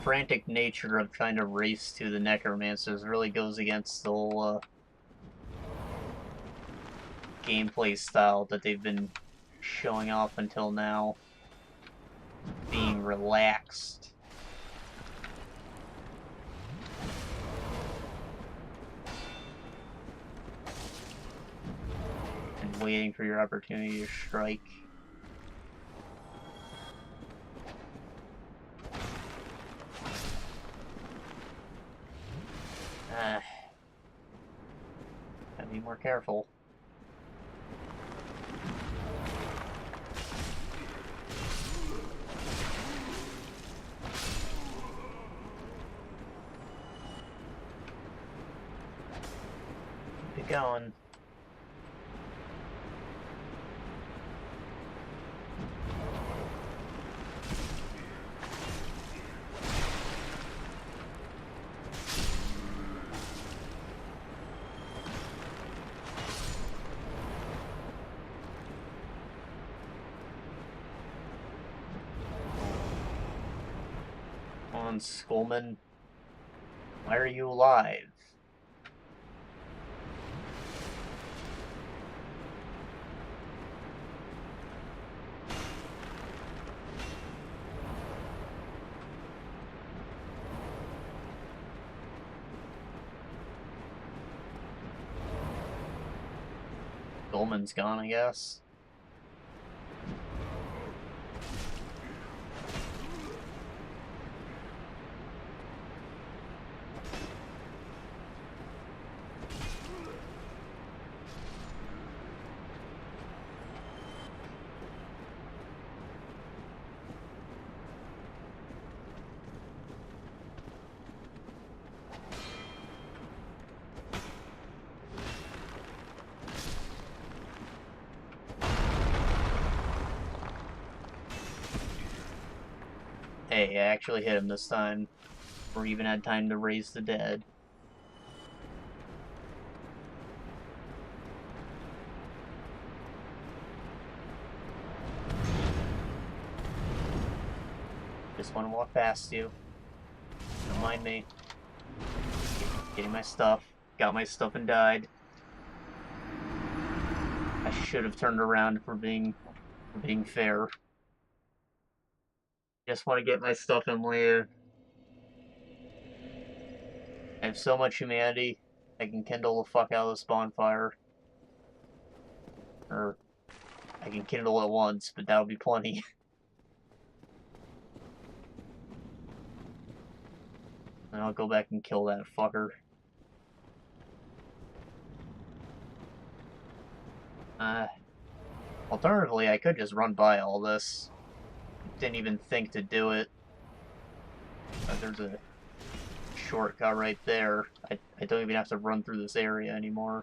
Frantic nature of trying to race to the necromancers really goes against the whole gameplay style that they've been showing off until now. Being relaxed. And waiting for your opportunity to strike. Gotta be more careful. Keep it going. On Skullman, why are you alive? Skullman's gone, I guess. Hey, I actually hit him this time. Or even had time to raise the dead. Just want to walk past you. Don't mind me. Getting my stuff. Got my stuff and died. I should have turned around for being fair. Just want to get my stuff and leave. I have so much humanity, I can kindle the fuck out of this bonfire. Or, I can kindle it once, but that'll be plenty. And I'll go back and kill that fucker. Alternatively, I could just run by all this. Didn't even think to do it. But there's a shortcut right there. I don't even have to run through this area anymore.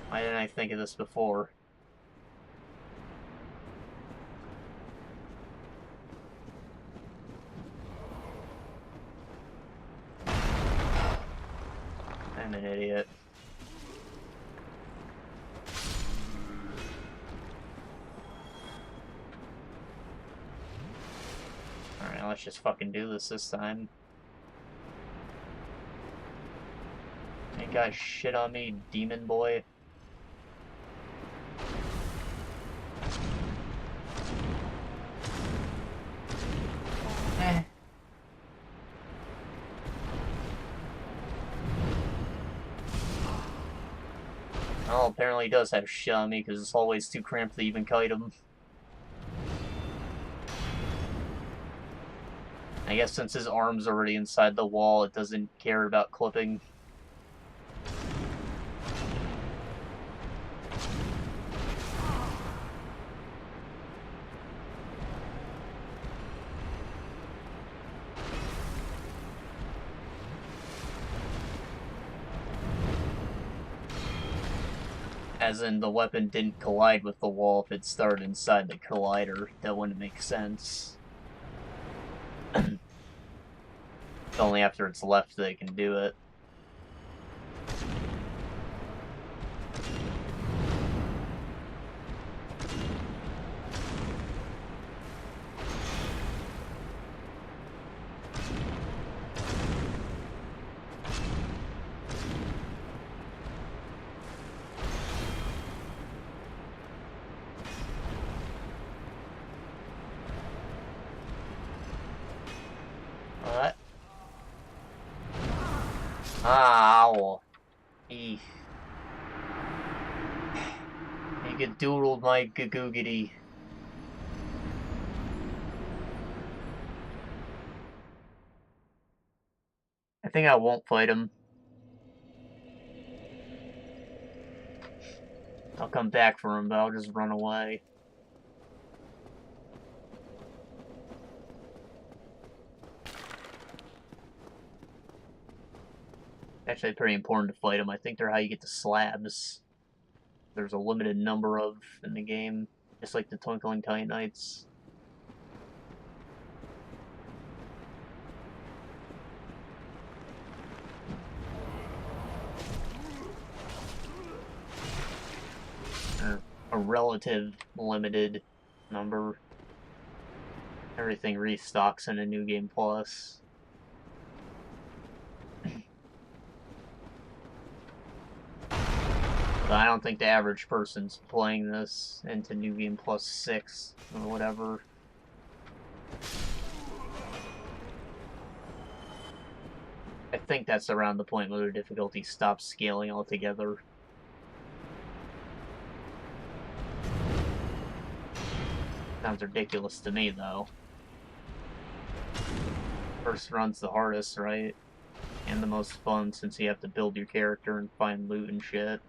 Why didn't I think of this before? I'm an idiot. Alright, let's just fucking do this time. Ain't got shit on me, demon boy. Oh, apparently he does have shit on me because this hallway's too cramped to even kite him. I guess since his arm's already inside the wall, it doesn't care about clipping. As in, the weapon didn't collide with the wall if it started inside the collider. That wouldn't make sense. It's only after it's left that it can do it. Ow. Eek. You get doodled, my gagoogity. I think I won't fight him. I'll come back for him, but I'll just run away. Actually, pretty important to fight them. I think they're how you get the slabs. There's a limited number of in the game, just like the Twinkling Titanites. A relative limited number. Everything restocks in a New Game Plus. But I don't think the average person's playing this into New Game Plus 6 or whatever. I think that's around the point where the difficulty stops scaling altogether. Sounds ridiculous to me, though. First run's the hardest, right? And the most fun, since you have to build your character and find loot and shit.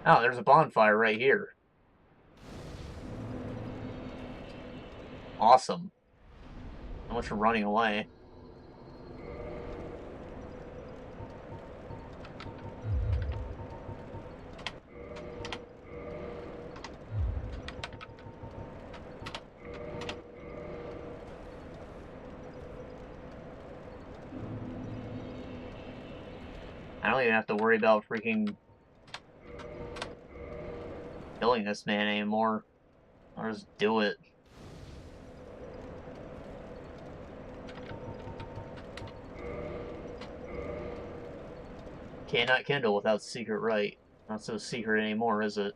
Oh, there's a bonfire right here. Awesome. How much for running away? I don't even have to worry about freaking killing this man anymore. I'll just do it. Cannot kindle without secret right. Not so secret anymore, is it?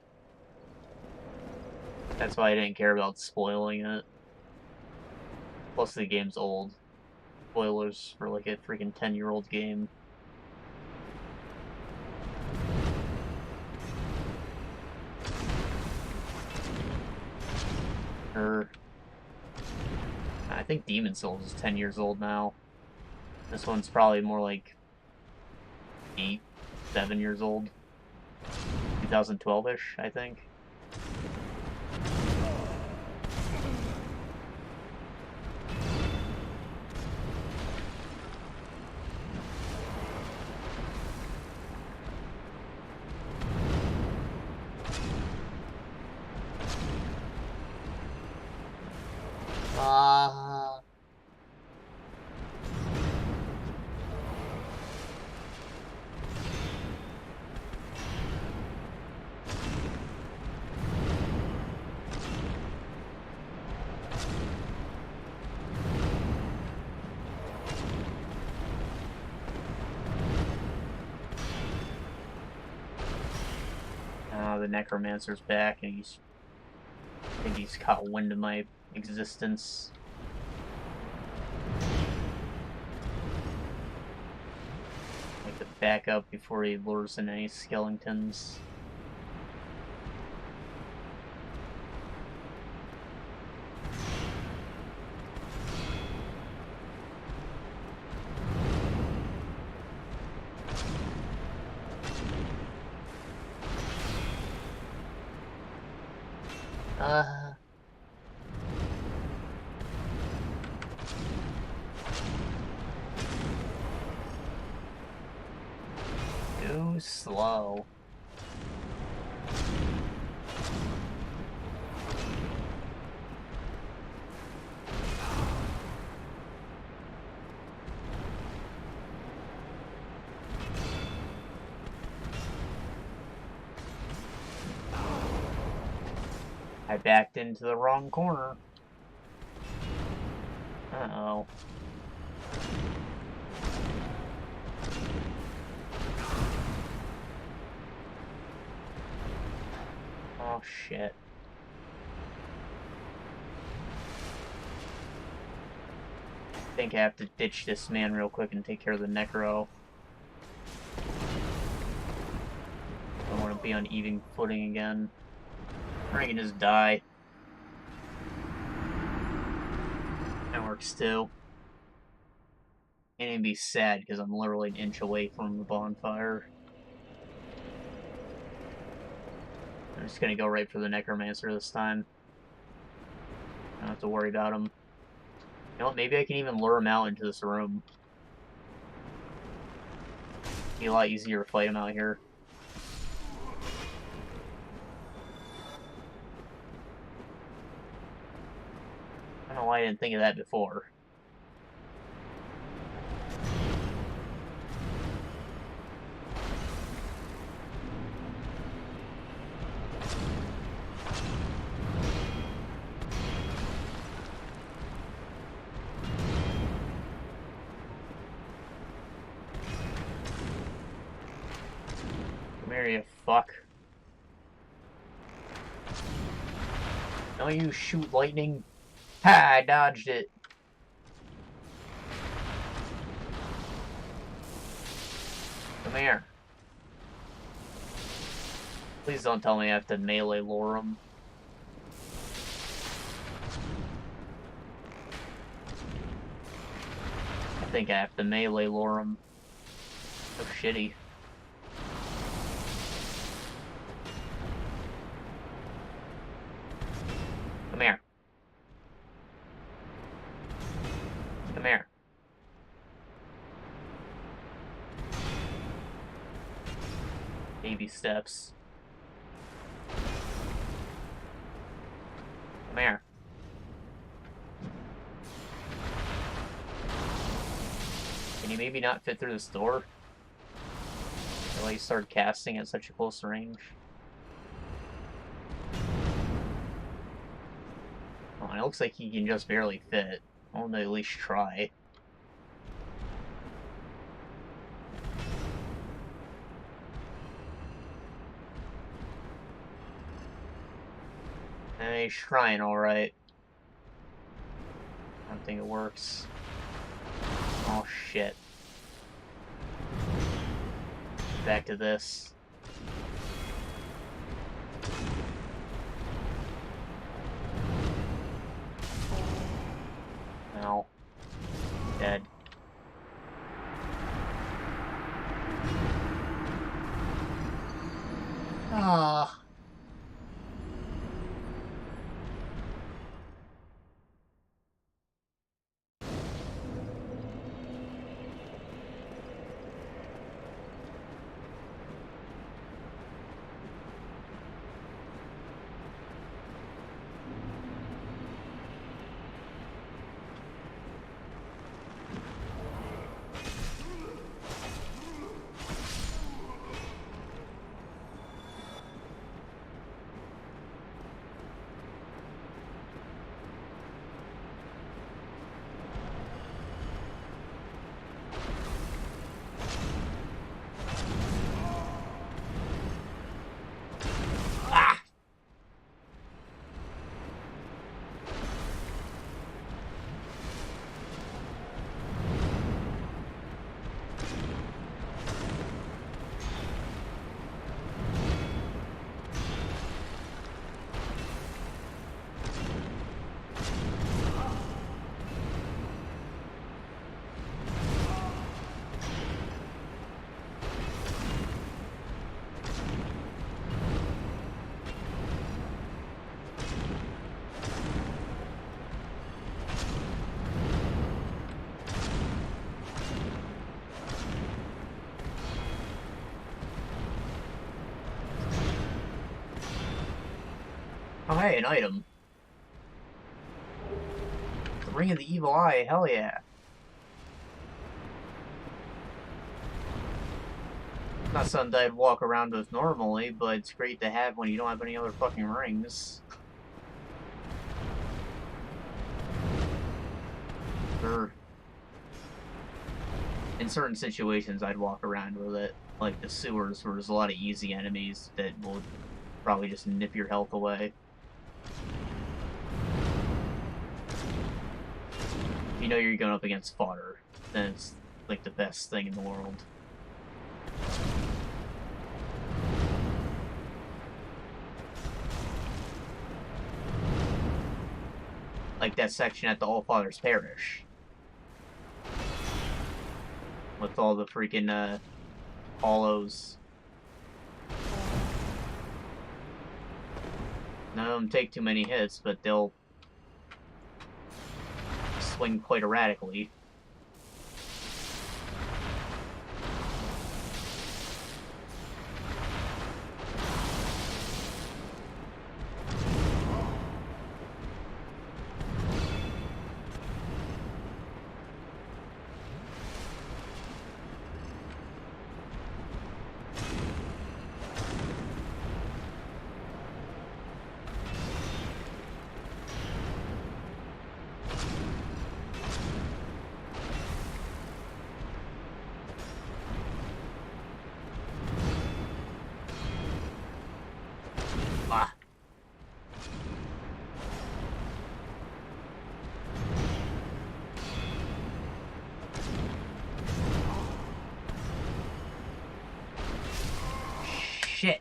That's why I didn't care about spoiling it. Plus the game's old. Spoilers for like a freaking 10-year-old game. I think Demon Souls is 10 years old now. This one's probably more like 8, 7 years old. 2012-ish, I think. The Necromancer's back, and I think he's caught wind of my existence. Like to back up before he lures in any skeletons. Too slow. I backed into the wrong corner. Uh-oh. Oh, shit. I think I have to ditch this man real quick and take care of the Necro. I don't want to be on even footing again. Or I can just die. That works too. And it'd be sad because I'm literally an inch away from the bonfire. I'm just gonna go right for the Necromancer this time. I don't have to worry about him. You know what, maybe I can even lure him out into this room. Be a lot easier to fight him out here. I don't know why I didn't think of that before. Come here, you fuck. Don't you shoot lightning? Ha! I dodged it. Come here. Please don't tell me I have to melee lure him. I think I have to melee lure him. So shitty. Come here. Come here. Baby steps. Come here. Can you maybe not fit through this door? Why you start casting at such a close range? Oh, it looks like he can just barely fit. I want to at least try. He's trying alright. I don't think it works. Oh shit. Back to this. No. Dead. Ah. Oh hey, an item. The Ring of the Evil Eye, hell yeah. Not something I'd walk around with normally, but it's great to have when you don't have any other fucking rings. Or in certain situations I'd walk around with it. Like the sewers where there's a lot of easy enemies that will Probably just nip your health away. If you know you're going up against fodder, then it's like the best thing in the world. Like that section at the Allfather's Parish. With all the freaking, hollows. None of them take too many hits, but they'll swing quite erratically. Ah. Shit.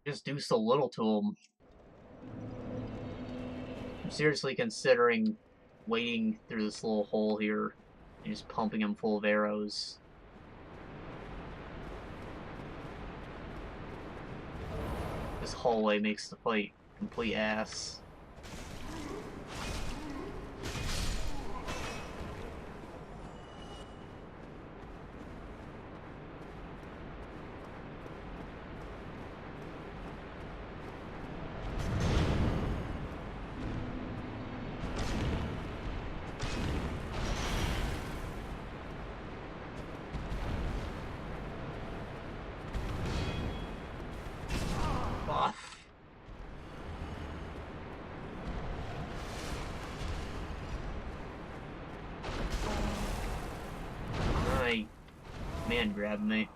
Just do so little to him. I'm seriously considering wading through this little hole here and just pumping him full of arrows. This hallway makes the fight complete ass. My man grabbed me.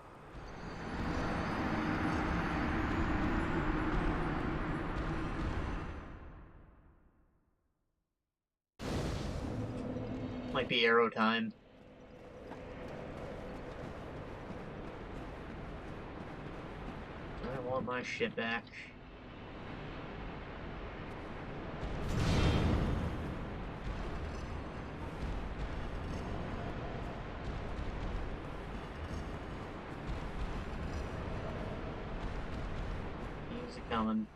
Might be arrow time. I want my shit back. He's coming.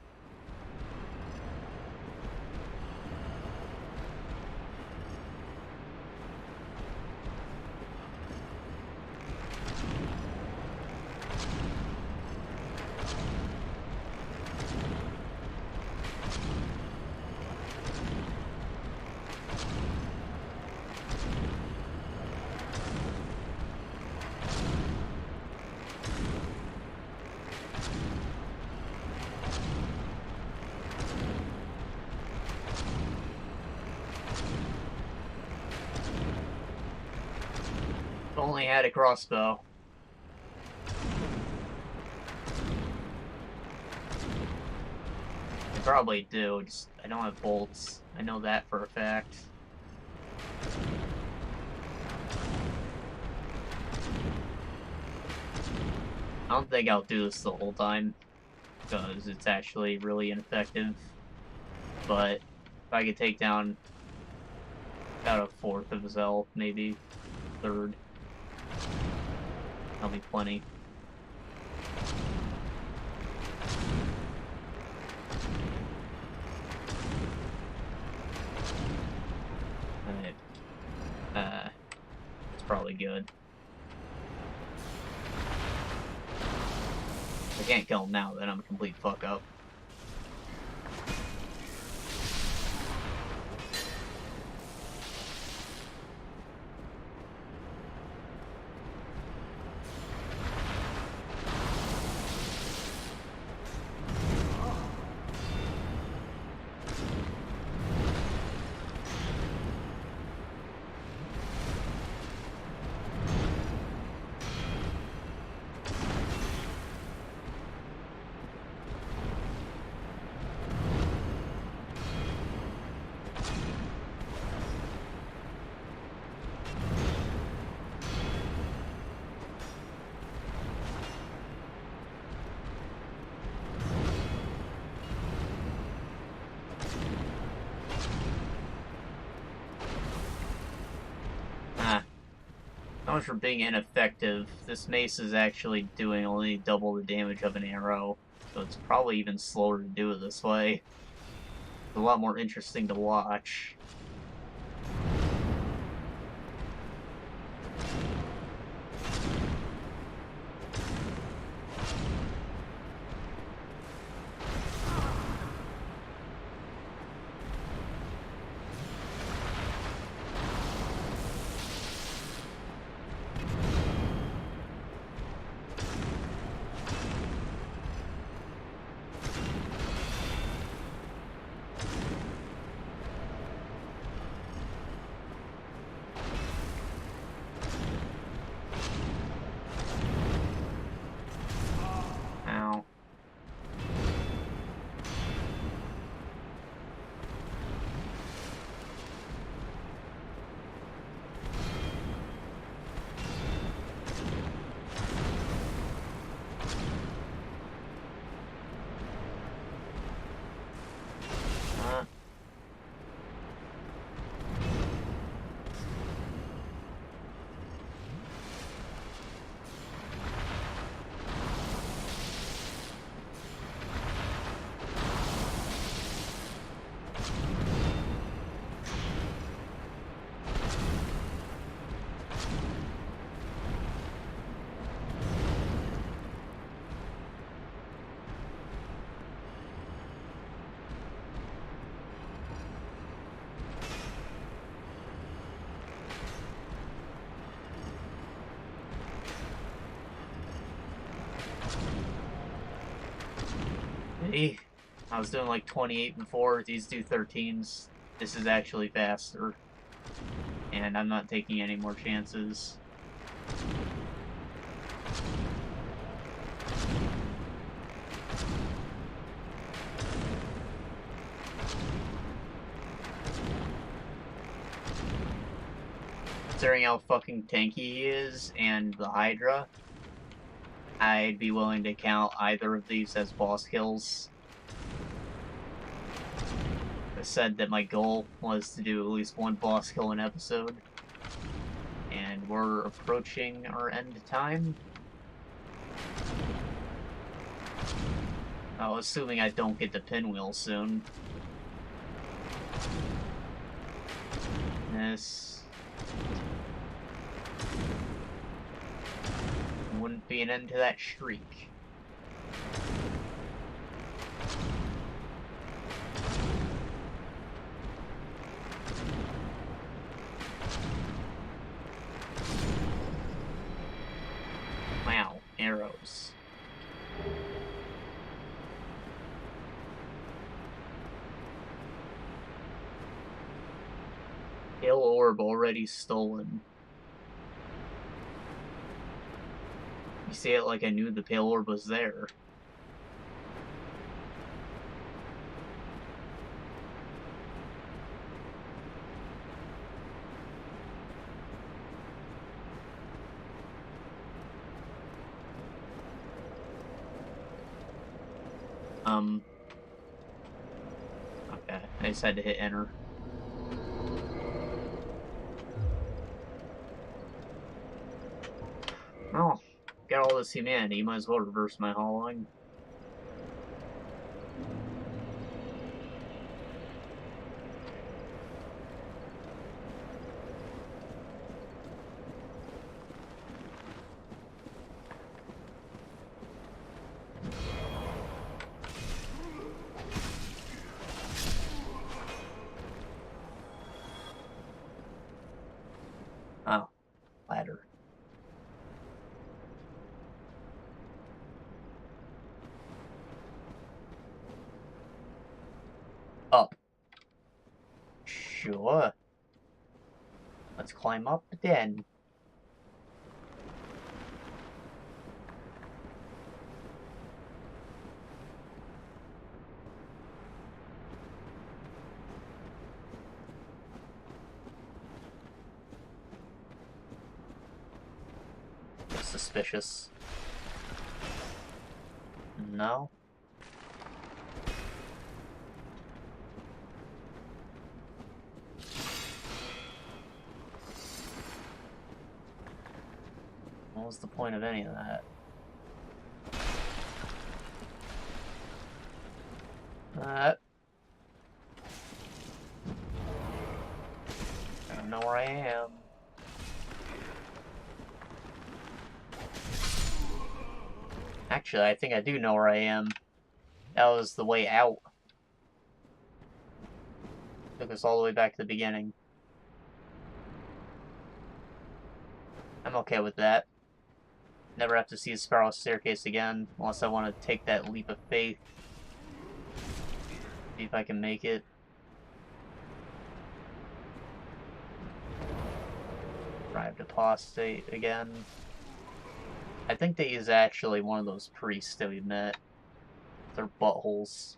Only had a crossbow. I probably do, just I don't have bolts. I know that for a fact. I don't think I'll do this the whole time, because it's actually really ineffective. But if I could take down about a fourth of his health, maybe third, that'll be plenty. It's probably good. If I can't kill him now, then I'm a complete fuck up. much for being ineffective, this mace is actually doing only double the damage of an arrow, so it's probably even slower to do it this way. It's a lot more interesting to watch. Ow. Hey, I was doing like 28 before, these do 13s. This is actually faster. And I'm not taking any more chances. Considering how fucking tanky he is, and the Hydra, I'd be willing to count either of these as boss kills. I said that my goal was to do at least one boss kill an episode, and we're approaching our end time. Oh, assuming I don't get the pinwheel soon. This wouldn't be an end to that shriek. Wow, arrows. Pale orb already stolen. You say it like I knew the pale orb was there. Okay, I just had to hit enter. Oh, got all this humanity, you might as well reverse my hollowing. Oh, ladder. Up. Sure. Let's climb up then. Suspicious. No. was the point of any of that? I don't know where I am. Actually, I think I do know where I am. That was the way out. Took us all the way back to the beginning. I'm okay with that. Never have to see the spiral staircase again, unless I want to take that leap of faith. See if I can make it. Arrived apostate again. I think that is actually one of those priests that we met. Their buttholes.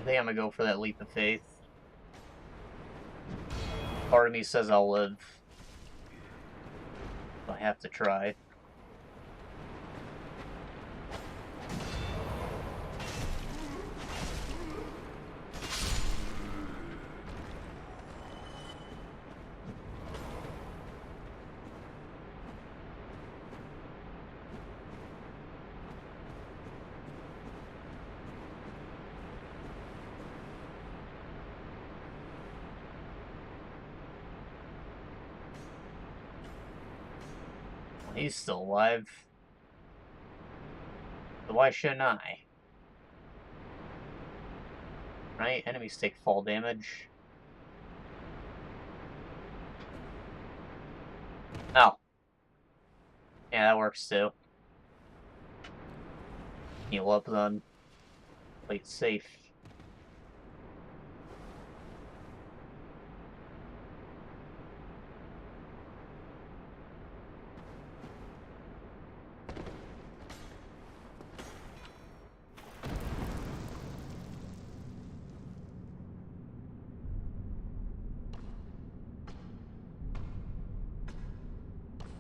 I think I'm gonna go for that leap of faith. Part of me says I'll live. I have to try. He's still alive. So why shouldn't I? Right? Enemies take fall damage. Oh. Yeah, that works too. Heal up then. Play it safe.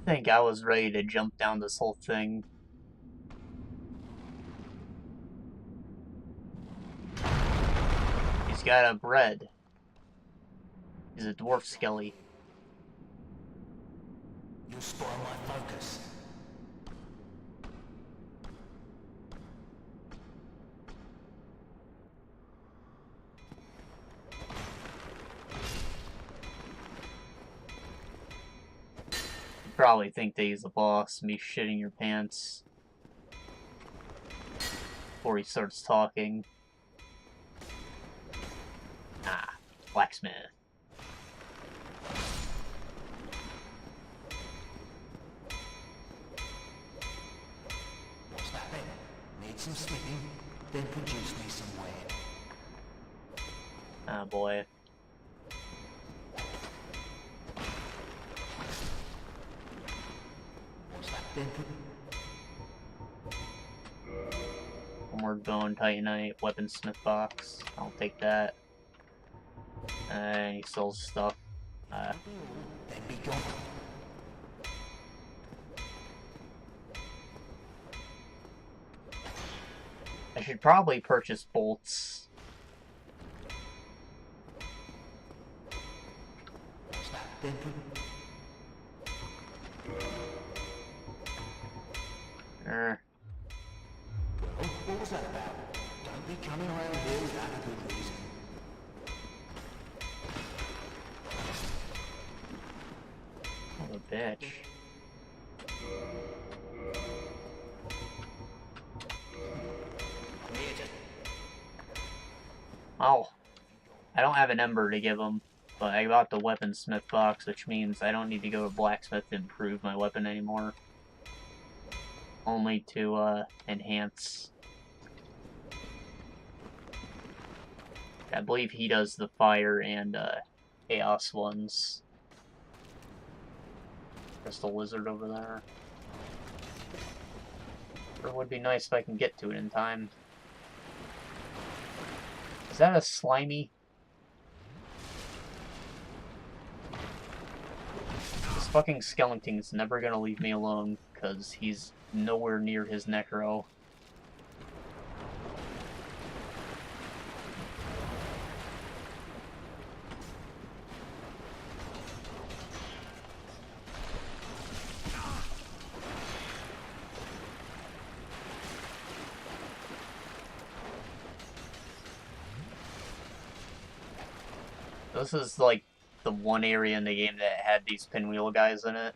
I think I was ready to jump down this whole thing. He's got a bread. He's a dwarf skelly. You spoil my focus. Probably think that he's the boss, me shitting your pants before he starts talking. Ah, blacksmith. What's that then? Need some smithing, then produce me some ware. Ah, boy. Then Homeward Bone, Titanite, Weaponsmith box. I'll take that. And he sells stuff. then be gone. I should probably purchase bolts. What's that then? What was that about? Don't be coming around here without a good reason. What a bitch. Oh. I don't have an ember to give him, but I got the weaponsmith box, which means I don't need to go to blacksmith to improve my weapon anymore. Only to, enhance. I believe he does the fire and chaos ones. Crystal lizard over there. It would be nice if I can get to it in time. Is that a slimy? This fucking Skellington's never gonna leave me alone, because he's nowhere near his necro. This is like the one area in the game that had these pinwheel guys in it,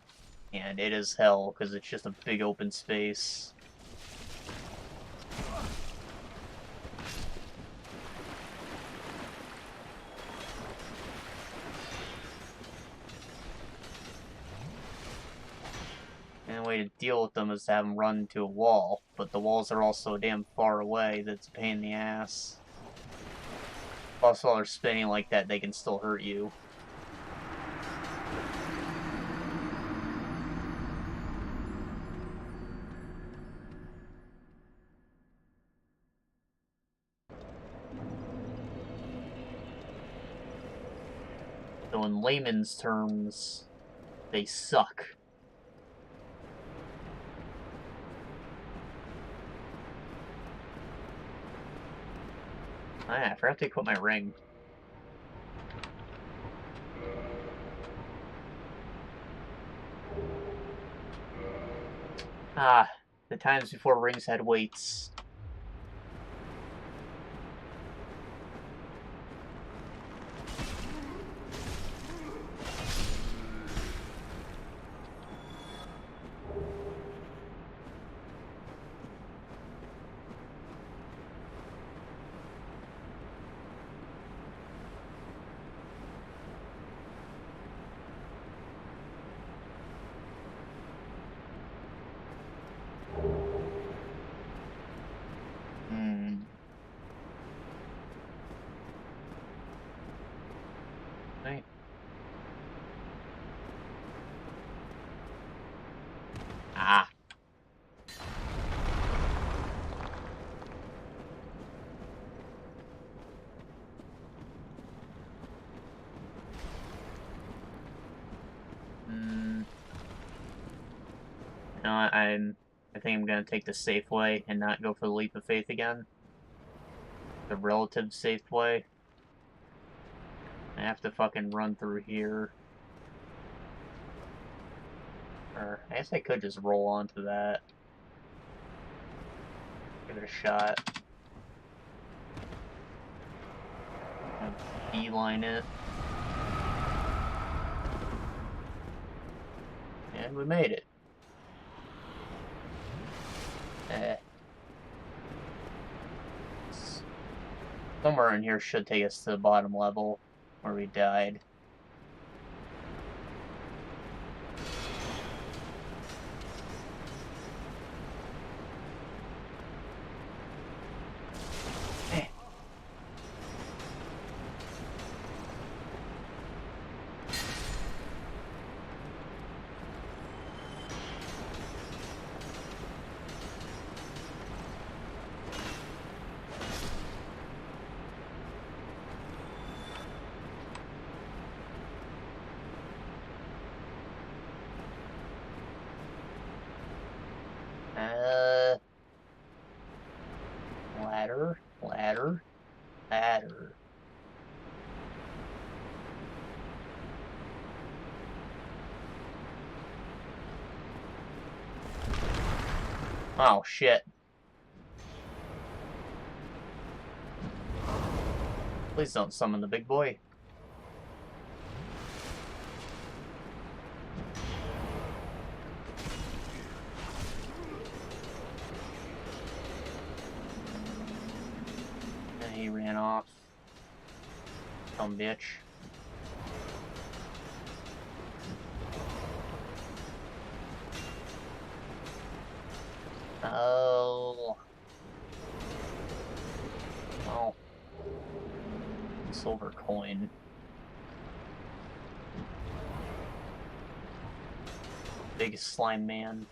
and it is hell because it's just a big open space. And the way to deal with them is to have them run into a wall, but the walls are also damn far away that's a pain in the ass. Plus, while they're spinning like that, they can still hurt you. So in layman's terms, they suck. I forgot to equip my ring. Ah, the times before rings had weights. Right. Ah. No, I think I'm gonna take the safe way and not go for the leap of faith again. The relative safe way. I have to fucking run through here. Or, I guess I could just roll onto that. Give it a shot. Beeline it. And we made it. Somewhere in here should take us to the bottom level where we died. Ladder. Oh, shit. Please don't summon the big boy. And he ran off. Dumb bitch. Oh. Oh. Silver coin. Big slime man.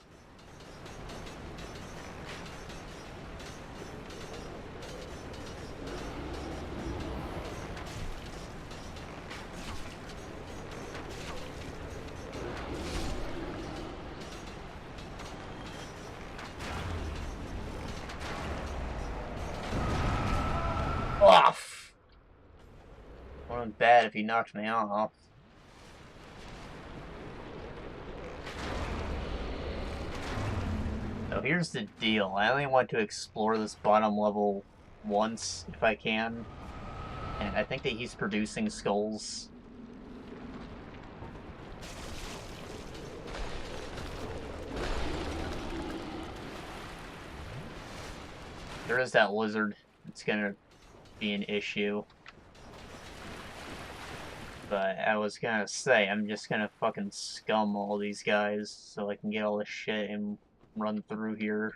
Off. Wasn't bad if he knocked me off. So here's the deal. I only want to explore this bottom level once, if I can. And I think that he's producing skulls. There is that lizard. It's gonna be an issue. But I was gonna say, I'm just gonna fucking scum all these guys so I can get all this shit and run through here.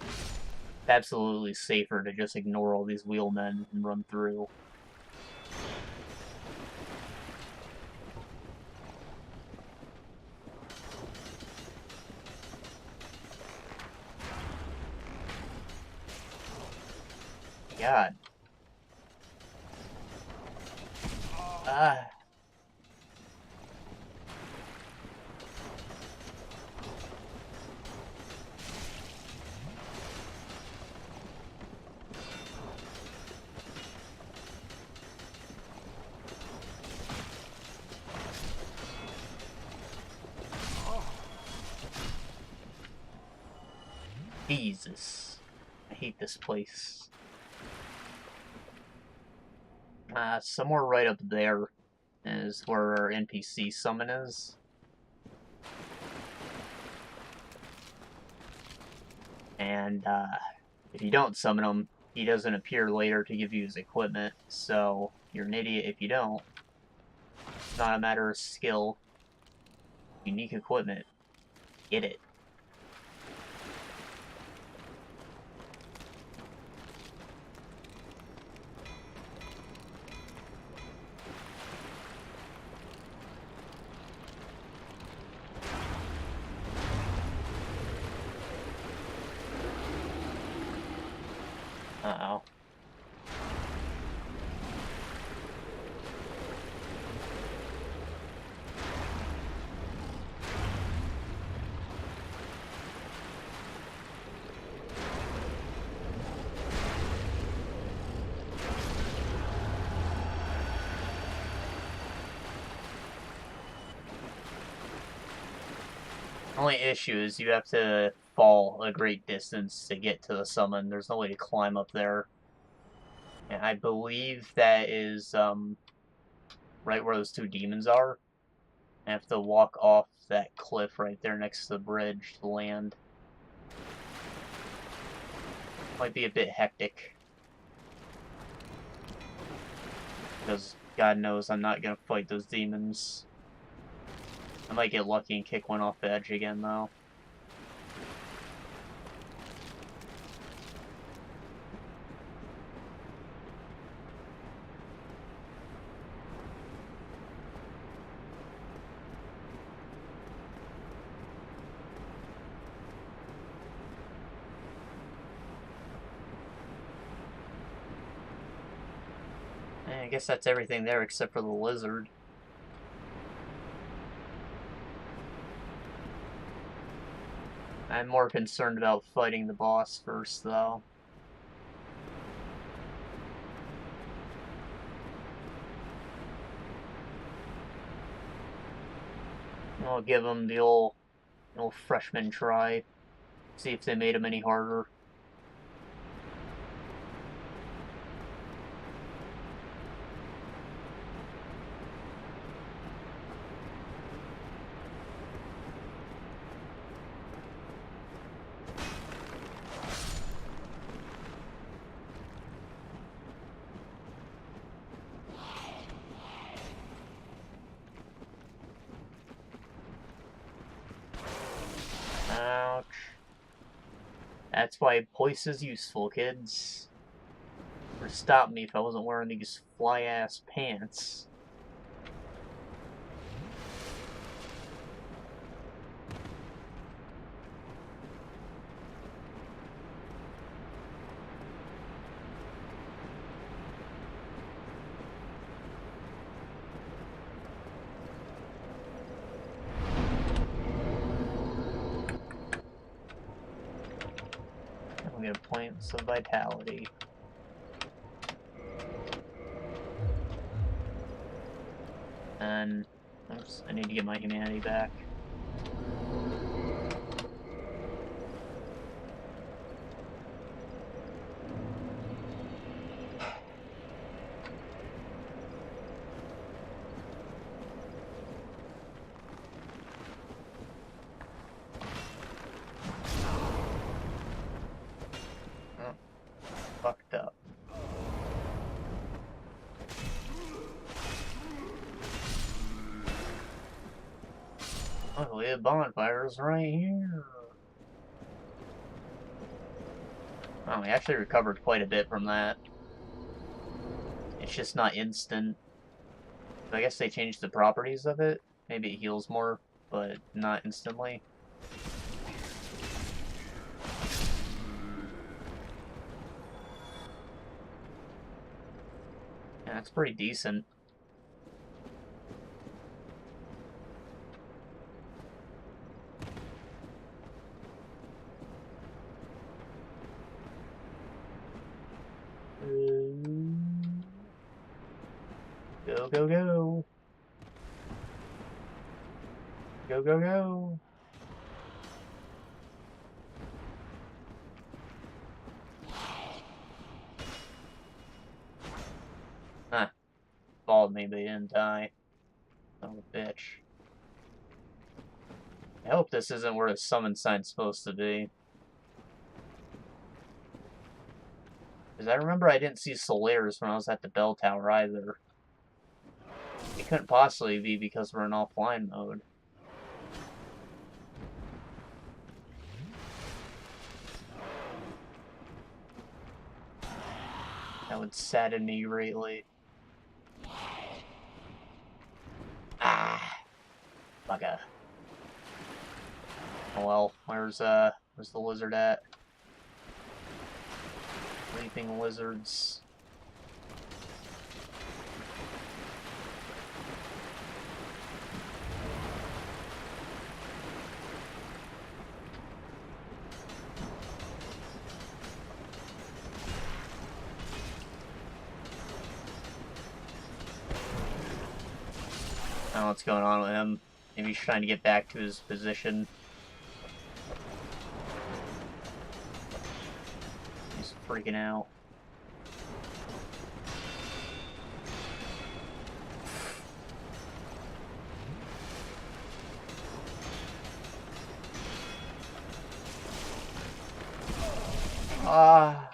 It's absolutely safer to just ignore all these wheelmen and run through. God. Ah. Jesus. I hate this place. Somewhere right up there is where our NPC summon is. And, if you don't summon him, he doesn't appear later to give you his equipment, so you're an idiot if you don't. It's not a matter of skill. Unique equipment. Get it. Uh-oh. Only issue is you have to fall a great distance to get to the summon. There's no way to climb up there. And I believe that is, right where those two demons are. I have to walk off that cliff right there next to the bridge to land. Might be a bit hectic. Because God knows I'm not gonna fight those demons. I might get lucky and kick one off the edge again, though. I guess that's everything there except for the lizard. I'm more concerned about fighting the boss first, though. I'll give them the old freshman try. See if they made them any harder. That's why Poise is useful, kids. Or stop me if I wasn't wearing these fly-ass pants. I'm gonna point some vitality. And oops, I need to get my humanity back. Oh, fucked up. Luckily, the bonfire's right here. Oh, we actually recovered quite a bit from that. It's just not instant. I guess they changed the properties of it. Maybe it heals more, but not instantly. Yeah, that's pretty decent. Go, go, go. Go, go, go. Huh. Followed me, but he didn't die. Son of a bitch. I hope this isn't where the summon sign's supposed to be. Because I remember I didn't see Solaris when I was at the bell tower either. It couldn't possibly be because we're in offline mode. That would sadden me greatly. Ah, bugger. Oh well, where's the lizard at? Leaping lizards. I don't know what's going on with him. Maybe he's trying to get back to his position. He's freaking out. Ah.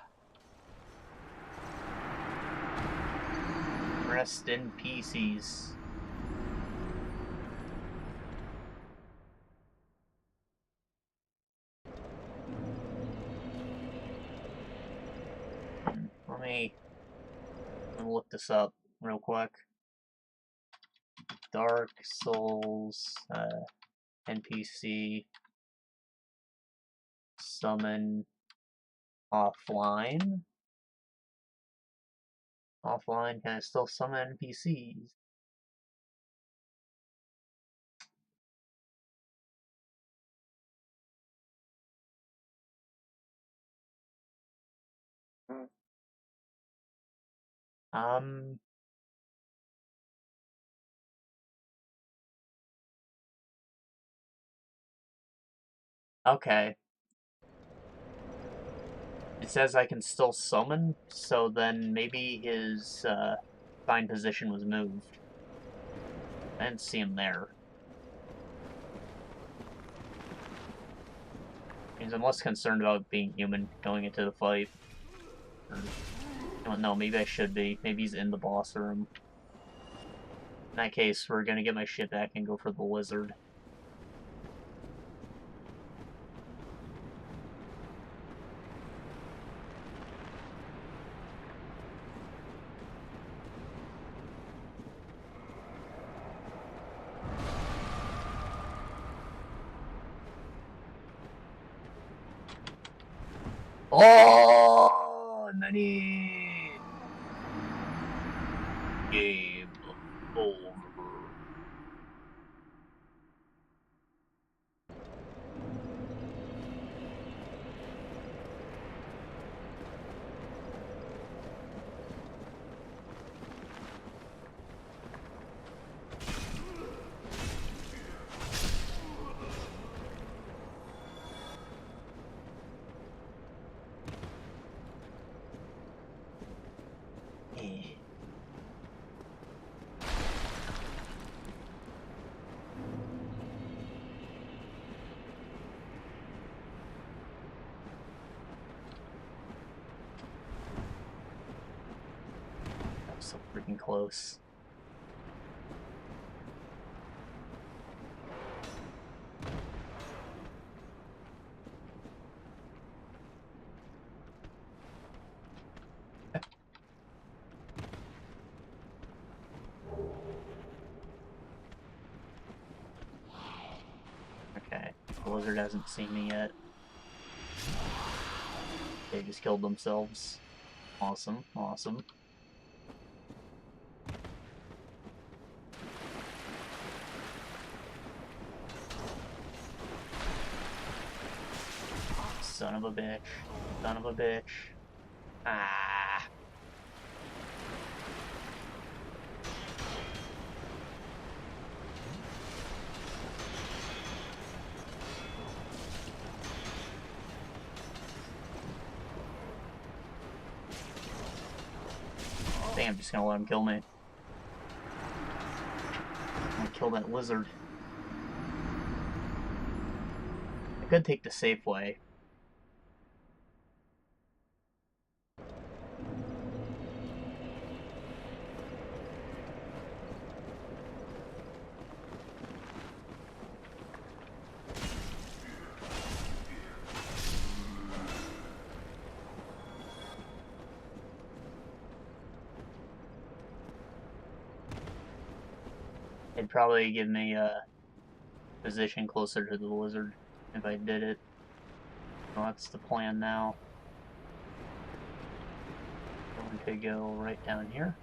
Rest in pieces. Let me look this up real quick. Dark Souls NPC summon offline. Offline, can I still summon NPCs? Um, okay. It says I can still summon, so then maybe his fine position was moved. I didn't see him there. Means I'm less concerned about being human going into the fight. Or, I don't know, maybe I should be. Maybe he's in the boss room. In that case, we're gonna get my shit back and go for the lizard. Oh, Nani! Game over. So freaking close. Okay, the lizard hasn't seen me yet. They just killed themselves. Awesome, awesome. Son of a bitch. Son of a bitch. Ah. I think I'm just gonna let him kill me. I'm gonna kill that lizard. I could take the safe way. It'd probably give me a position closer to the lizard if I did it. Well, that's the plan now. Going to go right down here.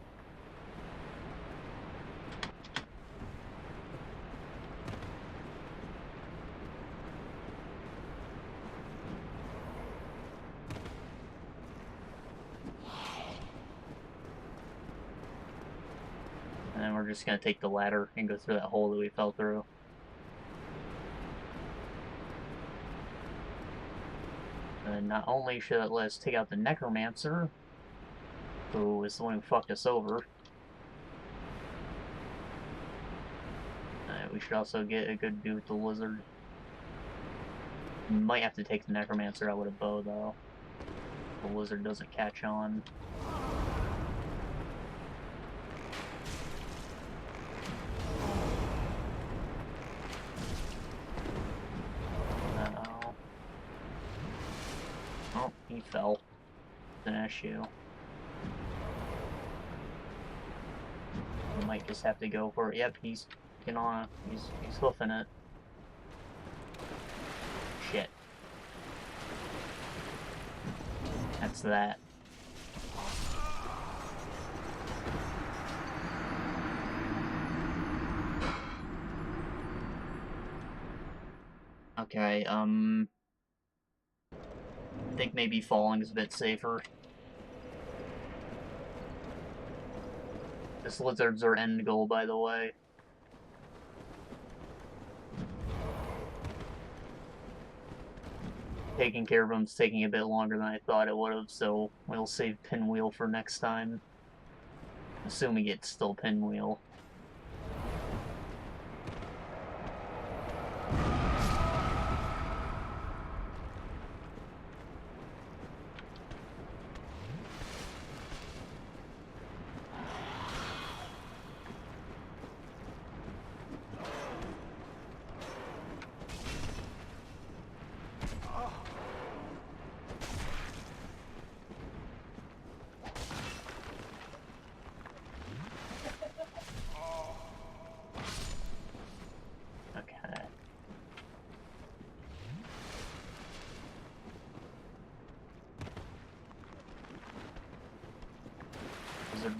And then we're just going to take the ladder and go through that hole that we fell through. And not only should it let us take out the Necromancer, who is the one who fucked us over, we should also get a good view with the lizard. Might have to take the Necromancer out with a bow, though. The lizard doesn't catch on. Uh-oh. Oh, he fell. It's an issue. We might just have to go for it. Yep, he's getting on. He's hoofing it. Shit. That's that. Okay, I think maybe falling is a bit safer. This lizard's our end goal, by the way. Taking care of him's taking a bit longer than I thought it would have, so we'll save Pinwheel for next time. Assuming it's still Pinwheel.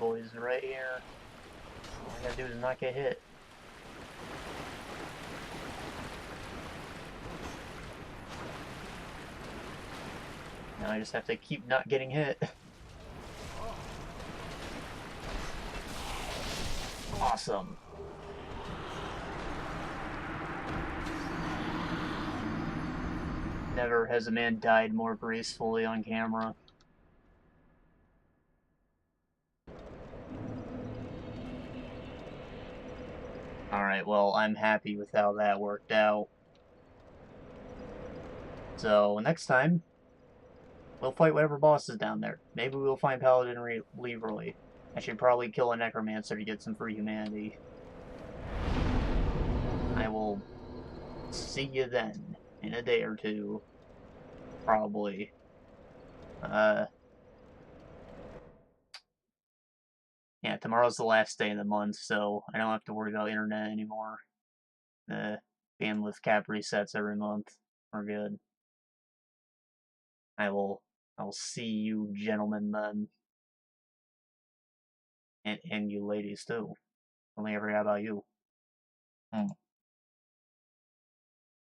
boys right here. All I gotta do is not get hit. Now I just have to keep not getting hit. Awesome. Never has a man died more gracefully on camera. Alright, well, I'm happy with how that worked out. So, next time, we'll fight whatever boss is down there. Maybe we'll find Paladin Leroy. I should probably kill a Necromancer to get some free humanity. I will see you then, in a day or two. Probably. Yeah, tomorrow's the last day of the month, so I don't have to worry about internet anymore. The bandwidth cap resets every month. We're good. I'll see you gentlemen then. And you ladies too. Only ever forgot about you.